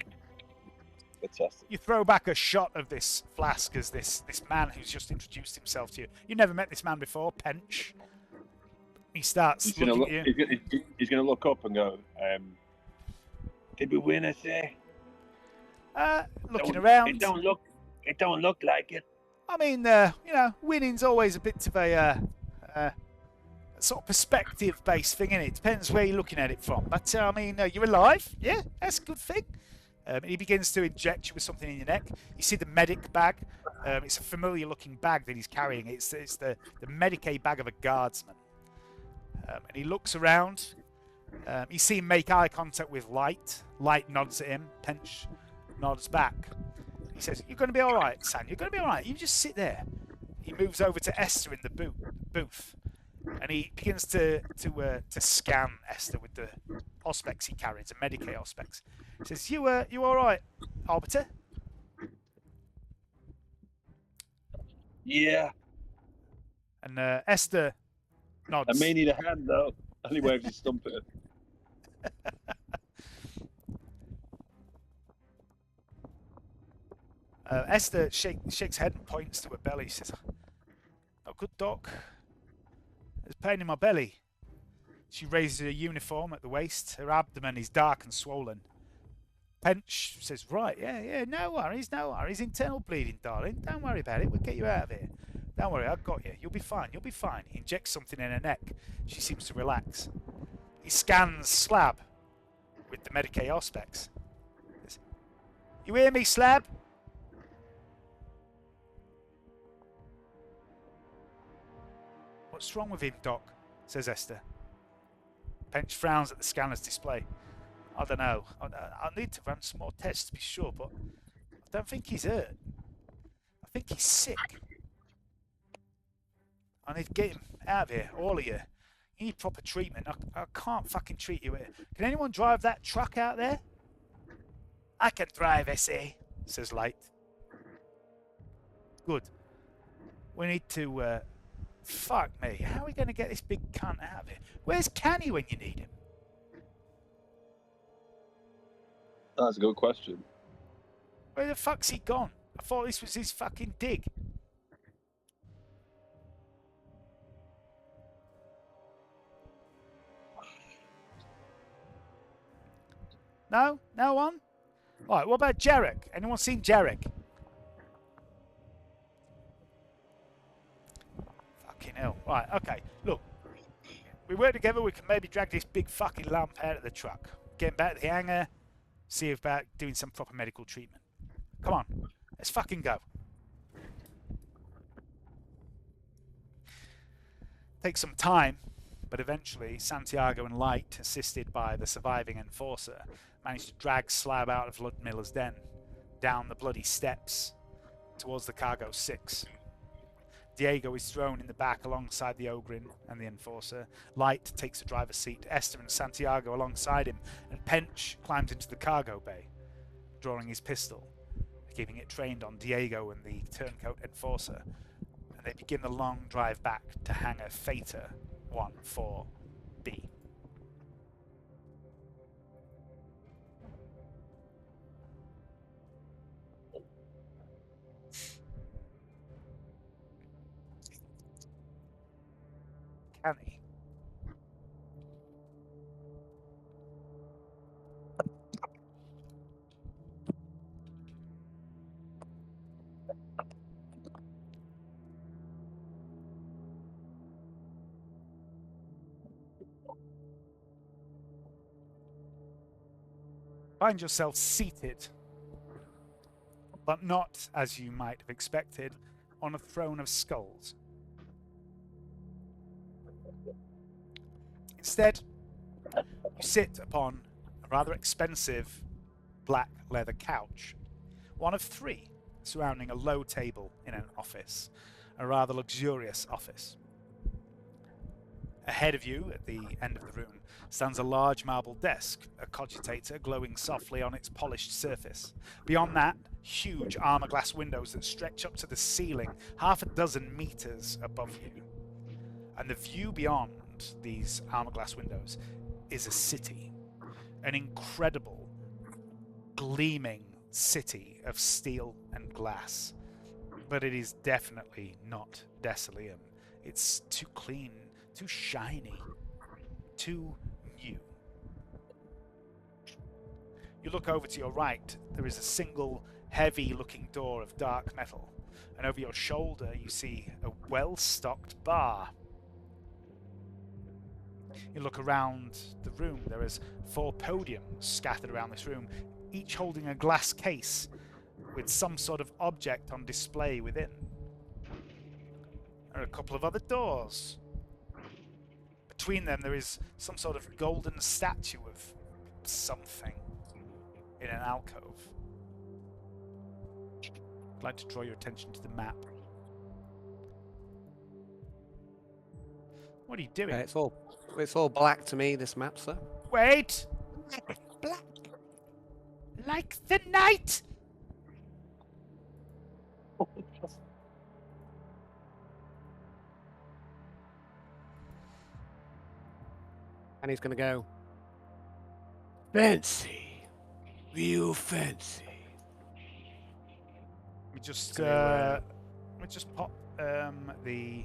Fantastic. You throw back a shot of this flask as this man who's just introduced himself to you. You never met this man before, Pench. He starts He's looking gonna at look. you. He's gonna look up and go. Did we win? I say. Looking around. It don't look like it. I mean, winning's always a bit of a sort of perspective-based thing, innit? It depends where you're looking at it from. But, I mean, you're alive. Yeah, that's a good thing. He begins to inject you with something in your neck. You see the medic bag. It's a familiar-looking bag that he's carrying. It's the Medicaid bag of a guardsman. And he looks around. You see him make eye contact with Light. Light nods at him. Pench nods back. He says, "You're going to be all right, San. You're going to be all right. You just sit there." He moves over to Esther in the booth. And he begins to scan Esther with the auspex he carries, the Medicaid auspex. He says, "You all right, Arbiter?" Yeah. And Esther nods. I may need a hand though. And he waves his stump at it. Esther shakes head and points to her belly. She says, "Oh, good, Doc. There's pain in my belly." She raises her uniform at the waist. Her abdomen is dark and swollen. Pench says, "Right, yeah, no worries. Internal bleeding, darling. Don't worry about it. We'll get you out of here. Don't worry, I've got you. You'll be fine. He injects something in her neck. She seems to relax. He scans Slab with the Medicaid auspex. "You hear me, Slab?" "What's wrong with him, Doc?" says Esther. Pench frowns at the scanner's display. "I don't know. I'll need to run some more tests to be sure, but I don't think he's hurt. I think he's sick. I need to get him out of here, all of you. You need proper treatment. I can't fucking treat you here. Can anyone drive that truck out there?" "I can drive, SA," says Light. "Good. We need to... fuck me. How are we going to get this big cunt out of here? Where's Canni when you need him?" That's a good question. "Where the fuck's he gone? I thought this was his fucking dig." No? No one? Alright, what about Jarek? Anyone seen Jarek? Fucking hell. Right, okay. Look. We work together, we can maybe drag this big fucking lump out of the truck. Get him back to the hangar. See about doing some proper medical treatment. Come on. Let's fucking go. Takes some time, but eventually Santiago and Light, assisted by the surviving enforcer, managed to drag Slab out of Ludmilla's den, down the bloody steps, towards the cargo 6. Diego is thrown in the back alongside the Ogrin and the enforcer. Light takes the driver's seat, Esther and Santiago alongside him, and Pench climbs into the cargo bay, drawing his pistol, keeping it trained on Diego and the turncoat enforcer, and they begin the long drive back to hangar Theta 14B. Canni. Find yourself seated, but not, as you might have expected, on a throne of skulls. Instead, you sit upon a rather expensive black leather couch, one of 3, surrounding a low table in an office, a rather luxurious office. Ahead of you, at the end of the room, stands a large marble desk, a cogitator glowing softly on its polished surface. Beyond that, huge armor-glass windows that stretch up to the ceiling, half a dozen meters above you. And the view beyond these armor-glass windows is a city, an incredible, gleaming city of steel and glass. But it is definitely not Desolium. It's too clean, too shiny, too new. You look over to your right. There is a single heavy-looking door of dark metal, and over your shoulder you see a well-stocked bar. You look around the room. There is 4 podiums scattered around this room, each holding a glass case with some sort of object on display within. There are a couple of other doors. Between them there is some sort of golden statue of something in an alcove. I'd like to draw your attention to the map. What are you doing? It's all black to me, this map, sir. Wait! Black. Like the night! And he's gonna go. Fancy. Real fancy. Let me just pop the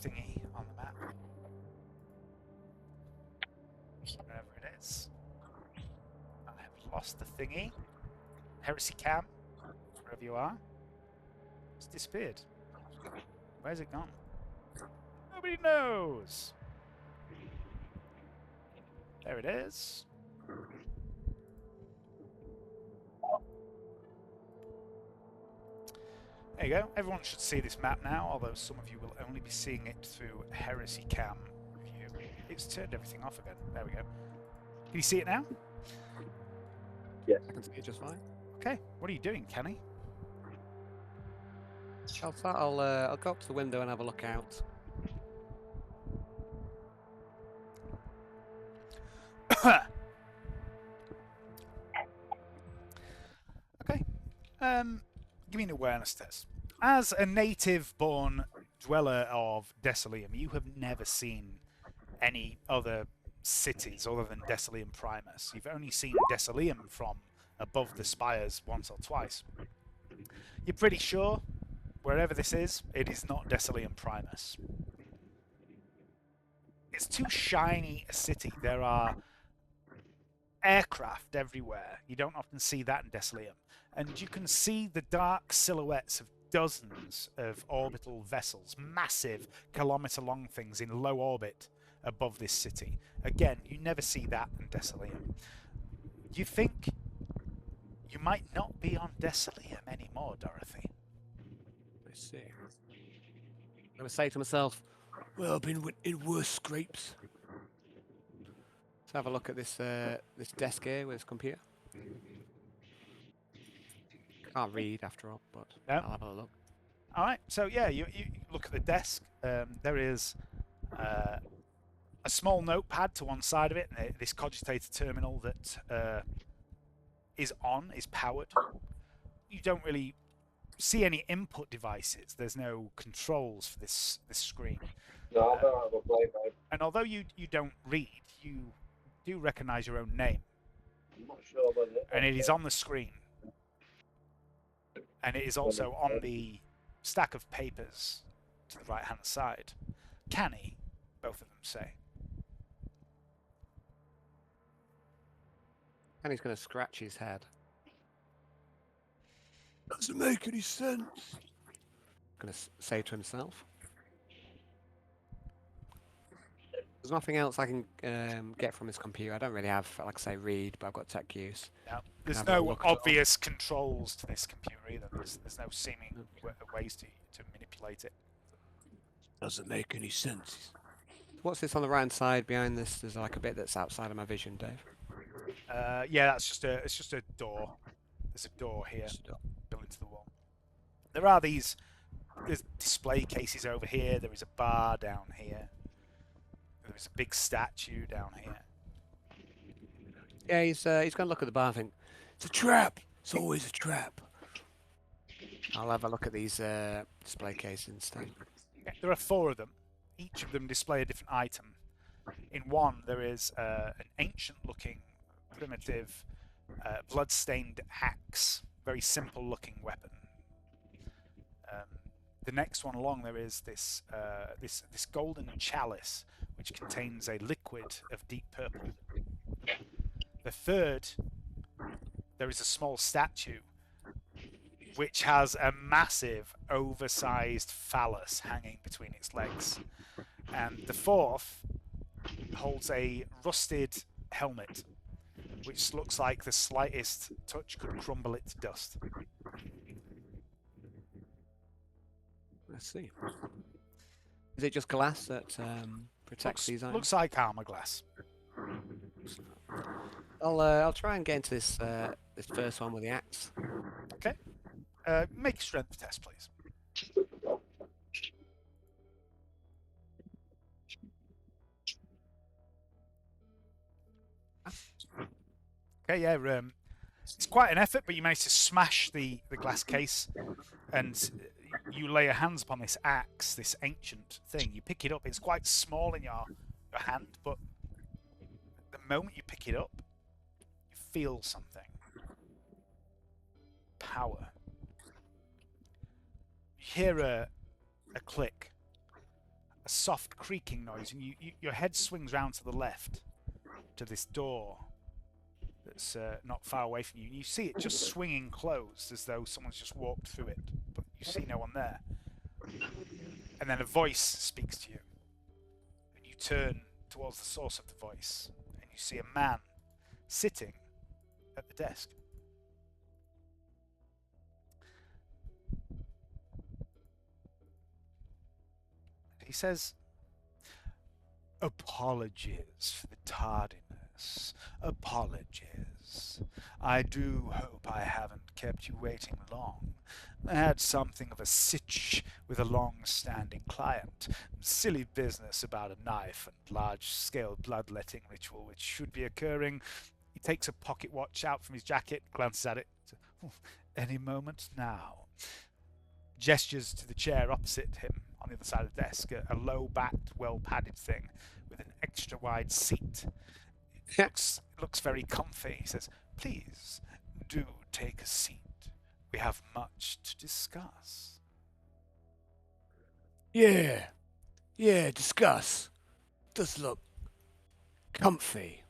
thingy on the map. Wherever it is. I have lost the thingy. Heresy cam, wherever you are. It's disappeared. Where's it gone? Nobody knows. There it is. There you go. Everyone should see this map now, although some of you will only be seeing it through Heresy Cam view. It's turned everything off again. There we go. Can you see it now? Yes. I can see it just fine. Okay. What are you doing, Canni? I'll go up to the window and have a look out. Okay. Give me an awareness test. As a native-born dweller of Desolium, you have never seen any other cities other than Desolium Primus. You've only seen Desolium from above the spires once or twice. You're pretty sure, wherever this is, it is not Desolium Primus. It's too shiny a city. There are aircraft everywhere. You don't often see that in Desolium. And you can see the dark silhouettes of dozens of orbital vessels, massive kilometre-long things in low orbit above this city. Again, you never see that in Desolium. You think you might not be on Desolium anymore, Dorothy? I see. I'm gonna say to myself, well, I've been in worse scrapes. Let's have a look at this this desk here with this computer. Can't read after all, but No. I'll have a look. All right, so yeah, you look at the desk. There is a small notepad to one side of it, this cogitator terminal that is powered. You don't really see any input devices. There's no controls for this screen. No, I don't have a play, mate. And although you don't read, you do recognise your own name, I'm not sure about it. and it is on the screen. And it is also on the stack of papers to the right-hand side. Canni, both of them say. And he's going to scratch his head. Doesn't make any sense. Going to say to himself. There's nothing else I can get from this computer. I don't really have, like I say, read, but I've got tech use. Now, there's Have a no look at it. obvious controls to this computer either. There's no seeming ways to manipulate it. Doesn't make any sense. What's this on the right-hand side behind this? There's like a bit that's outside of my vision, Dave. Yeah, it's just a door. There's a door here built into the wall. There's display cases over here. There is a bar down here. There's a big statue down here. Yeah, he's going to look at the bar and think, It's a trap. It's always a trap. I'll have a look at these display cases instead. Okay, there are 4 of them. Each of them display a different item. In one, there is an ancient-looking, primitive, blood-stained axe. Very simple-looking weapon. The next one along, there is this golden chalice, which contains a liquid of deep purple. The third, there is a small statue, which has a massive, oversized phallus hanging between its legs. And the fourth holds a rusted helmet, which looks like the slightest touch could crumble it to dust. Let's see. Is it just glass that protects these items? Looks like armor glass. I'll try and get into this this first one with the axe. Okay. Make a strength test, please. Okay, yeah, it's quite an effort, but you manage to smash the glass case, and you lay your hands upon this axe, this ancient thing. You pick it up. It's quite small in your hand, but the moment you pick it up, you feel something. Power. You hear a click, a soft creaking noise, and your head swings round to the left to this door that's not far away from you. And you see it just swinging closed as though someone's just walked through it, but you see no one there. And then a voice speaks to you. And you turn towards the source of the voice, and you see a man sitting at the desk. He says, "Apologies for the tardiness. Apologies. I do hope I haven't kept you waiting long. I had something of a sitch with a long-standing client. Silly business about a knife and large-scale bloodletting ritual which should be occurring." He takes a pocket watch out from his jacket, glances at it. "Any moment now." Gestures to the chair opposite him on the other side of the desk, a low-backed, well-padded thing with an extra-wide seat. It looks very comfy. He says, "Please, do take a seat. We have much to discuss." Yeah, discuss. Does look comfy.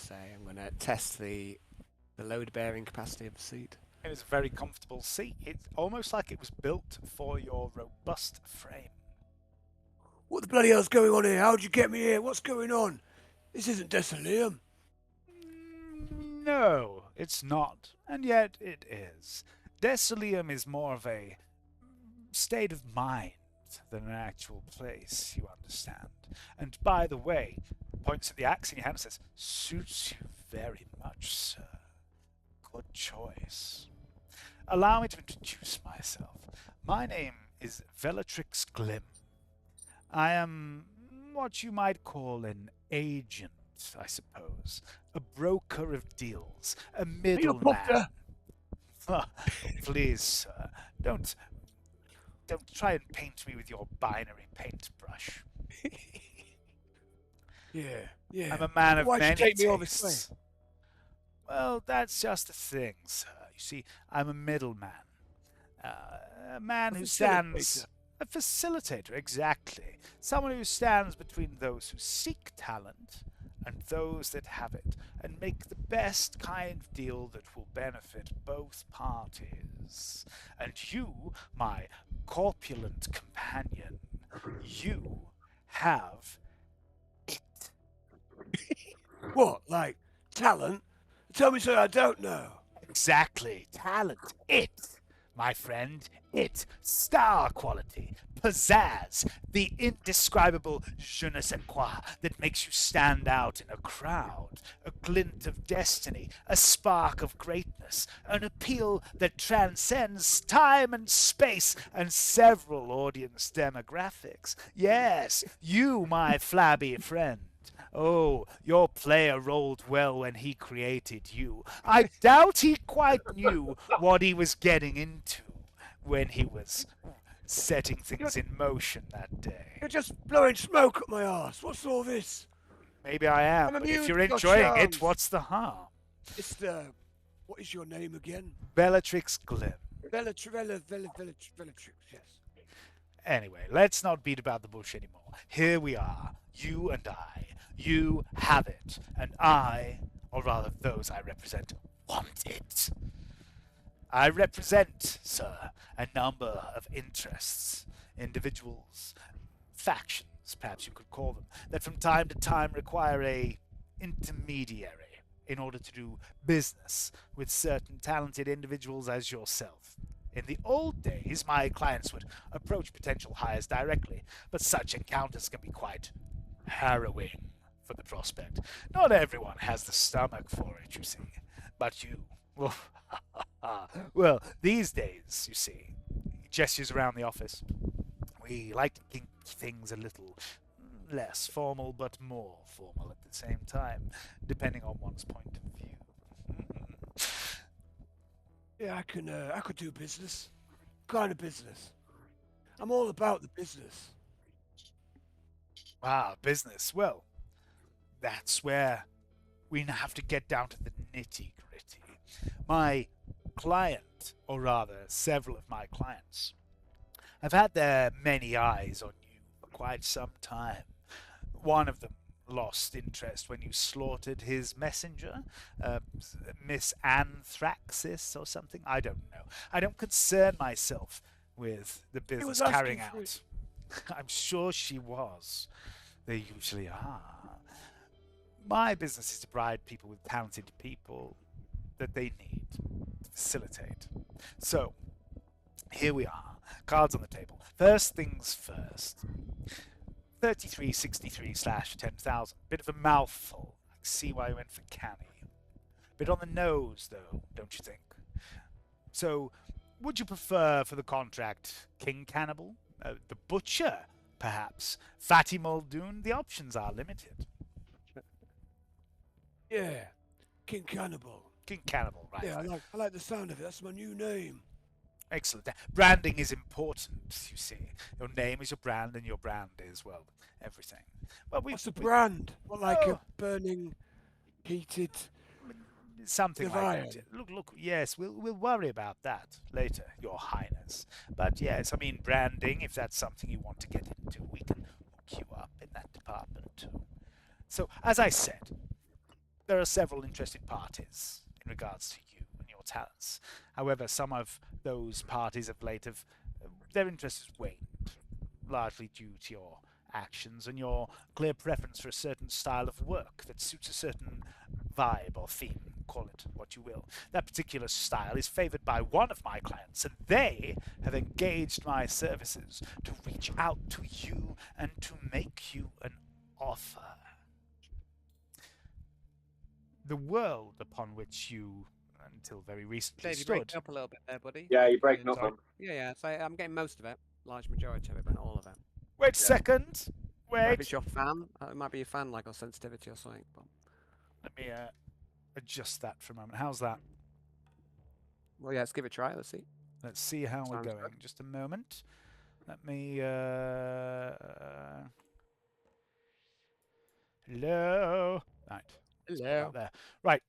I'm going to test the load-bearing capacity of the seat. It was a very comfortable seat. It's almost like it was built for your robust frame. What the bloody hell's going on here? How'd you get me here? What's going on? This isn't Desolium. No, it's not, and yet it is. Desolium is more of a state of mind than an actual place, you understand. And by the way, points at the axe in your hand and says, "Suits you very much, sir. Good choice. Allow me to introduce myself. My name is Velatrix Glim. I am what you might call an agent, I suppose. A broker of deals. A middleman." Please, sir, don't try and paint me with your binary paintbrush. Yeah. I'm a man of Why'd you many take me all this tastes. Well, that's just the thing, sir. You see, I'm a middleman. A man who Facilitator. stands A facilitator, exactly. Someone who stands between those who seek talent and those that have it, and make the best kind of deal that will benefit both parties. And you, my corpulent companion, you have it. What, like talent? Tell me something I don't know. Exactly. Talent. It. My friend, it. Star quality. Pizzazz. The indescribable je ne sais quoi that makes you stand out in a crowd. A glint of destiny. A spark of greatness. An appeal that transcends time and space and several audience demographics. Yes, you, my flabby friend. Oh, your player rolled well when he created you. I doubt he quite knew what he was getting into when he was setting things in motion that day. You're just blowing smoke up my arse. What's all this? Maybe I am, I'm but if immune you're to your enjoying it, charms. what's the harm? It's what is your name again? Bellatrix Glim. Bellatrix, yes. Anyway, let's not beat about the bush anymore. Here we are, you and I. You have it, and I, or rather those I represent, want it. I represent, sir, a number of interests, individuals, factions, perhaps you could call them, that from time to time require a intermediary in order to do business with certain talented individuals as yourself. In the old days, my clients would approach potential hires directly, but such encounters can be quite harrowing for the prospect. Not everyone has the stomach for it, you see. But you, well, these days, you see, he gestures around the office. We like to keep things a little less formal, but more formal at the same time, depending on one's point of view. Yeah, I could do business. Kind of business. I'm all about the business. Ah, business. Well, that's where we have to get down to the nitty-gritty. My client, or rather several of my clients, have had their many eyes on you for quite some time. One of them lost interest when you slaughtered his messenger, Miss Anthraxis or something. I don't know. I don't concern myself with the business carrying out. I'm sure she was. They usually are. My business is to provide people with talented people that they need to facilitate. So, here we are. Cards on the table. First things first. 3363/10,000. Bit of a mouthful. I see why you went for Canni. Bit on the nose, though, don't you think? So, would you prefer for the contract King Cannibal? The Butcher, perhaps? Fatty Muldoon? The options are limited. Yeah, King Cannibal. King Cannibal, right. Yeah, I like the sound of it. That's my new name. Excellent. Branding is important, you see. Your name is your brand, and your brand is, well, everything. Well, What's the brand? What, like a burning, heated... Something like Iron. that. Look, yes, we'll worry about that later, Your Highness. But yes, I mean, branding, if that's something you want to get into, we can hook you up in that department too. So, as I said, there are several interested parties in regards to you and your talents. However, some of those parties of late have, their interest has waned, largely due to your actions and your clear preference for a certain style of work that suits a certain vibe or theme, call it what you will. That particular style is favored by one of my clients, and they have engaged my services to reach out to you and to make you an offer. The world upon which you, until very recently, Dave, you're stood. breaking up a little bit there, buddy. Yeah, you're breaking up. Sorry. Man. Yeah, so I'm getting most of it. Large majority of it, but not all of it. Wait a second. Maybe Wait. it's your fan. It might be your fan, like, or sensitivity or something. But... Let me adjust that for a moment. How's that? Well, yeah, let's give it a try. Let's see. Let's see how we're Sounds going. good. Just a moment. Let me. Hello. Right. Let's put that there. Right.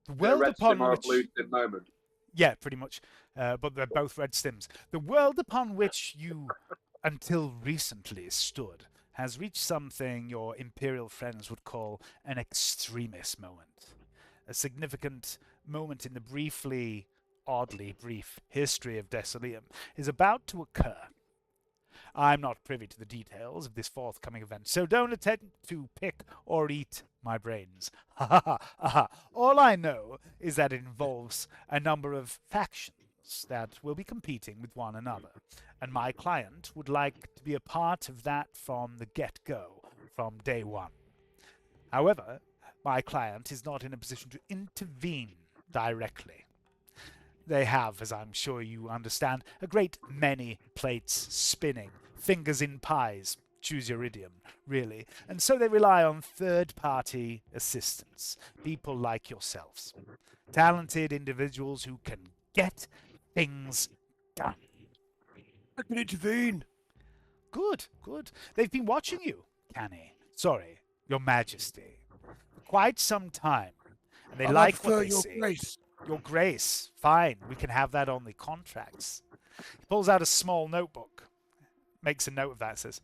The A world red upon sim or a which. blue sim moment. Yeah, pretty much. But they're both red stims. The world upon which you, until recently, stood has reached something your Imperial friends would call an extremist moment. A significant moment in the oddly brief history of Desolium is about to occur. I'm not privy to the details of this forthcoming event, so don't attempt to pick or eat my brains. Ha ha ha ha. All I know is that it involves a number of factions that will be competing with one another, and my client would like to be a part of that from the get-go, from day one. However, my client is not in a position to intervene directly. They have, as I'm sure you understand, a great many plates spinning, fingers in pies, choose your idiom, really, and so they rely on third-party assistance, people like yourselves, talented individuals who can get things done. I can intervene. Good, good. They've been watching you, Canni. Sorry, Your Majesty, for quite some time, and they like what they your see. grace. Your Grace, fine, we can have that on the contracts. He pulls out a small notebook, makes a note of that, says,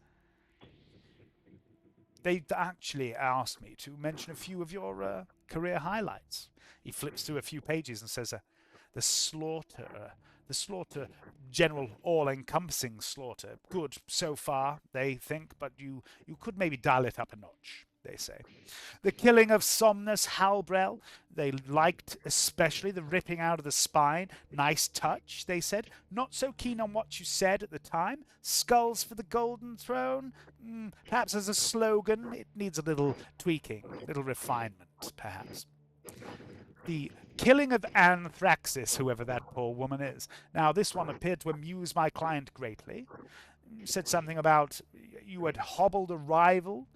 they actually asked me to mention a few of your career highlights. He flips through a few pages and says, the slaughter, general all-encompassing slaughter. Good so far, they think, but you could maybe dial it up a notch, they say. The killing of Somnus Halbrel, they liked especially the ripping out of the spine. Nice touch, they said. Not so keen on what you said at the time. Skulls for the Golden Throne? Perhaps as a slogan, it needs a little tweaking, a little refinement, perhaps. The killing of Anthraxis, whoever that poor woman is. Now, this one appeared to amuse my client greatly. Said something about you had hobbled a rival,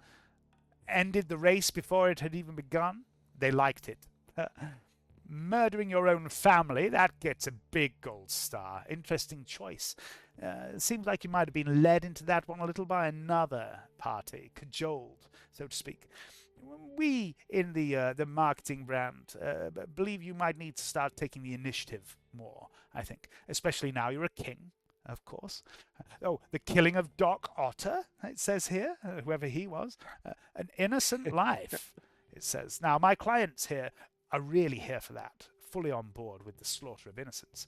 ended the race before it had even begun. They liked it. Murdering your own family, that gets a big gold star. Interesting choice. Seems like you might have been led into that one a little by another party, cajoled, so to speak. We in the marketing brand believe you might need to start taking the initiative more, I think, especially now you're a king, of course. Oh, the killing of Doc Otter, it says here, whoever he was. An innocent life, it says. Now, my clients here are really here for that, fully on board with the slaughter of innocents.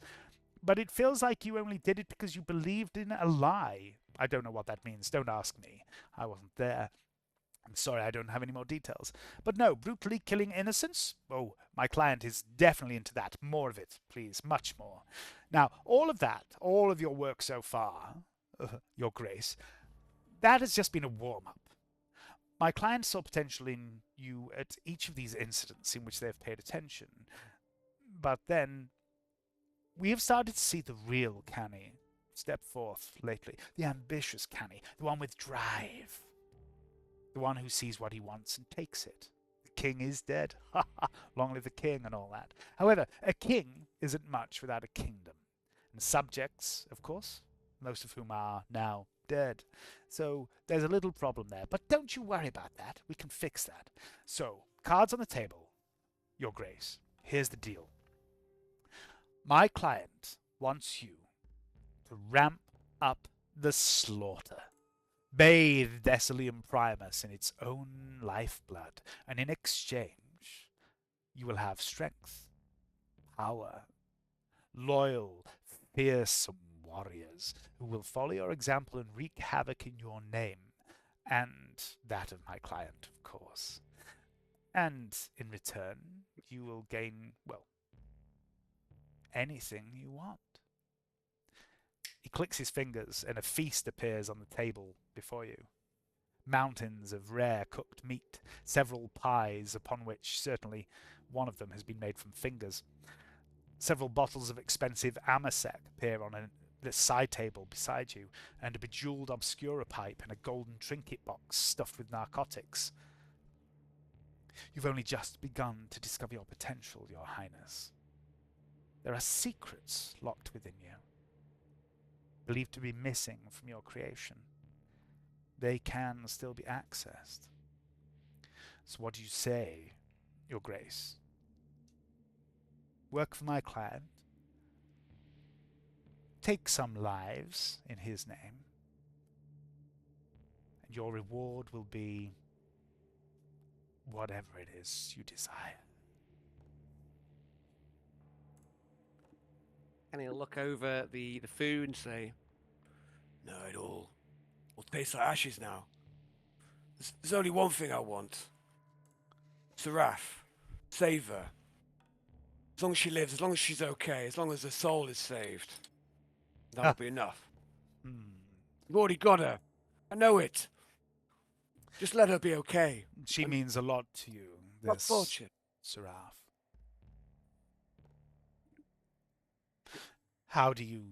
But it feels like you only did it because you believed in a lie. I don't know what that means. Don't ask me. I wasn't there. I'm sorry I don't have any more details. But no, brutally killing innocents? Oh, my client is definitely into that. More of it, please. Much more. Now, all of that, all of your work so far, Your Grace, that has just been a warm-up. My client saw potential in you at each of these incidents in which they have paid attention. But then, we have started to see the real Canni step forth lately. The ambitious Canni, the one with drive. The one who sees what he wants and takes it. The king is dead. Ha ha! Long live the king and all that. However, a king isn't much without a kingdom. And subjects, of course, most of whom are now dead. So there's a little problem there. But don't you worry about that. We can fix that. So, cards on the table. Your Grace, here's the deal. My client wants you to ramp up the slaughter. Bathe Desolium Primus in its own lifeblood, and in exchange, you will have strength, power, loyal, fearsome warriors who will follow your example and wreak havoc in your name, and that of my client, of course. And in return, you will gain, well, anything you want. He clicks his fingers, and a feast appears on the table before you. Mountains of rare cooked meat, several pies, upon which certainly one of them has been made from fingers. Several bottles of expensive Amasec appear on the side table beside you, and a bejeweled obscura pipe and a golden trinket box stuffed with narcotics. You've only just begun to discover your potential, Your Highness. There are secrets locked within you, believed to be missing from your creation. They can still be accessed. So what do you say, Your Grace? Work for my client, Take some lives in his name, and your reward will be whatever it is you desire. And he'll look over the food and say, No, it all tastes like ashes now. There's only one thing I want. Seraph, save her. As long as she lives, as long as she's okay, as long as her soul is saved, that'll be enough. You've already got her. I know it. Just let her be okay. She means a lot to you, Not this fortune. Seraph. How do you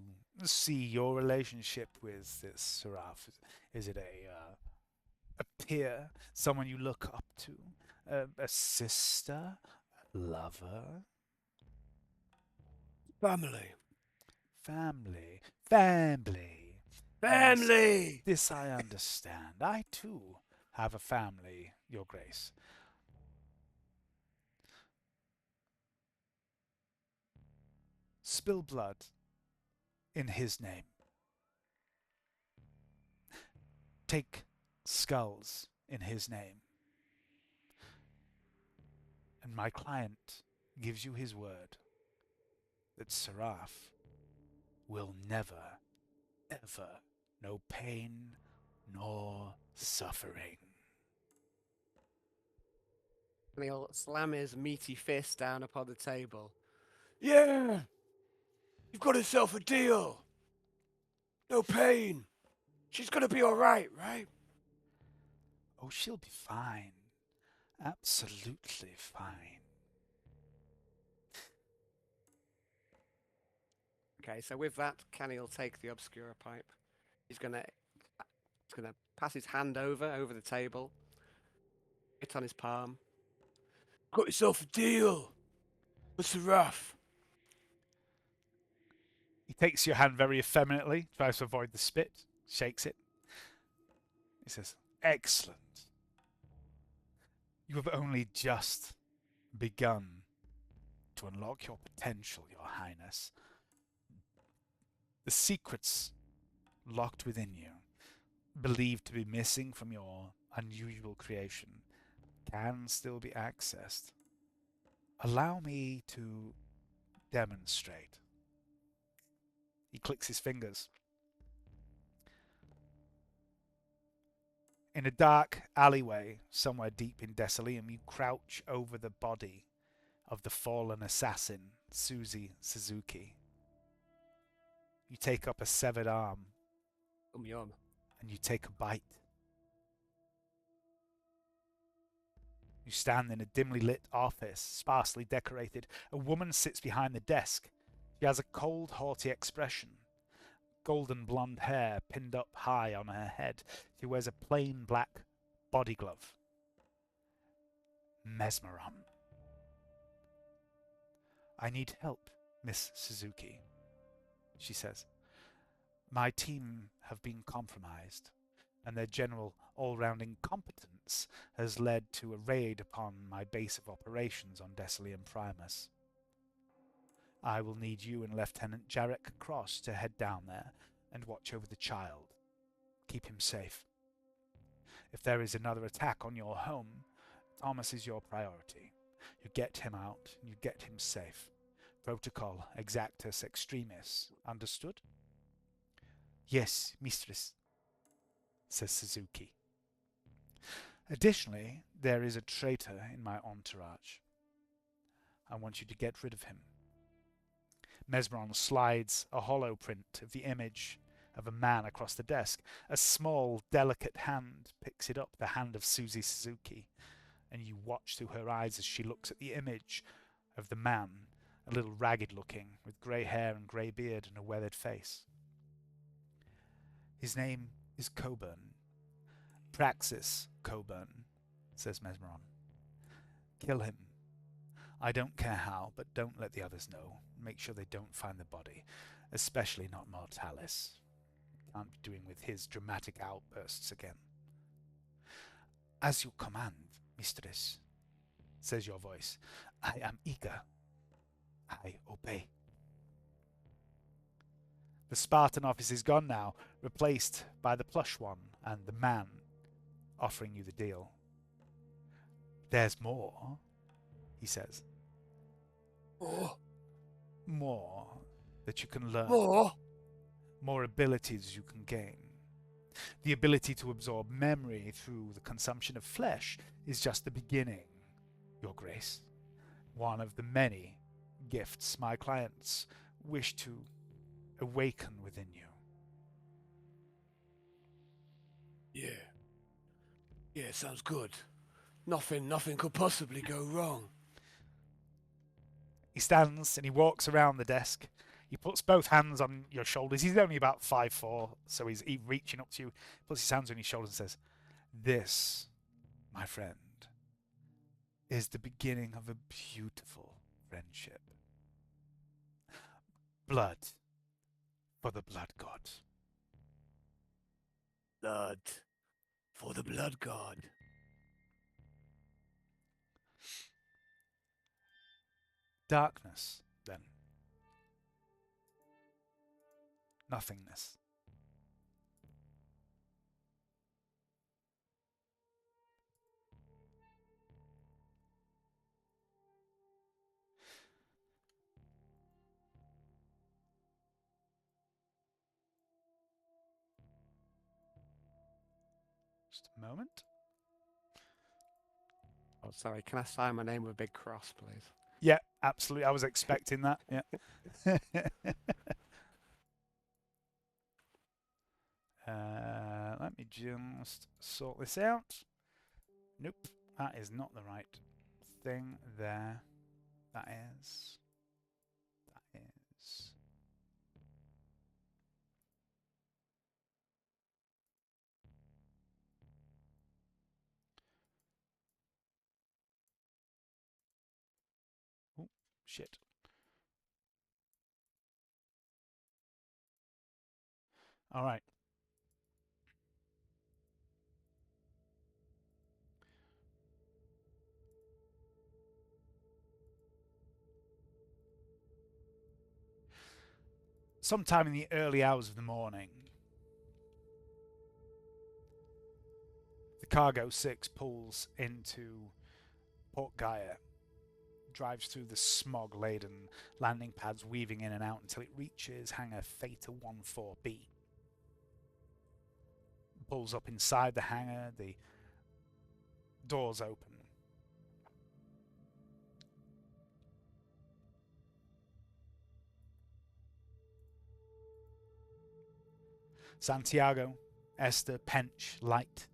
see your relationship with this Seraph? Is it a peer, someone you look up to, a sister, a lover? Family. Family. Family. Family! This I understand. I too have a family, Your Grace. Spill blood in his name. Take skulls in his name. And my client gives you his word that Seraph will never, ever know pain nor suffering. and he'll slam his meaty fist down upon the table. Yeah! You've got yourself a deal. No pain. She's gonna be alright, right? Oh, she'll be fine. Absolutely fine. Okay, so with that, Canni will take the Obscura pipe. He's gonna pass his hand over the table. Hit on his palm. Got yourself a deal. What's the rough? He takes your hand very effeminately, tries to avoid the spit, shakes it. He says, "Excellent. You have only just begun to unlock your potential, Your Highness. The secrets locked within you, believed to be missing from your unusual creation, can still be accessed. Allow me to demonstrate." He clicks his fingers. In a dark alleyway somewhere deep in Desalium, you crouch over the body of the fallen assassin, Susie Suzuki. You take up a severed arm Yum. and you take a bite. You stand in a dimly lit office, sparsely decorated. A woman sits behind the desk. She has a cold, haughty expression. Golden blonde hair pinned up high on her head. She wears a plain black body glove. Mesmeron. "I need help, Miss Suzuki," she says. "My team have been compromised, and their general all-round incompetence has led to a raid upon my base of operations on Desalium Primus. I will need you and Lieutenant Jarek Cross to head down there and watch over the child. Keep him safe. If there is another attack on your home, Thomas is your priority. You get him out, you get him safe. Protocol exactus extremis. Understood?" "Yes, mistress," says Suzuki. "Additionally, there is a traitor in my entourage. I want you to get rid of him." Mesmeron slides a hollow print of the image of a man across the desk. A small, delicate hand picks it up, the hand of Susie Suzuki, and you watch through her eyes as she looks at the image of the man, a little ragged looking, with grey hair and grey beard and a weathered face. "His name is Coburn. Praxis Coburn," says Mesmeron. "Kill him. I don't care how, but don't let the others know. Make sure they don't find the body, especially not Mortalis. Can't be doing with his dramatic outbursts again." "As you command, mistress," says your voice. "I am eager. I obey." The Spartan office is gone now, replaced by the plush one and the man offering you the deal. There's more, he says. More that you can learn. More abilities you can gain. The ability to absorb memory through the consumption of flesh is just the beginning, Your Grace. One of the many gifts my clients wish to awaken within you. Yeah, sounds good. Nothing could possibly go wrong. He stands and he walks around the desk. He puts both hands on your shoulders. He's only about 5'4", so he's reaching up to you. Puts his hands on your shoulders and says, "This, my friend, is the beginning of a beautiful friendship. Blood for the blood god." Blood for the blood god. Darkness, then. Nothingness. Just a moment. Oh, sorry. Can I sign my name with a big cross, please? Yeah, absolutely. I was expecting that. Yeah. Let me just sort this out. Nope, that is not the right thing there. That is. Oh, shit. All right. Sometime in the early hours of the morning, the Cargo 6 pulls into Port Gaia, drives through the smog-laden landing pads, weaving in and out until it reaches hangar Theta 14B. Pulls up inside the hangar, the doors open. Santiago, Esther, Pench, Light,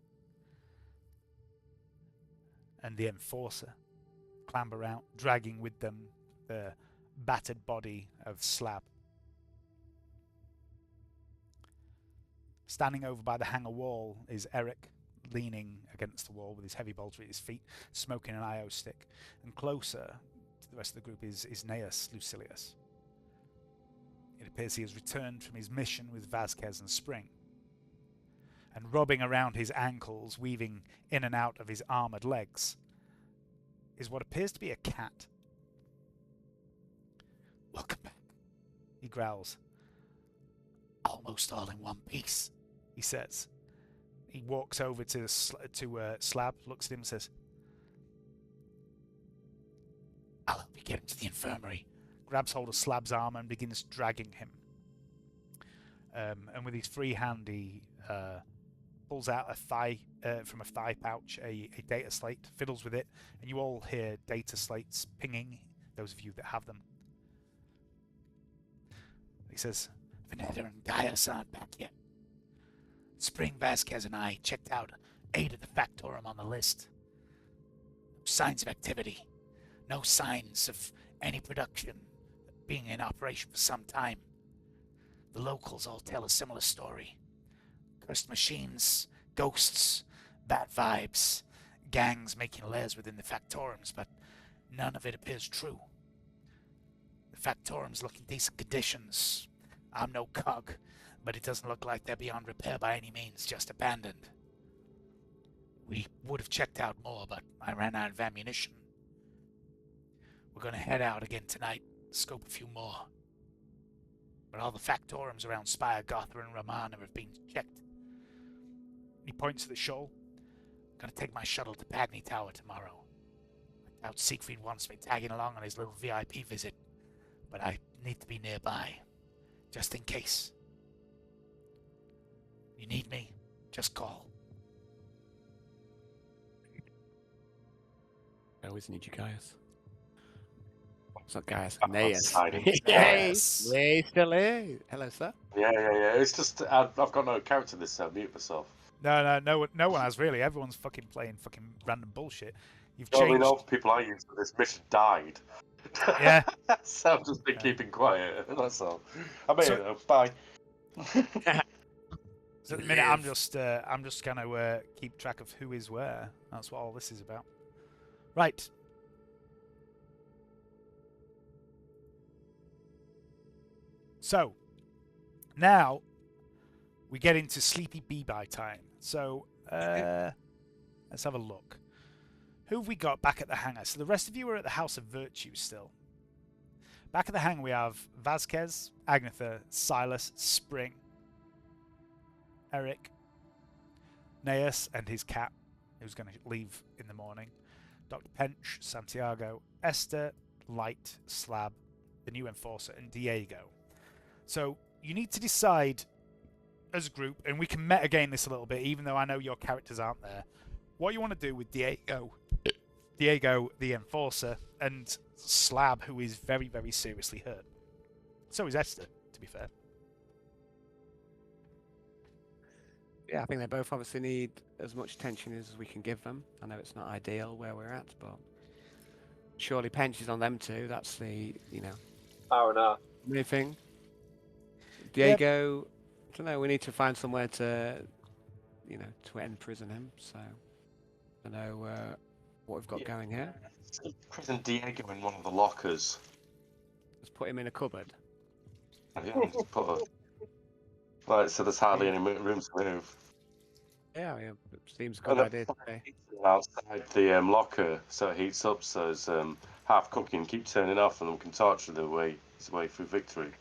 and the Enforcer clamber out, dragging with them the battered body of Slab. Standing over by the hangar wall is Eric, leaning against the wall with his heavy bolter at his feet, smoking an IO stick. And closer to the rest of the group is Gnaeus Lucilius. It appears he has returned from his mission with Vasquez and Spring. And rubbing around his ankles, weaving in and out of his armoured legs, is what appears to be a cat. "Welcome back," he growls. "Almost all in one piece," he says. He walks over to Slab, looks at him and says, "I'll help you get him to the infirmary." Grabs hold of Slab's arm and begins dragging him. And with his free hand, he pulls out from a thigh pouch a data slate, fiddles with it, and you all hear data slates pinging, those of you that have them. He says, "Vernetta and Gaius aren't back yet. Spring, Vasquez, and I checked out 8 of the Factorum on the list. No signs of activity. No signs of any production being in operation for some time. The locals all tell a similar story. Cursed machines, ghosts, bad vibes, gangs making lairs within the Factorums, but none of it appears true. The Factorums look in decent conditions. I'm no cog, but it doesn't look like they're beyond repair by any means, just abandoned. We would have checked out more, but I ran out of ammunition. We're going to head out again tonight, scope a few more. but all the factorums around Spire, Gotha, and Romana have been checked. He points to the shuttle. I'm going to take my shuttle to Pagny Tower tomorrow. I doubt Siegfried wants me tagging along on his little VIP visit, but I need to be nearby, just in case. You need me, just call. I always need you, Gaius. It's not Gaius, Gaius. Yes. Hey, still here. Hello, sir. Yeah. It's just I've got no character this time. Mute myself. No one has really. Everyone's fucking playing fucking random bullshit. You've I mean, changed. all the people I used for this mission died. Yeah. So I've just been keeping quiet. That's all. I made it up. Bye. So at the minute, I'm just gonna keep track of who is where. That's what all this is about. Right. So now we get into sleepy bee-bye time. So let's have a look. Who have we got back at the hangar? So the rest of you are at the House of Virtue still. Back at the hangar we have Vasquez, Agnetha, Silas, Spring, Eric, Neas and his cat, who's going to leave in the morning, Dr. Pench, Santiago, Esther, Light, Slab, the new Enforcer, and Diego. So you need to decide as a group, and we can metagame this a little bit, even though I know your characters aren't there, what you want to do with Diego, the Enforcer, and Slab, who is very, very seriously hurt. So is Esther, to be fair. Yeah, I think they both obviously need as much attention as we can give them. I know it's not ideal where we're at, but surely Pench is on them too. That's the, Fair enough. new thing. Diego, I don't know, we need to find somewhere to, to imprison him, so I don't know what we've got going here. Prison Diego in one of the lockers. Let's put him in a cupboard. Yeah, just put a... Right, so there's hardly any room to move. Yeah, it seems a good idea today. Outside the locker, so it heats up, so it's half cooking, keep turning off, and we can torture his way through victory.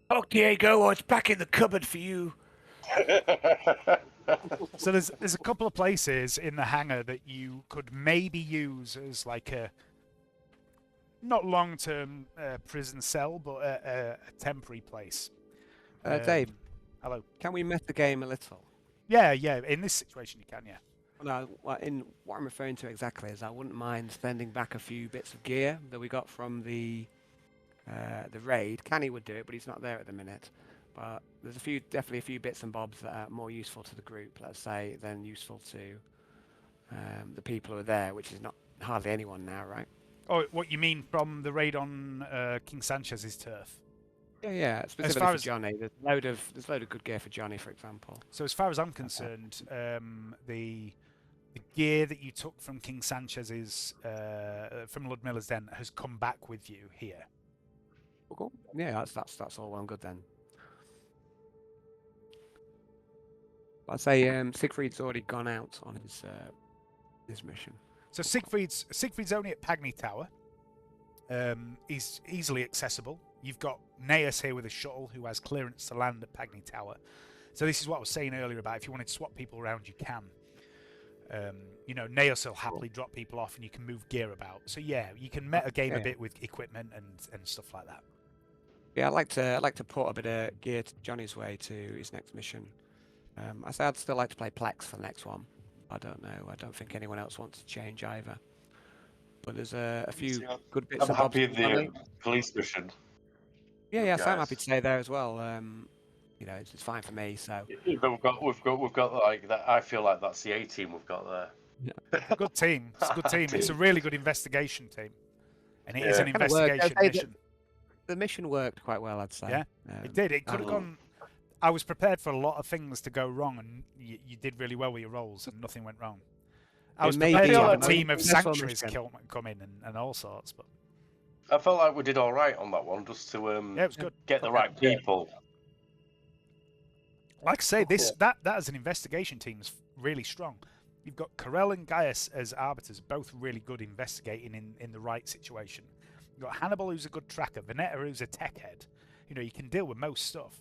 Oh, Diego, it's back in the cupboard for you. So there's a couple of places in the hangar that you could maybe use as like a not long-term prison cell, but a temporary place. Dave, hello. Can we metagame a little? Yeah. In this situation, you can. Yeah. No, what I'm referring to exactly is I wouldn't mind sending back a few bits of gear that we got from the raid. Canni would do it, but he's not there at the minute. But there's definitely a few bits and bobs that are more useful to the group, let's say, than useful to the people who are there, which is not hardly anyone now, right? Oh, what you mean from the raid on King Sanchez's turf? Yeah, specifically for Johnny. There's a load of good gear for Johnny, for example. So as far as I'm concerned, the gear that you took from King Sanchez's from Ludmilla's den has come back with you here. Cool. Yeah, that's all well and good then. I'd say Siegfried's already gone out on his mission. So Siegfried's only at Pagny Tower. He's easily accessible. You've got Neas here with a shuttle who has clearance to land at Pagny Tower. So this is what I was saying earlier about if you wanted to swap people around, you can. Neas will happily drop people off and you can move gear about. So yeah, you can metagame a bit with equipment and stuff like that. Yeah, I'd like to put a bit of gear to Johnny's way to his next mission. I say I'd still like to play Plex for the next one. I don't know. I don't think anyone else wants to change either. But there's a few good bits. I'm happy in the police mission. Yeah, so I'm happy to stay there as well. It's fine for me. So we've got like that. I feel like that's the A team we've got there. Yeah. Good team. It's a good team. It's a really good investigation team, and it is an investigation mission. The mission worked quite well, I'd say. Yeah, it did. It could have gone. I was prepared for a lot of things to go wrong, and you did really well with your rolls, and nothing went wrong. I was prepared to have a team of sanctuaries come in and all sorts, but I felt like we did all right on that one, just to it was good. Get the right people. Like I say, that as an investigation team is really strong. You've got Karrell and Gaius as arbiters, both really good investigating in the right situation. You've got Hannibal, who's a good tracker, Vernetta, who's a tech head, you can deal with most stuff.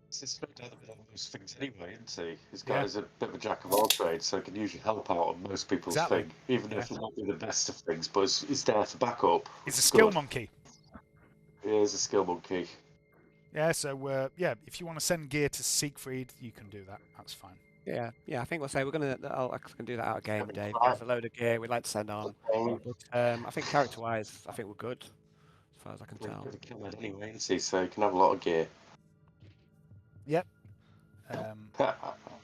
He's no doubt with all those things anyway, isn't he? He's a bit of a jack of all trades, so he can usually help out on most people's thing, even if it won't be the best of things, but he's there to back up. He's a skill monkey. Yeah, he's a skill monkey. Yeah, so if you want to send gear to Siegfried, you can do that. That's fine. Yeah, I think we'll say we're gonna. I can do that out of game, Dave. We have a load of gear we'd like to send on. But, I think character-wise, I think we're good, as far as I can tell. He's kill that anyway, isn't he? So he can have a lot of gear. Yep.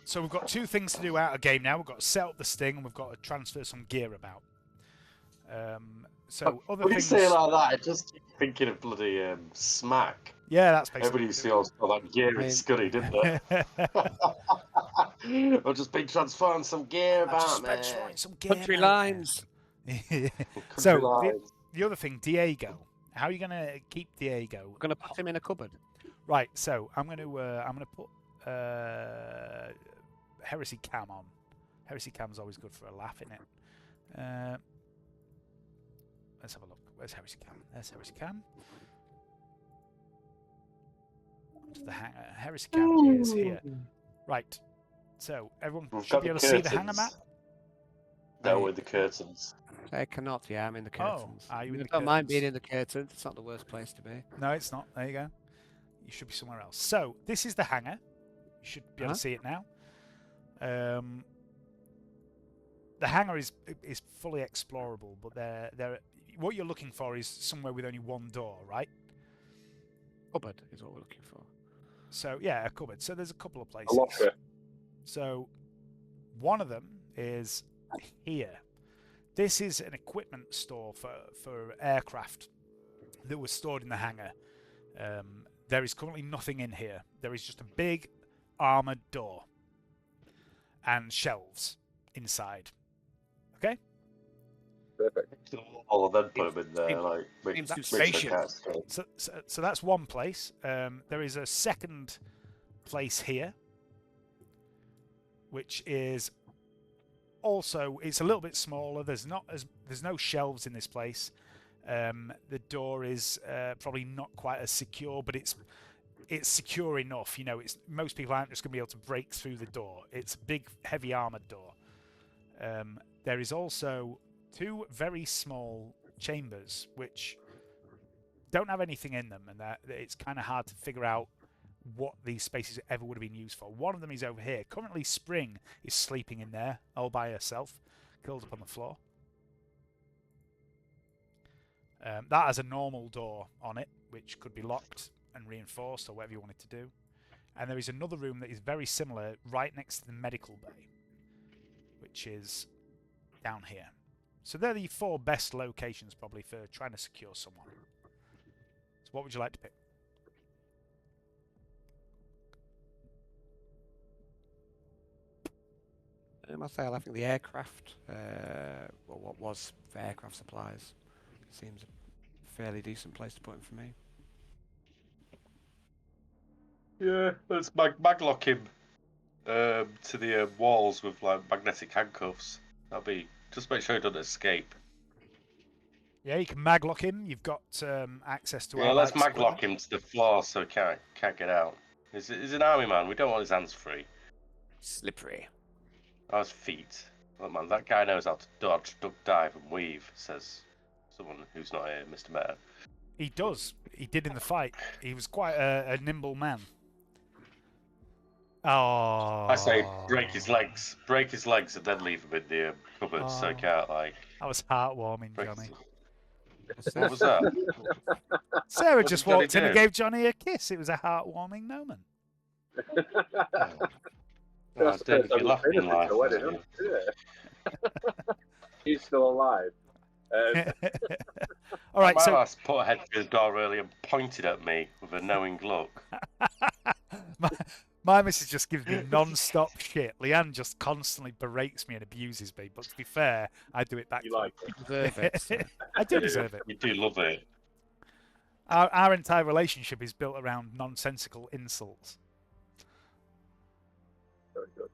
So we've got 2 things to do out of game now. We've got to set up the sting, and we've got to transfer some gear about. So other when things. You say it like that, I just keep thinking of bloody Smack. Yeah, that's basically. Everybody used to all got that gear in Scuddy, didn't they? I've just been transferring some gear about, man. Country lines. So the other thing, Diego. How are you going to keep Diego? We're going to put him in a cupboard. Right. So I'm going to put Heresy Cam on. Heresy Cam's always good for a laugh, isn't it? Let's have a look. Where's Heresy Cam? There's Heresy Cam. Onto the hanger. Heresy Cam is here. Right. So everyone should be able to see the hanger map. No, with the curtains. I cannot. Yeah, I'm in the curtains. Are you in the I don't mind curtains? being in the curtains. It's not the worst place to be. No, it's not. There you go. You should be somewhere else. So this is the hanger. You should be able to see it now. The hangar is fully explorable, but what you're looking for is somewhere with only one door, right? Cupboard is what we're looking for. So yeah, a cupboard. So there's a couple of places. A locker. So one of them is here. This is an equipment store for aircraft that was stored in the hangar. There is currently nothing in here. There is just a big armored door and shelves inside. Okay? Perfect. All of them put them in there, like So that's one place. There is a second place here, which is also it's a little bit smaller. There's no shelves in this place. The door is probably not quite as secure, but it's secure enough. Most people aren't just going to be able to break through the door. It's a big, heavy armored door. There is also 2 very small chambers which don't have anything in them, and it's kind of hard to figure out what these spaces ever would have been used for. One of them is over here. Currently, Spring is sleeping in there all by herself, curled up on the floor. That has a normal door on it, which could be locked and reinforced or whatever you wanted to do. And there is another room that is very similar right next to the medical bay, which is down here. So they're the 4 best locations probably for trying to secure someone. So what would you like to pick? I think the aircraft, what was for aircraft supplies, seems a fairly decent place to put him for me. Yeah, let's maglock him to the walls with like magnetic handcuffs. That'll be just make sure he doesn't escape. Yeah, you can maglock him. You've got access to. Yeah, let's maglock him to the floor so he can't get out. He's an army man. We don't want his hands free. Slippery. Oh, his feet. Look, man, that guy knows how to dodge, duck, dive, and weave. Says someone who's not here, Mr. Mayor. He does. He did in the fight. He was quite a nimble man. Oh. I say break his legs, and then leave him in the cupboard so he can't like. That was heartwarming, Johnny. What was that? Sarah just walked in and gave Johnny a kiss. It was a heartwarming moment. Dave, you're laughing in life. He's still alive. All right, so ass put her head through the door early and pointed at me with a knowing look. My missus just gives me non-stop shit. Leanne just constantly berates me and abuses me. But to be fair, I do it back. You like it. Deserve it. So. I do deserve it. You do love it. Our entire relationship is built around nonsensical insults. Very good.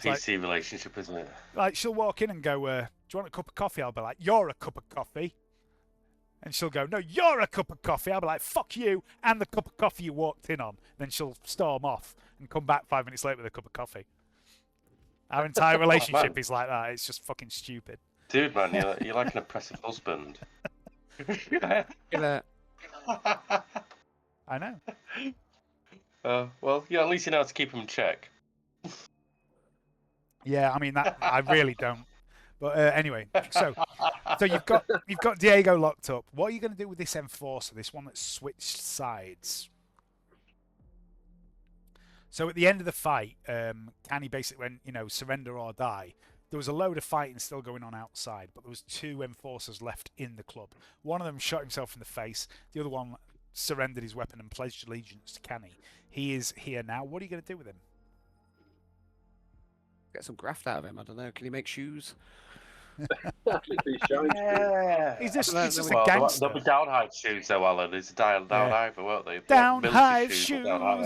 PC relationship, isn't it? Like she'll walk in and go, "Do you want a cup of coffee?" I'll be like, "You're a cup of coffee." And she'll go, no, you're a cup of coffee. I'll be like, fuck you and the cup of coffee you walked in on. Then she'll storm off and come back 5 minutes later with a cup of coffee. Our entire relationship is like that. It's just fucking stupid. Dude, man, you're like an oppressive husband. Gonna- I know. Well, yeah, at least you know how to keep him in check. Yeah, I mean that. I really don't. But anyway, so you've got Diego locked up. What are you going to do with this enforcer? This one that switched sides. So at the end of the fight, Canni basically went, surrender or die. There was a load of fighting still going on outside, but there was 2 enforcers left in the club. One of them shot himself in the face. The other one surrendered his weapon and pledged allegiance to Canni. He is here now. What are you going to do with him? Get some graft out of him. I don't know. Can he make shoes? Yeah. He's just Well, a gangster. There'll be down high shoes though, Alan. It's down high, won't they? Down Military high shoes. Down high.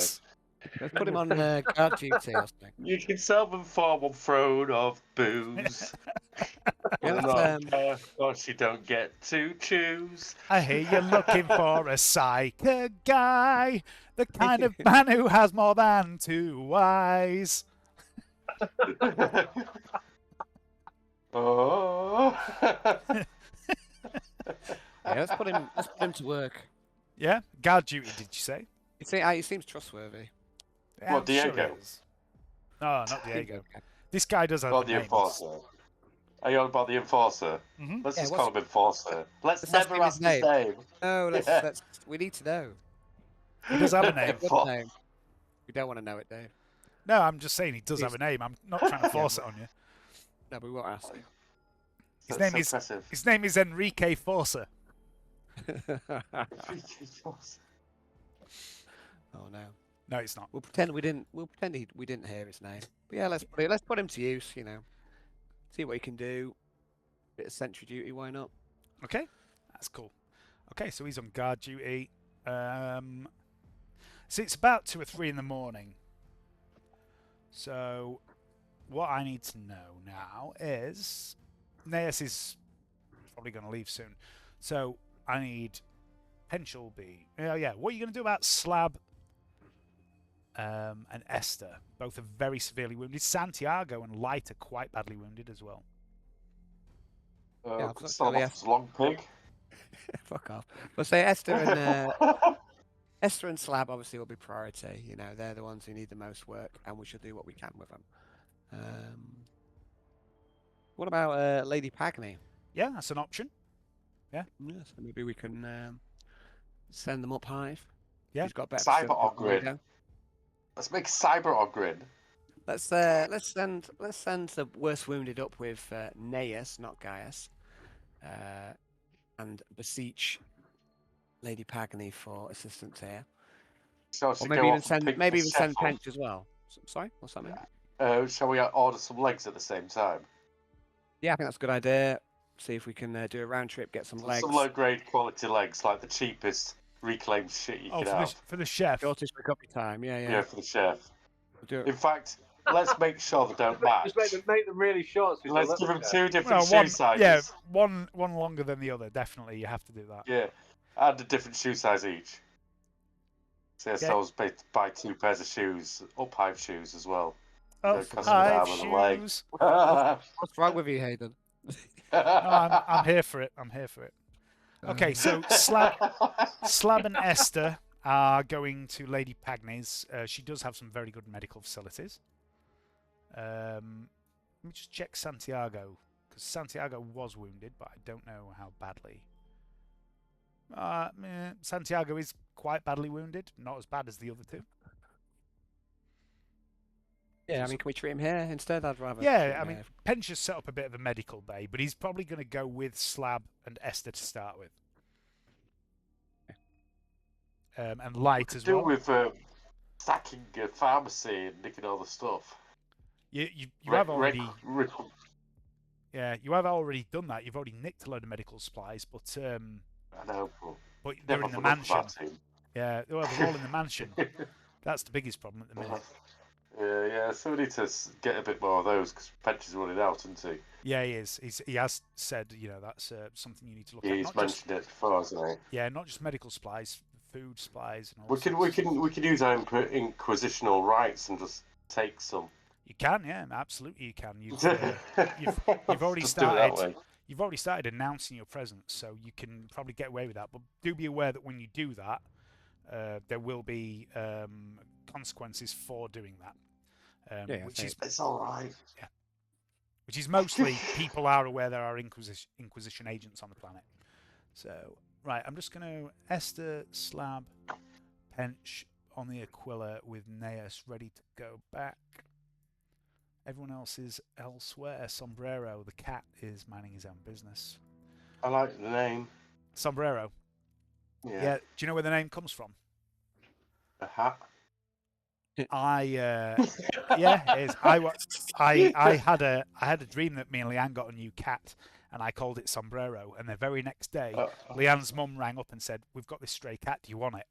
Let's put him on guard duty or something. You can sell them for 1 throne of booze. Of course, you don't get to choose. I hear you're looking for a psycho guy, the kind of man who has more than 2 eyes. Oh. Yeah, let's put him to work. Yeah, guard duty. Did you say? He seems trustworthy. Yeah, What, Diego? Sure is. No, not Diego. This guy does have About a the name. enforcer. Are you on about the enforcer? Mm-hmm. Let's Yeah, just call him enforcer. Let's never ask his name. No, let's. We need to know. He does have a name. What name? We don't want to know it, Dave. No, I'm just saying he does have a name. I'm not trying to force it on you. No, but we won't ask you. His name is Enrique Forcer. Oh no. No, it's not. We'll pretend we didn't. We'll pretend we didn't hear his name. But yeah, let's put him to use. See what he can do. Bit of sentry duty. Why not? Okay, that's cool. Okay, so he's on guard duty. So it's about 2 or 3 in the morning. So what I need to know now is Gaius is probably going to leave soon. So I need Penchelby. Yeah. What are you going to do about Slab and Esther? Both are very severely wounded. Santiago and Lite are quite badly wounded as well. Long pig. Fuck off. We'll say Esther and Slab obviously will be priority. They're the ones who need the most work, and we should do what we can with them. What about Lady Pagny? Yeah, that's an option. Yeah. So maybe we can send them up Hive. Yeah. She's got better. Cyber Ogrid. Let's make Cyber Ogrid. Let's send the worst wounded up with Gaius, not Gaius, and beseech Lady Pagny for assistance here. So or maybe even send Pench as well. Sorry, what's that mean? Shall we order some legs at the same time? Yeah, I think that's a good idea. See if we can do a round trip, get some legs. Some low-grade quality legs, like the cheapest reclaimed shit you can have. For the chef. Shortest recovery time, yeah. Yeah, for the chef. We'll do it. In fact, let's make sure they don't match. Just make them really short. So Let's give them 2 different shoe one, sizes. Yeah, one longer than the other. Definitely, you have to do that. Yeah, and a different shoe size each. So I was buy 2 pairs of shoes, up Hive shoes as well. Hive shoes. What's wrong with you, Hayden? No, I'm here for it. Okay, so Slab and Esther are going to Lady Pagny's. She does have some very good medical facilities. Let me just check Santiago, because Santiago was wounded, but I don't know how badly. Santiago is quite badly wounded, not as bad as the other 2. Yeah, I mean, can we treat him here instead? I'd rather. Yeah, I mean, Pench has set up a bit of a medical bay, but he's probably going to go with Slab and Esther to start with. And Light as well. Do with sacking a pharmacy and nicking all the stuff. You have already. Yeah, you have already done that. You've already nicked a load of medical supplies, but I know, but they're in the mansion. Yeah, well, they're all in the mansion. That's the biggest problem at the minute. Yeah. So we need to get a bit more of those because Pench's running out, isn't he? Yeah, he is. He has said, that's something you need to look Yeah, at. he's Not mentioned it before, hasn't he? Yeah, not just medical supplies, food supplies, and all We could use our inquisitional rights and just take some. You can, yeah, absolutely you can. You've already Just do it that started. way. You've already started announcing your presence, so you can probably get away with that. But do be aware that when you do that, there will be consequences for doing that. It's all right. Yeah, which is mostly people are aware there are Inquisition agents on the planet. So right, I'm just going to Esther, Slab, Pench on the Aquila with Neas ready to go back. Everyone else is elsewhere. Sombrero, the cat, is minding his own business. I like the name. Sombrero. Yeah. Do you know where the name comes from? A hat. Yeah, it is. I had a dream that me and Leanne got a new cat, and I called it Sombrero. And the very next day, Leanne's mum rang up and said, "We've got this stray cat. Do you want it?"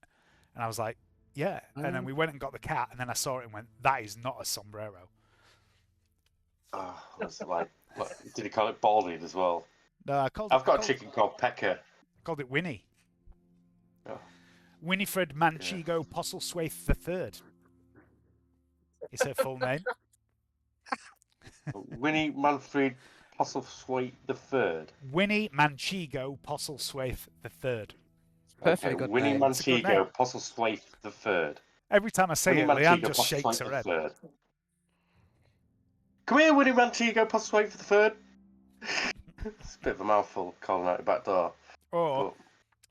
And I was like, "Yeah." And then we went and got the cat, and then I saw it and went, "That is not a sombrero." What's it like? Did he call it balding as well? No, I've got a chicken called Pecker. Called it Winnie. Oh. Winifred Manchego Postlethwaite III. Is her full name. Winnie Manfred Postlethwaite III. Winnie Manchego Postlethwaite III. Perfectly good Winnie name. Manchego Postlethwaite III. Every time I say Winnie it, Leanne Manchego just shakes her head. III. Come here, Winnie Manchego Postlethwaite III. It's a bit of a mouthful calling out the back door. Or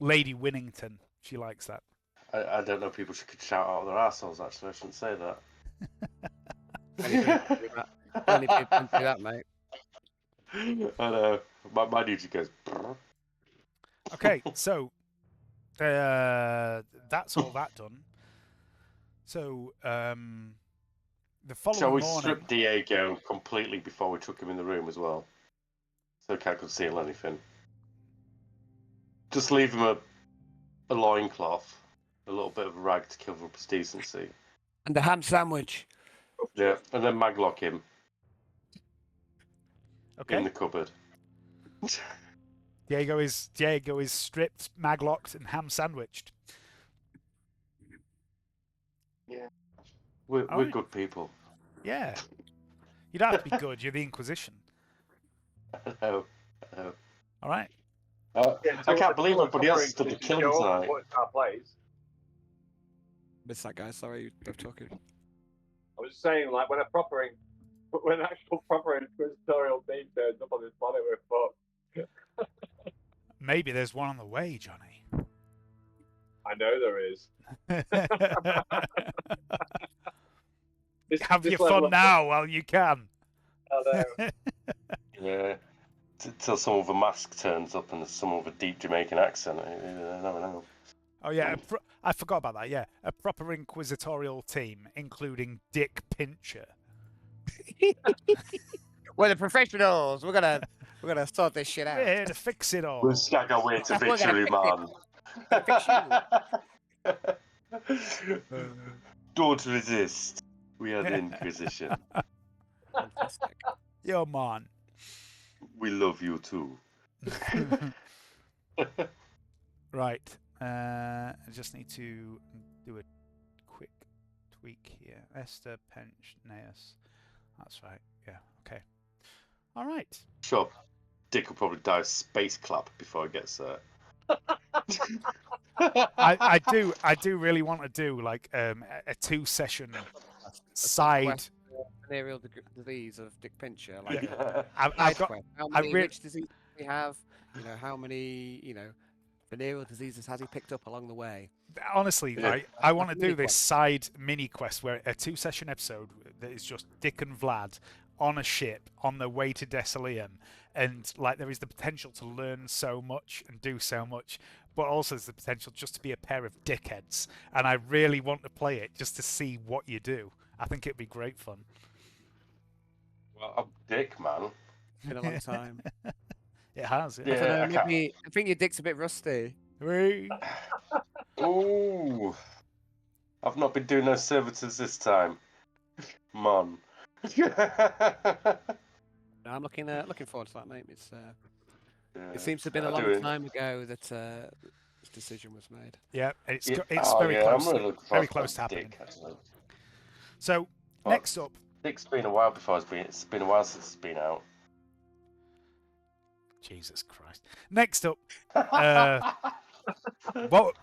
Lady Winnington. She likes that. I don't know people could shout out their arseholes, actually. I shouldn't say that. Only people can do that, mate. I know. My dude just goes. Okay, so that's all that done. So the following Shall we morning, strip Diego completely before we took him in the room as well? So he can't conceal anything. Just leave him a loincloth, a little bit of a rag to cover up his decency. And the ham sandwich. Yeah, and then maglock him okay, in the cupboard. Diego is stripped, maglocked, and ham sandwiched. Yeah, we're right. Good people. Yeah, you don't have to be good. You're the Inquisition. I know. All right. I can't believe everybody else has done the killing tonight. What's our place? Missed that, guy. Sorry, you were talking. I was saying, like, when an actual proper inquisitorial team turns up on this planet, we're fucked. Maybe there's one on the way, Johnny. I know there is. Have your fun now while you can. I know. Yeah. Till some of a mask turns up and some of a deep Jamaican accent. I never know. Oh yeah, I forgot about that. Yeah, a proper inquisitorial team, including Dick Pincher. We're the professionals. We're gonna sort this shit out. We're here to fix it all. We'll stag our way to We're gonna victory, man. Don't resist. We are the Inquisition. Fantastic. Yo, man. We love you too. Right. I just need to do a quick tweak here. Esther, Pench, Neas. That's right. Yeah. Okay. All right. Sure. Dick will probably die of space clap before he gets there. I do really want to do like a 2-session side venereal disease of Dick Pincher. Like, I've got how many which diseases we have? How many venereal diseases has he picked up along the way? Honestly, right, I want to do this side mini quest where a 2-session episode that is just Dick and Vlad on a ship on their way to Desalium, and like there is the potential to learn so much and do so much, but also there's the potential just to be a pair of dickheads, and I really want to play it just to see what you do. I think it'd be great fun. Well, I'm Dick, man. It's been a long time. It has. Yeah. I don't know, maybe I think your dick's a bit rusty. Ooh, I've not been doing no servitors this time. Mon. I'm looking forward to that, mate. Yeah. It seems to have been a long time ago that this decision was made. Yeah, it's Yeah. very close. I'm really looking Very forward close to to happening. Dick, actually. So Well, next up, Dick's been a while before it's been a while since it's been out. Jesus Christ. Next up,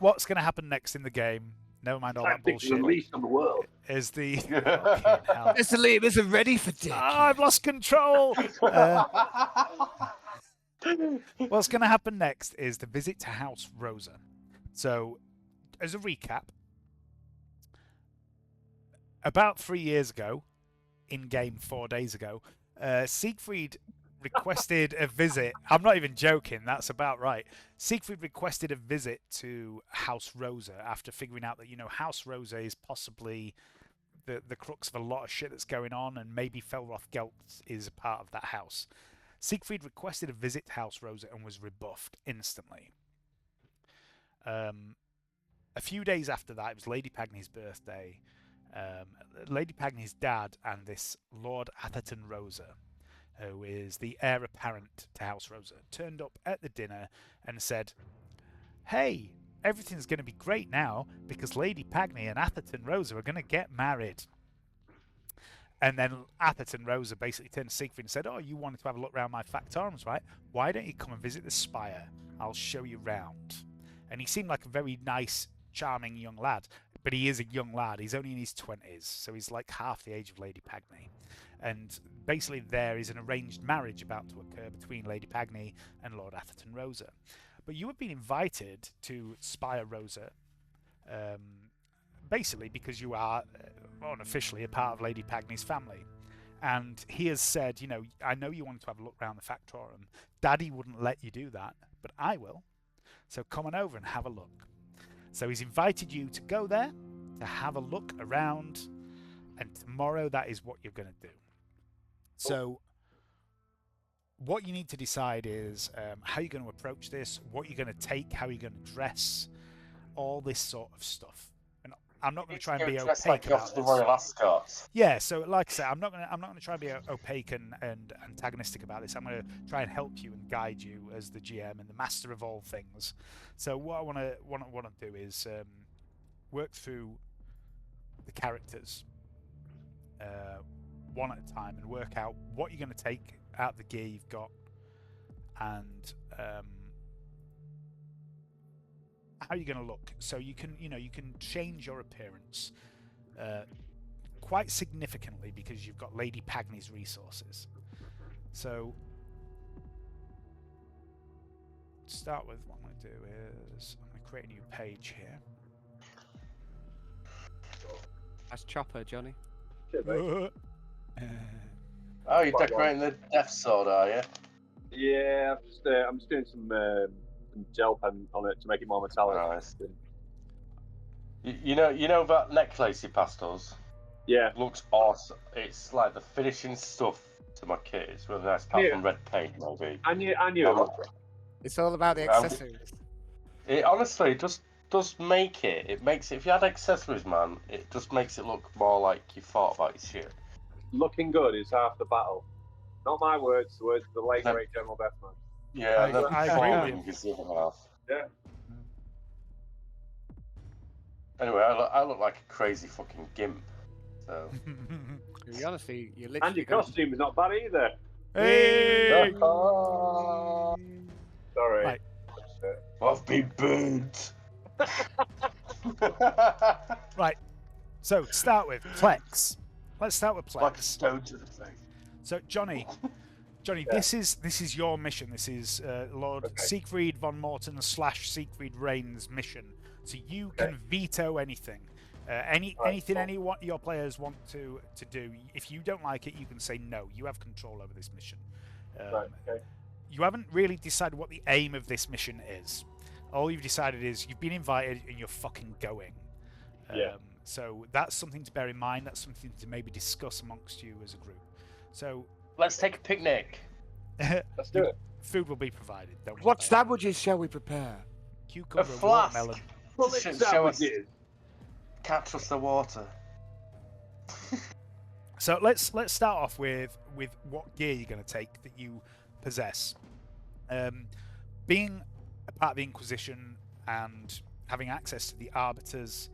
what's going to happen next in the game? Never mind all that Dick's bullshit. unleashed on the world. Is the fucking hell. Mr. Liam isn't ready for Dick. I've lost control. What's going to happen next is the visit to House Rosa. So, as a recap, about 3 years ago, in game 4 days ago, Siegfried requested a visit. I'm not even joking, that's about right. Siegfried requested a visit to House Rosa after figuring out that, House Rosa is possibly the crux of a lot of shit that's going on, and maybe Felroth Gelt is a part of that house. Siegfried requested a visit to House Rosa and was rebuffed instantly. A few days after that, it was Lady Pagny's birthday. Lady Pagny's dad and this Lord Atherton Rosa, who is the heir apparent to House Rosa, turned up at the dinner and said, "Hey, everything's going to be great now because Lady Pagny and Atherton Rosa are going to get married." And then Atherton Rosa basically turned to Siegfried and said, "Oh, you wanted to have a look around my factorums, right? Why don't you come and visit the spire? I'll show you round." And he seemed like a very nice, charming young lad. But he is a young lad. He's only in his 20s, so he's like half the age of Lady Pagny. And basically there is an arranged marriage about to occur between Lady Pagny and Lord Atherton Rosa. But you have been invited to Spire Rosa, basically because you are unofficially a part of Lady Pagny's family. And he has said, I know you wanted to have a look around the Factorum. Daddy wouldn't let you do that, but I will. So come on over and have a look. So he's invited you to go there, to have a look around, and tomorrow that is what you're going to do. So what you need to decide is how you're going to approach this, what you're going to take, how you're going to dress, all this sort of stuff. And I'm not going to try and be opaque about the this. Royal Ascot. Yeah, so like I said, I'm not going to try and be opaque and antagonistic about this. I'm going to try and help you and guide you as the GM and the master of all things. So what I want to do is work through the characters one at a time and work out what you're going to take out of the gear you've got, and how you're going to look. So you can change your appearance quite significantly because you've got Lady Pagny's resources. So to start with, what I'm going to do is I'm going to create a new page here. That's Chopper, Johnny. Oh, you're decorating the Death Sword, are you? Yeah, I'm just doing some gel pen on it to make it more metallic. Nice. You know that necklace you passed us? Yeah. Looks awesome. It's like the finishing stuff to my kit. It's really nice, apart from red paint, maybe. And you. It's all about the accessories. It honestly just does make it. It makes it. If you had accessories, man, it just makes it look more like you thought about your shit. Looking good is half the battle. Not my words, the words of the late great General Deathman. Yeah, I agree with you. is the other half. Yeah. Anyway, I look like a crazy fucking gimp. So. To be honest, you literally. And your costume is not bad either. Hey! Sorry. Right. I've been burnt. Right. So to start with Plex. Let's start with Plex. Like a stone to the face. So Johnny, Yeah. this is your mission. This is Lord Siegfried von Morton / Siegfried Rain's mission. So you can veto anything. Anything any your players want to do. If you don't like it, you can say no. You have control over this mission. You haven't really decided what the aim of this mission is. All you've decided is you've been invited and you're fucking going. So that's something to bear in mind. That's something to maybe discuss amongst you as a group. So let's take a picnic. Let's do it. Food will be provided. Don't worry What about it. sandwiches shall we prepare? Cucumber A and flask. watermelon. Show us. Can't trust the water. So let's start off with what gear you're going to take that you possess. Being a part of the Inquisition and having access to the arbiters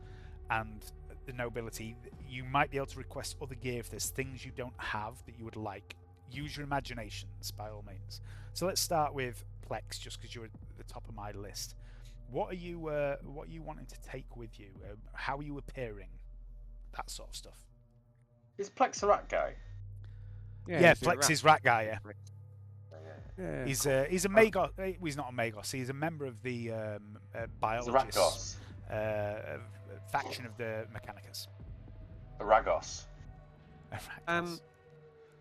and the nobility, you might be able to request other gear if there's things you don't have that you would like. Use your imaginations, by all means. So let's start with Plex, just because you're at the top of my list. What are you wanting to take with you? How are you appearing? That sort of stuff. Is Plex a rat guy? Yeah, Plex is rat guy. Yeah. Yeah. He's a Magos. He's not a Magos. He's a member of the biologists faction of the Mechanicus. A Ragos.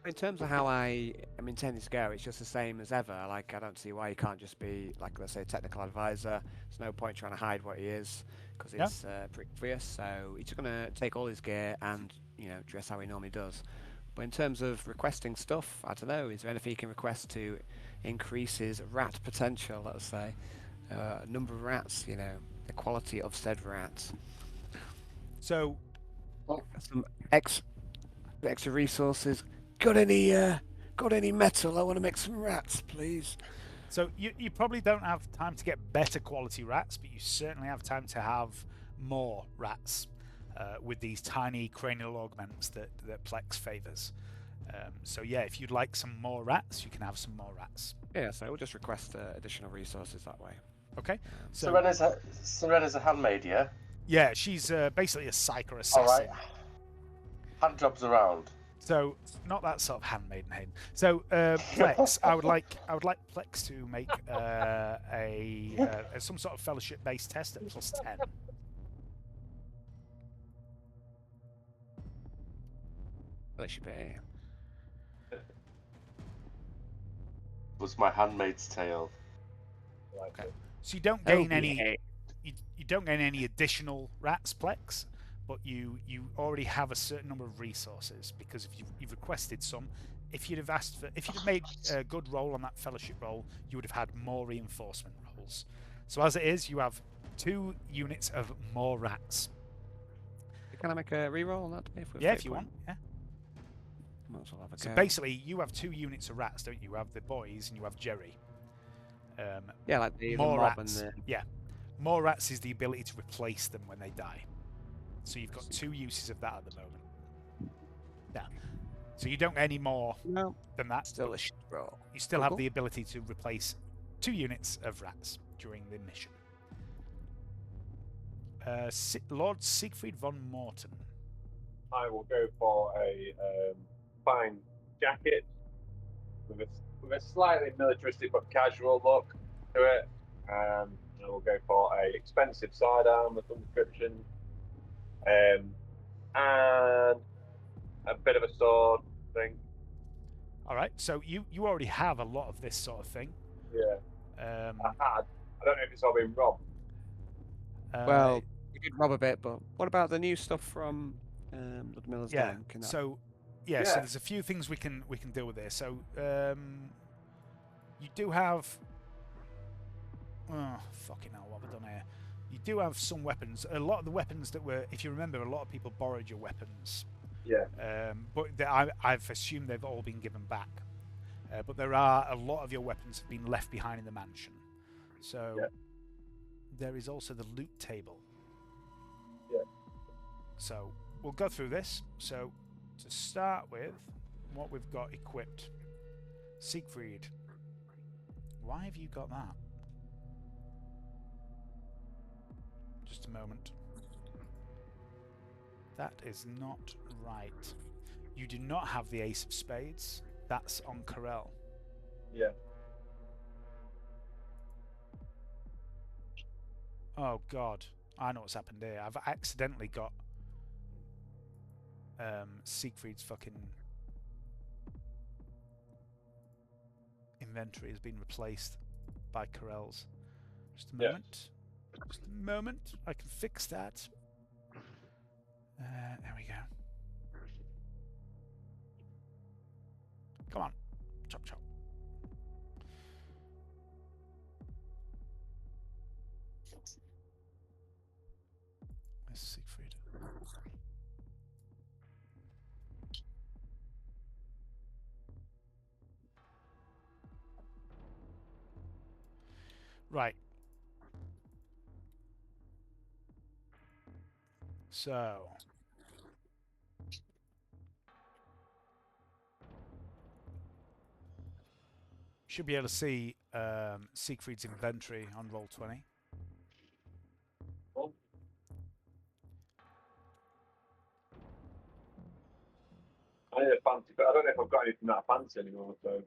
In terms of how I'm intending to go, it's just the same as ever. Like, I don't see why he can't just be, like, let's say, a technical advisor. There's no point trying to hide what he is, because it's pretty obvious. So he's just going to take all his gear and, dress how he normally does. But in terms of requesting stuff, I don't know, is there anything he can request to increase his rat potential, let's say? Number of rats, the quality of said rats. So, some extra resources. Got any metal? I want to make some rats, please. So you probably don't have time to get better quality rats, but you certainly have time to have more rats with these tiny cranial augments that Plex favors. So yeah, if you'd like some more rats, you can have some more rats. Yeah, so we'll just request additional resources that way. Okay. So Serena's a handmaid, yeah? Yeah, she's basically a psych or assassin. All right. Hand jobs around. So not that sort of handmaiden. So Plex, I would like Plex to make some sort of fellowship-based test at +10. Fellowship. Was my Handmaid's Tale. Okay. So you don't gain any. You don't gain any additional rats, Plex, but you already have a certain number of resources because you've requested some. If you'd have made a good roll on that fellowship roll, you would have had more reinforcement rolls. So as it is, you have 2 units of more rats. Can I make a reroll on that? If you want. Yeah. Might as well have a So go. basically, you have 2 units of rats, don't you? You have the boys and you have Jerry. Yeah, like the more mob rats. and the... Yeah, more rats is the ability to replace them when they die. So you've got 2 uses of that at the moment. Yeah. So you don't get any more than that. Still a shit roll. You still have the ability to replace 2 units of rats during the mission. Lord Siegfried von Morton. I will go for a fine jacket with a slightly militaristic but casual look to it. I will go for a expensive sidearm with some description, and a bit of a sword thing. All right, so you already have a lot of this sort of thing. Yeah. I don't know if it's all been robbed. Well, you did rob a bit, but what about the new stuff from Ludmilla's den? So there's a few things we can deal with there. So you do have fucking hell, what have I done here? You do have some weapons. A lot of the weapons that were, if you remember, a lot of people borrowed your weapons. Yeah. But I've assumed they've all been given back. But there are a lot of your weapons have been left behind in the mansion. So there is also the loot table. Yeah. So we'll go through this. So to start with, what we've got equipped. Siegfried. Why have you got that? Just a moment. That is not right. You do not have the Ace of Spades. That's on Karrell. Yeah. Oh God, I know what's happened here. I've accidentally got Siegfried's fucking inventory has been replaced by Karrell's. Just a moment. Just a moment. I can fix that. There we go. Come on. Chop chop. Where's Siegfried? Right. So. Should be able to see Siegfried's inventory on Roll20. Oh. I need a fancy, but I don't know if I've got anything that I fancy anymore. So.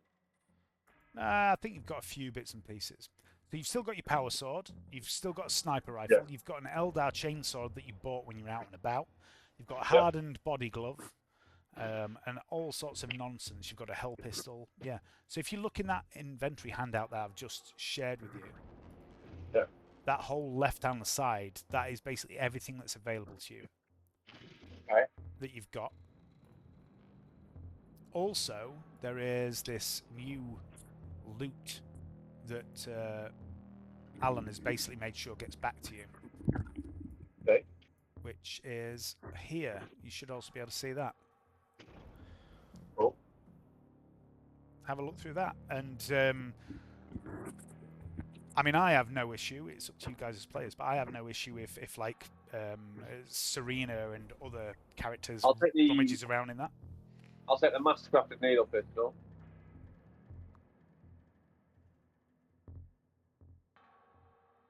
I think you've got a few bits and pieces. So you've still got your power sword. You've still got a sniper rifle. Yeah. You've got an Eldar chainsword that you bought when you were out and about. You've got a hardened body glove. And all sorts of nonsense. You've got a hell pistol. Yeah. So if you look in that inventory handout that I've just shared with you, that whole left-hand side, that is basically everything that's available to you. Okay. That you've got. Also, there is this new loot that Alan has basically made sure gets back to you. Okay. Which is here. You should also be able to see that. Cool. Have a look through that. And I mean, I have no issue. It's up to you guys as players, but I have no issue if like Serena and other characters rummages around in that. I'll take the mastercrafted needle pistol.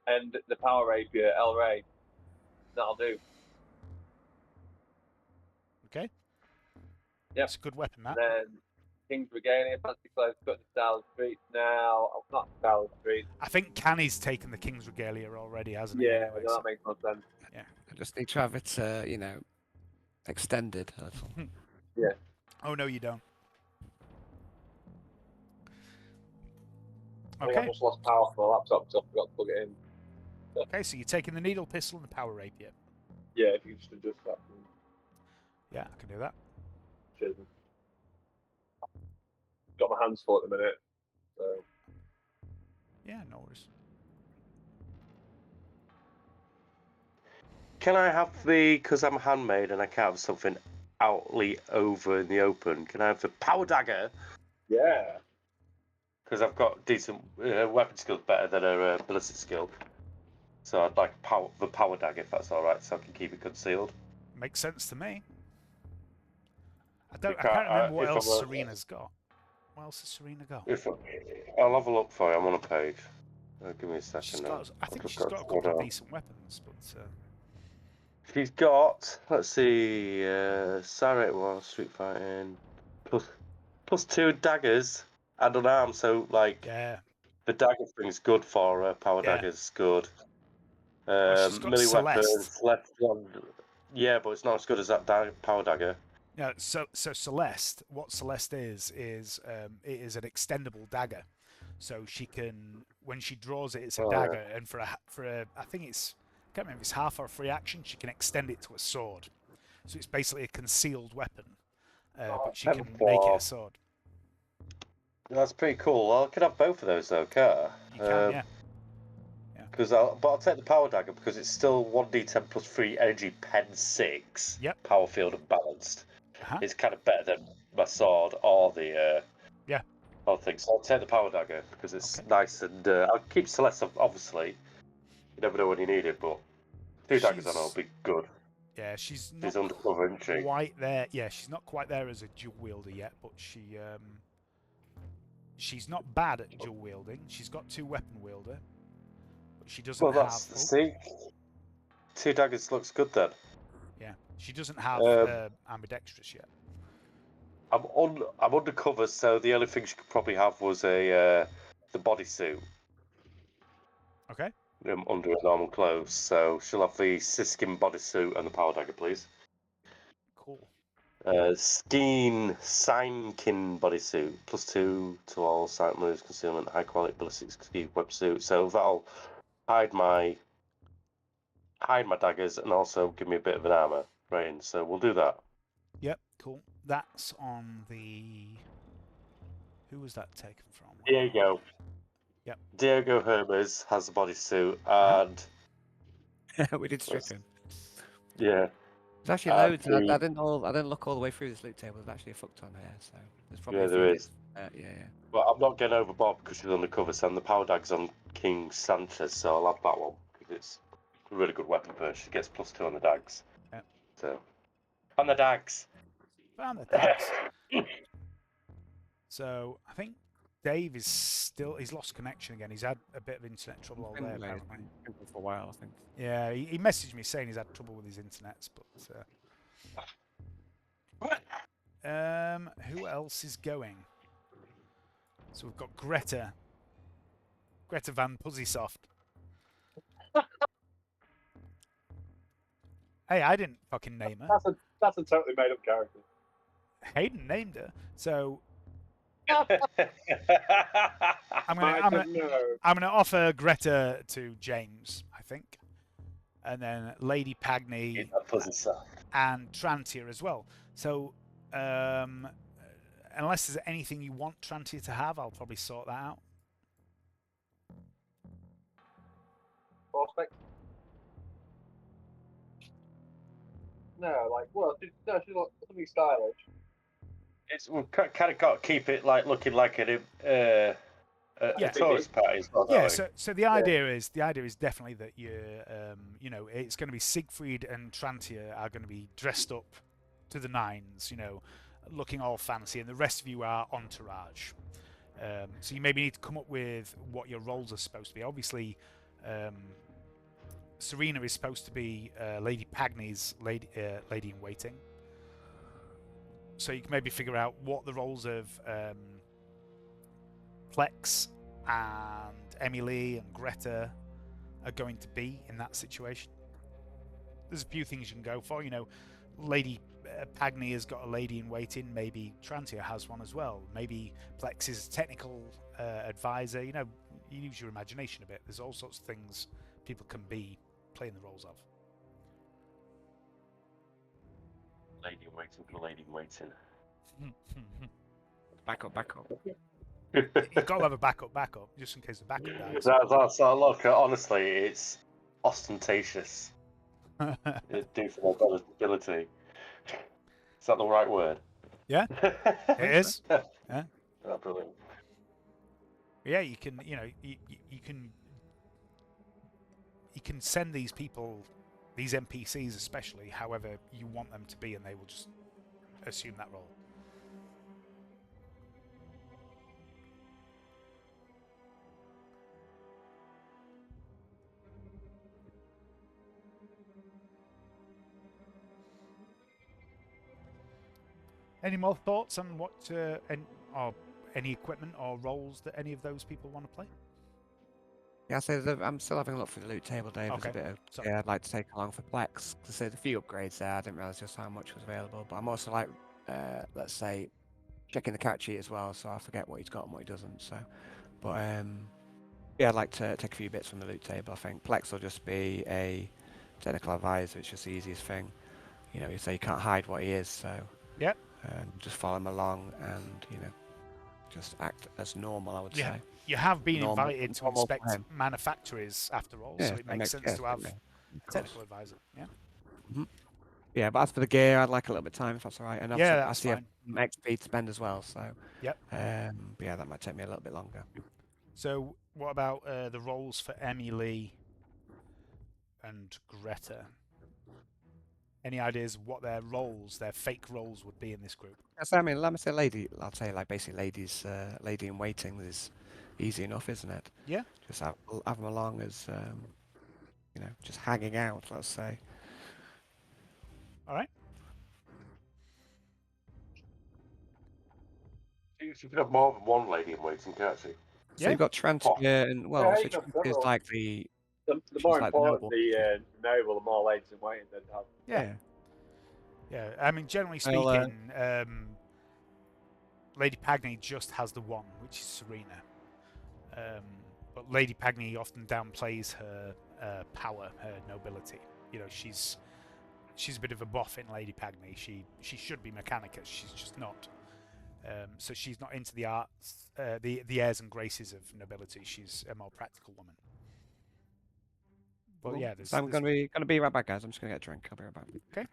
And the power rapier, El Rey. That'll do. Okay. Yep. It's a good weapon, that. And then King's Regalia, fancy clothes, cut the Style Street now. I'm not Style Street. I think Canni's taken the King's Regalia already, hasn't he? Yeah, Anyway, that makes more sense. Yeah. I just need to have it, you know, extended. That's all. Yeah. Oh, no, you don't. I think I Okay. just lost power for my laptop because I forgot to plug it in. Okay, so you're taking the needle pistol and the power rapier. Yeah, if you just adjust that. Yeah, I can do that. Cheers. Got my hands full at the minute. So. Yeah, no worries. Can I have because I'm handmade and I can't have something outly over in the open, can I have the power dagger? Yeah. Because I've got decent weapon skills better than a ballistic skill. So I'd like the power dagger if that's alright, so I can keep it concealed. Makes sense to me. I can't remember what else Serena's got. What else has Serena got? I'll have a look for you. I'm on a page. Give me a second now. I think she's got a couple of decent weapons, but... She's got, let's see, Sarah was Street Fighting, plus 2 daggers and unarmed, so like the dagger thing's good for her, power dagger's good. She's got melee Celeste. weapons, yeah, but it's not as good as that power dagger. Yeah, so Celeste, what Celeste is it is an extendable dagger. So she can, when she draws it, it's a dagger, and for a I think it's, I can't remember if it's half or a free action, she can extend it to a sword. So it's basically a concealed weapon, but she can make it a sword. That's pretty cool. I could have both of those though, can't I? You can, yeah. But I'll take the power dagger because it's still 1d10 plus 3 energy, pen 6. Yep. Power field and balanced. It's kind of better than my sword or the other thing. So I'll take the power dagger because it's nice, and I'll keep Celeste, obviously. You never know when you need it, but 2 daggers on her will be good. Yeah, she's not undercover, isn't she? quite there. Yeah, she's not quite there as a dual wielder yet, but she's not bad at dual wielding. She's got 2 weapon wielder. She doesn't have. See, 2 daggers looks good then. Yeah, she doesn't have ambidextrous yet. I'm undercover, so the only thing she could probably have was the bodysuit. Okay. Under her normal clothes, so she'll have the Siskin bodysuit and the power dagger, please. Cool. Skeen Signkin bodysuit, plus 2 to all sight moves, concealment, high quality ballistic ski websuit. So that'll hide my daggers and also give me a bit of an armor rating. So we'll do that. Yep, cool. That's on the. Who was that taken from? Diego. Yep. Diego Hermes has the bodysuit, and we did strip him. yeah. There's actually loads. And I didn't look all the way through this loot table. There's actually a fuck ton here, so there's probably a few there bits. is. Yeah. But I'm not getting overboard because she's undercover, so the power dag's on King Sanchez, so I'll have that one because it's a really good weapon for her. She gets +2 on the dags. Yeah. So, on the dags. Found the dags. So I think Dave is he's lost connection again. He's had a bit of internet trouble all day apparently. Been for a while, I think. Yeah, he messaged me saying he's had trouble with his internet, but who else is going? So we've got Greta Van Puzzysoft. Hey, I didn't fucking name her. That's a totally made up character. Hayden named her. So I I'm don't know. gonna offer Greta to James, I think, and then Lady Pagny and Trantia as well. So unless there's anything you want Trantia to have, I'll probably sort that out. Prospect? No, like, well, she's something stylish. We've kind of got to keep it like looking like a tourist party as well. Yeah, so the idea is definitely that it's going to be Siegfried and Trantia are going to be dressed up to the nines, looking all fancy, and the rest of you are entourage. So you maybe need to come up with what your roles are supposed to be. Obviously, Serena is supposed to be Lady Pagny's lady in waiting. So you can maybe figure out what the roles of Plex and Emily and Greta are going to be in that situation. There's a few things you can go for. Lady Pagny has got a lady in waiting. Maybe Trantia has one as well. Maybe Plex is a technical advisor. You use your imagination a bit. There's all sorts of things people can be playing the roles of. Lady in waiting for lady in waiting. Back up. You've got to have a backup, just in case the backup dies. That's look, honestly, it's ostentatious. It do for my ability. Is that the right word? Yeah, it is. Yeah. Oh, brilliant. Yeah, you can, you can send these people, these NPCs especially, however you want them to be, and they will just assume that role. Any more thoughts on what or any equipment or roles that any of those people want to play? Yeah, I'm still having a look for the loot table, Dave. Okay. There's a bit of, I'd like to take along for Plex, because there's a few upgrades there. I didn't realise just how much was available, but I'm also like, let's say, checking the character sheet as well, so I forget what he's got and what he doesn't. So, but yeah, I'd like to take a few bits from the loot table. I think Plex will just be a technical advisor. It's just the easiest thing. So you can't hide what he is. So yeah, just follow him along and just act as normal. I would say. You have been invited to inspect manufacturers after all, yeah, so it makes sense to have a technical advisor. Yeah. Mm-hmm. Yeah, but as for the gear, I'd like a little bit of time if that's all right. And yeah, that's fine. XP to spend as well, so yep. But yeah, that might take me a little bit longer. So what about the roles for Emily and Greta? Any ideas of what their fake roles would be in this group? So, I mean, let me say lady. I'll say like basically lady in waiting is easy enough, isn't it? Yeah. Just have them along as just hanging out. Let's say. All right. You could have more than one lady in waiting, can't you? So you've got Trantia and so Trantia is like the more like important the noble, the more ladies in waiting they'd have. Yeah. I mean, generally speaking, Lady Pagny just has the one, which is Serena. But Lady Pagny often downplays her power, her nobility. She's a bit of a boffin, Lady Pagny. She should be Mechanicus. She's just not. So she's not into the arts, the airs and graces of nobility. She's a more practical woman. But yeah, I'm gonna be right back, guys. I'm just gonna get a drink. I'll be right back. Okay.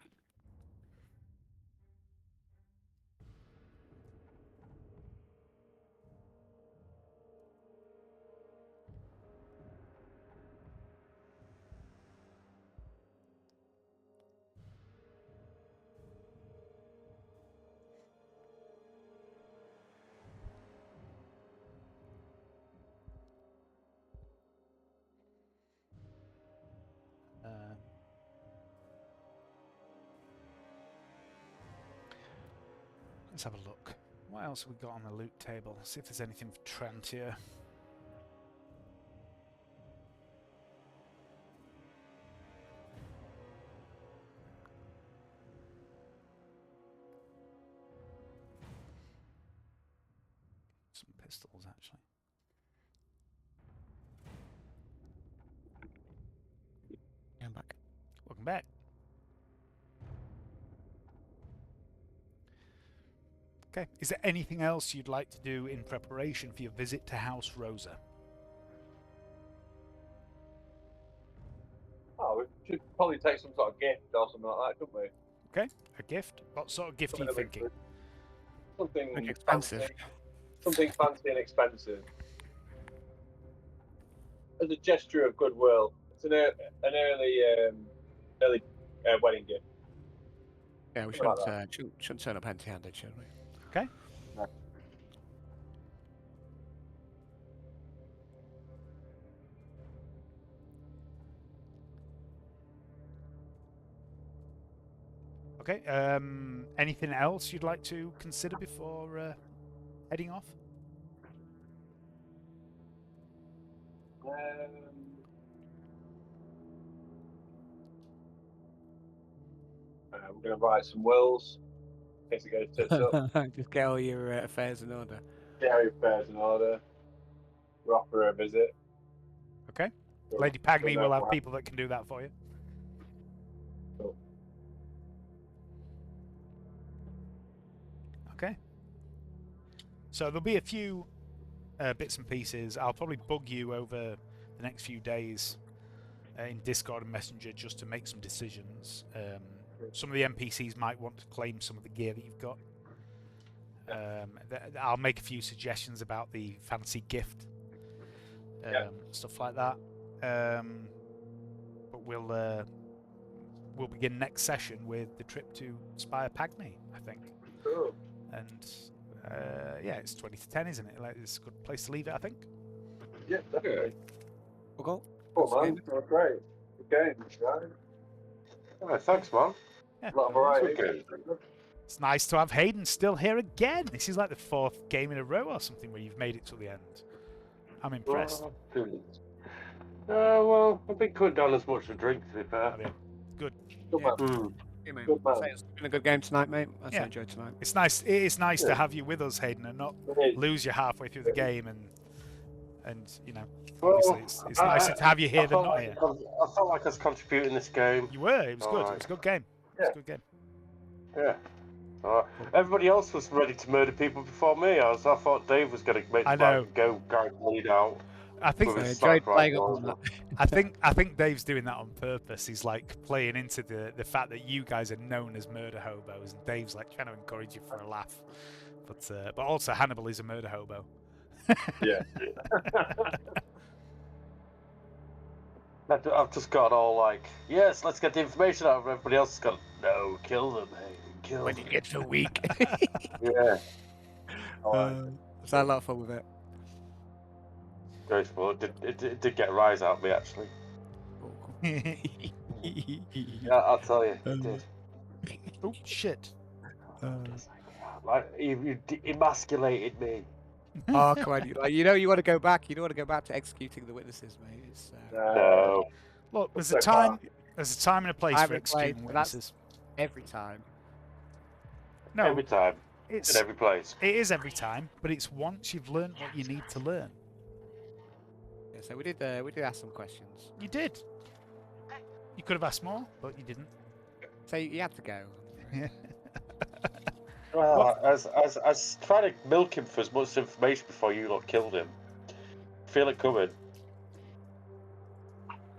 Let's have a look. What else have we got on the loot table? See if there's anything for Trent here. Some pistols, actually. I'm back. Welcome back. Okay. Is there anything else you'd like to do in preparation for your visit to House Rosa? Oh, we should probably take some sort of gift or something like that, couldn't we? Okay. A gift? What sort of gift are you thinking? Something Like expensive. fancy. Something fancy and expensive. As a gesture of goodwill. It's an early wedding gift. Yeah, we Something shouldn't, like shouldn't turn up empty-handed, should we? Okay. No. Okay. Anything else you'd like to consider before heading off? We're going to write some wills in case it goes tits up. Just get all your affairs in order. Get our affairs in order. We'll offer her a visit. Okay. We'll- Lady Pagny we'll will have know people that can do that for you. Cool. Okay. So there'll be a few bits and pieces. I'll probably bug you over the next few days in Discord and Messenger just to make some decisions. Some of the NPCs might want to claim some of the gear that you've got. I'll make a few suggestions about the fancy gift, stuff like that. But we'll begin next session with the trip to Spire Pagny, I think. Cool. And yeah, it's 20 to 10, isn't it? Like, it's a good place to leave it, I think. Yeah, definitely. We'll go. Cool, man. That's great. Good game, guys. Oh, thanks, man. Yeah. A lot of variety. Okay. It's nice to have Hayden still here again. This is like the 4th game in a row or something where you've made it to the end. I'm impressed. Well, I've been cutting down as much to drink, to be fair. Have you? Good. Good Yeah. man. Yeah, mate. Good man. Say it's been a good game tonight, mate. I Yeah. enjoyed tonight. It's nice. It is nice to Yeah. have you with us, Hayden, and not It is. lose you halfway through the game. And you know, Well, obviously, it's nicer to have you here than not here. I felt like I was contributing this game. You were. It was good. It Alright. was a good game. It was a good game. Yeah. Everybody else was ready to murder people before me. I thought Dave was going to make I the know. go guy lead out. I think. With I his enjoyed sniper playing up rifle. on that. I think Dave's doing that on purpose. He's like playing into the fact that you guys are known as murder hobos, and Dave's like trying to encourage you for a laugh. But also Hannibal is a murder hobo. Yeah. I've just got all like, yes, let's get the information out of everybody else. Has got no, kill them, hey, kill When them. you get so weak. Yeah. Was that a lot of fun with it? Very small. It did get a rise out of me, actually. Yeah, I'll tell you, it did. Oh shit! Like, you emasculated me. Oh, come on. You want to go back. You don't want to go back to executing the witnesses, mate. It's, No. Look, there's So a time. far. There's a time and a place I for haven't executing played, but that's- witnesses. every time. No, Every time, it's in every place. it is every time, but it's once you've learned what you need to learn. Yeah, so we did ask some questions. You did. You could have asked more, but you didn't. So you had to go. Well, I was trying to milk him for as much information before you lot killed him. Feel it coming.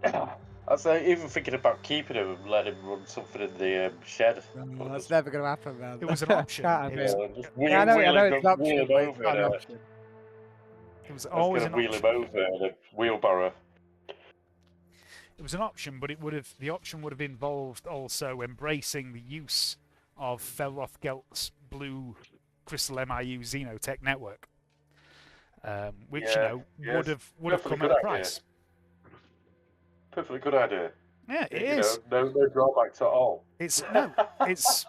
I was even thinking about keeping him and letting him run something in the shed. That's never going to happen, man. It was an option. Can't It have was- it. Just Yeah, I know wheel it's an option, him but it's over not in an a- option. It was I was always going an to wheel option. him over in a wheelbarrow. It was an option, but the option would have involved also embracing the use of Felroth Gelt's blue Crystal MIU Xenotech network, which Yeah, would have come Perfectly at good a idea. price. Perfectly good idea. Yeah, it You is. know, no drawbacks at all. It's no, it's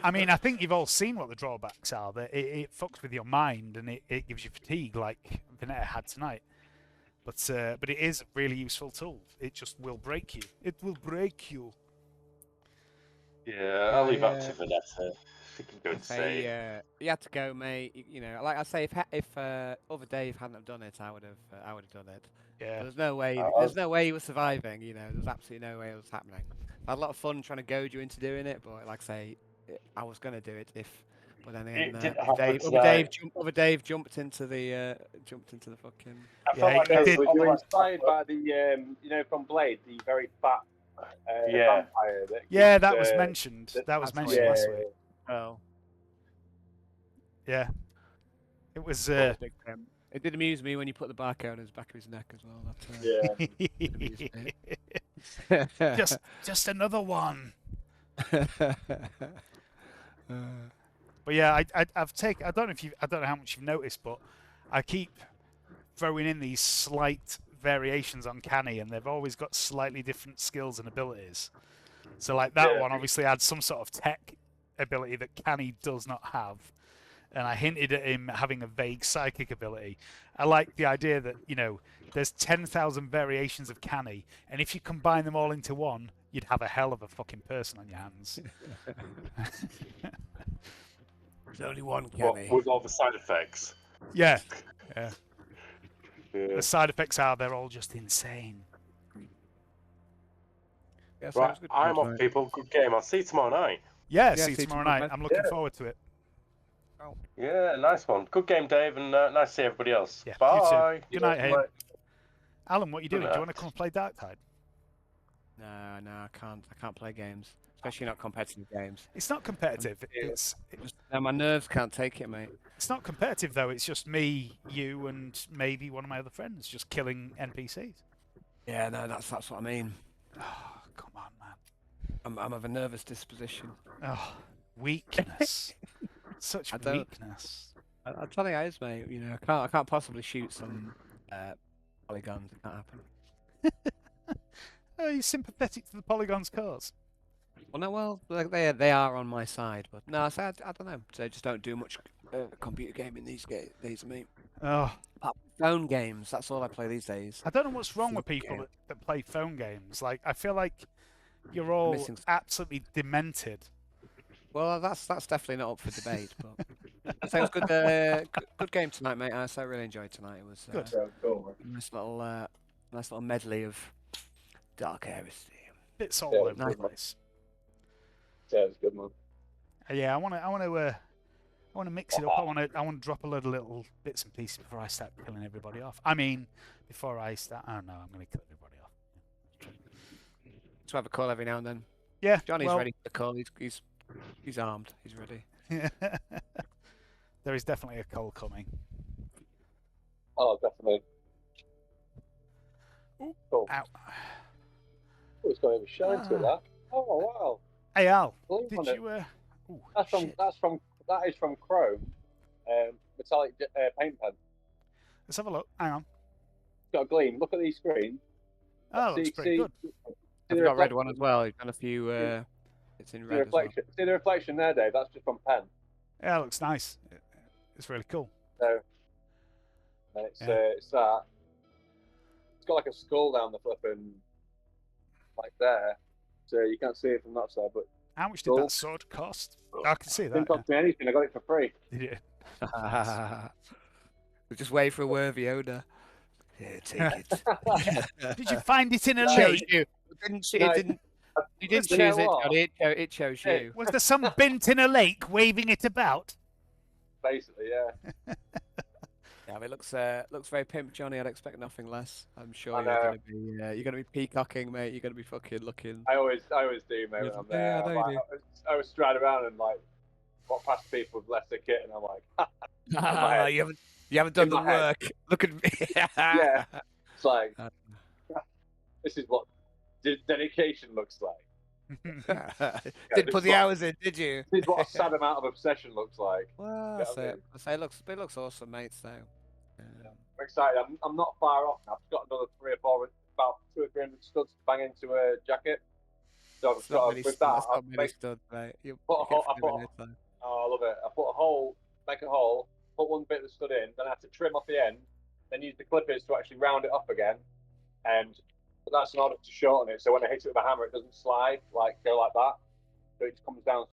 I mean, I think you've all seen what the drawbacks are. That it fucks with your mind and it gives you fatigue, like Vernetta had tonight. But it is a really useful tool. It just will break you. It will break you. Yeah, I'll leave that to Vernetta. She can go insane. You had to go, mate. You know, like I say, if other Dave hadn't have done it, I would have done it. Yeah. But there's no way. There's no way he was surviving. You know, there's absolutely no way it was happening. I had a lot of fun trying to goad you into doing it, but like I say, I was going to do it if. But then again, other Dave jumped into the fucking. I felt like we were inspired by the you know, from Blade, the very fat vampire. That was mentioned. That was mentioned last week. Oh. Yeah. It was. It did amuse me when you put the barcode on his back of his neck as well. That, just another one. But yeah, I've taken. I don't know how much you've noticed, but I keep throwing in these slight variations on Canni, and they've always got slightly different skills and abilities. So like that one obviously had some sort of tech ability that Canni does not have. And I hinted at him having a vague psychic ability. I like the idea that, you know, there's 10,000 variations of Canni, and if you combine them all into one, you'd have a hell of a fucking person on your hands. There's only one Canni. With all the side effects. Yeah. The side effects are they're all just insane. Yeah, right, I'm off, people. Good game. I'll see you tomorrow night. Yeah, see you tomorrow night. I'm looking forward to it. Yeah, nice one. Good game, Dave, and nice to see everybody else. Yeah, bye. Good night, Hayden. Alan, what are you doing? Do you want to come and play Dark Tide? No, I can't play games, especially not competitive games. It's not competitive. No, my nerves can't take it, mate. It's not competitive though. It's just me, you, and maybe one of my other friends just killing NPCs. Yeah, no, that's what I mean. Oh, come on, man. I'm of a nervous disposition. Oh, weakness. Such weakness. I'm telling you, is, mate. You know, I can't possibly shoot some polygons. It can't happen. Oh, you're sympathetic to the Polygon's cause. Well, they are on my side, but no, I don't know. So I just don't do much computer gaming these days, mate. Oh, phone games. That's all I play these days. I don't know what's wrong with people that play phone games. Like, I feel like you're all absolutely demented. Well, that's definitely not up for debate. But I think it was good game tonight, mate. I really enjoyed tonight. It was good. Nice little medley of Dark Heresy. Bits all over the place. Yeah, it's good, man. Yeah, I want to mix it up. I want to drop a load of little bits and pieces before I start killing everybody off. I mean, before I start. Oh no, I'm going to kill everybody off. To have a call every now and then. Yeah, Johnny's ready for the call. He's armed. He's ready. There is definitely a call coming. Oh, definitely. Ooh, cool. Ow. Oh, it's got a shine to that. Oh wow. Hey Al, did you? Ooh, that is from Chrome, metallic paint pen. Let's have a look. Hang on. It's got a gleam. Look at these screens. Oh, looks pretty good. I've got a red one as well. He's done a few. It's in red as well. See the reflection there, Dave? That's just from pen. Yeah, it looks nice. It's really cool. So, it's that. It's got like a skull down the flipping, like there, so you can't see it from that side. But how much did that sword cost? I can see that. Didn't cost me anything. I got it for free. Did you? We just wait for a worthy owner. Yeah, take it. Did you find it in a lake? You didn't choose it, Johnny. It chose you. Was there some bint in a lake waving it about? Basically, yeah. Yeah, it looks very pimp, Johnny. I'd expect nothing less. I'm sure you're gonna be peacocking, mate. You're gonna be fucking looking. I always do, mate. When I'm there, I was stride around and like walk past people with lesser kit, and I'm like, you haven't done the work. Look at me. Yeah, it's like this is what dedication looks like. Didn't put the hours in, did you? This is what a sad amount of obsession looks like. Well, I say it looks awesome, mate. So I'm excited. I'm not far off now. I've got another 3 or 4, about 200 or 300 studs to bang into a jacket. So It's not many with studs, that, that's I not many make, studs, mate. You put a get hole. I through put. in no time. Oh, I love it. I put a hole, make a hole, put one bit of the stud in, then I have to trim off the end, then use the clippers to actually round it up again, and that's in order to shorten it. So when I hit it with a hammer, it doesn't slide go like that. So it just comes down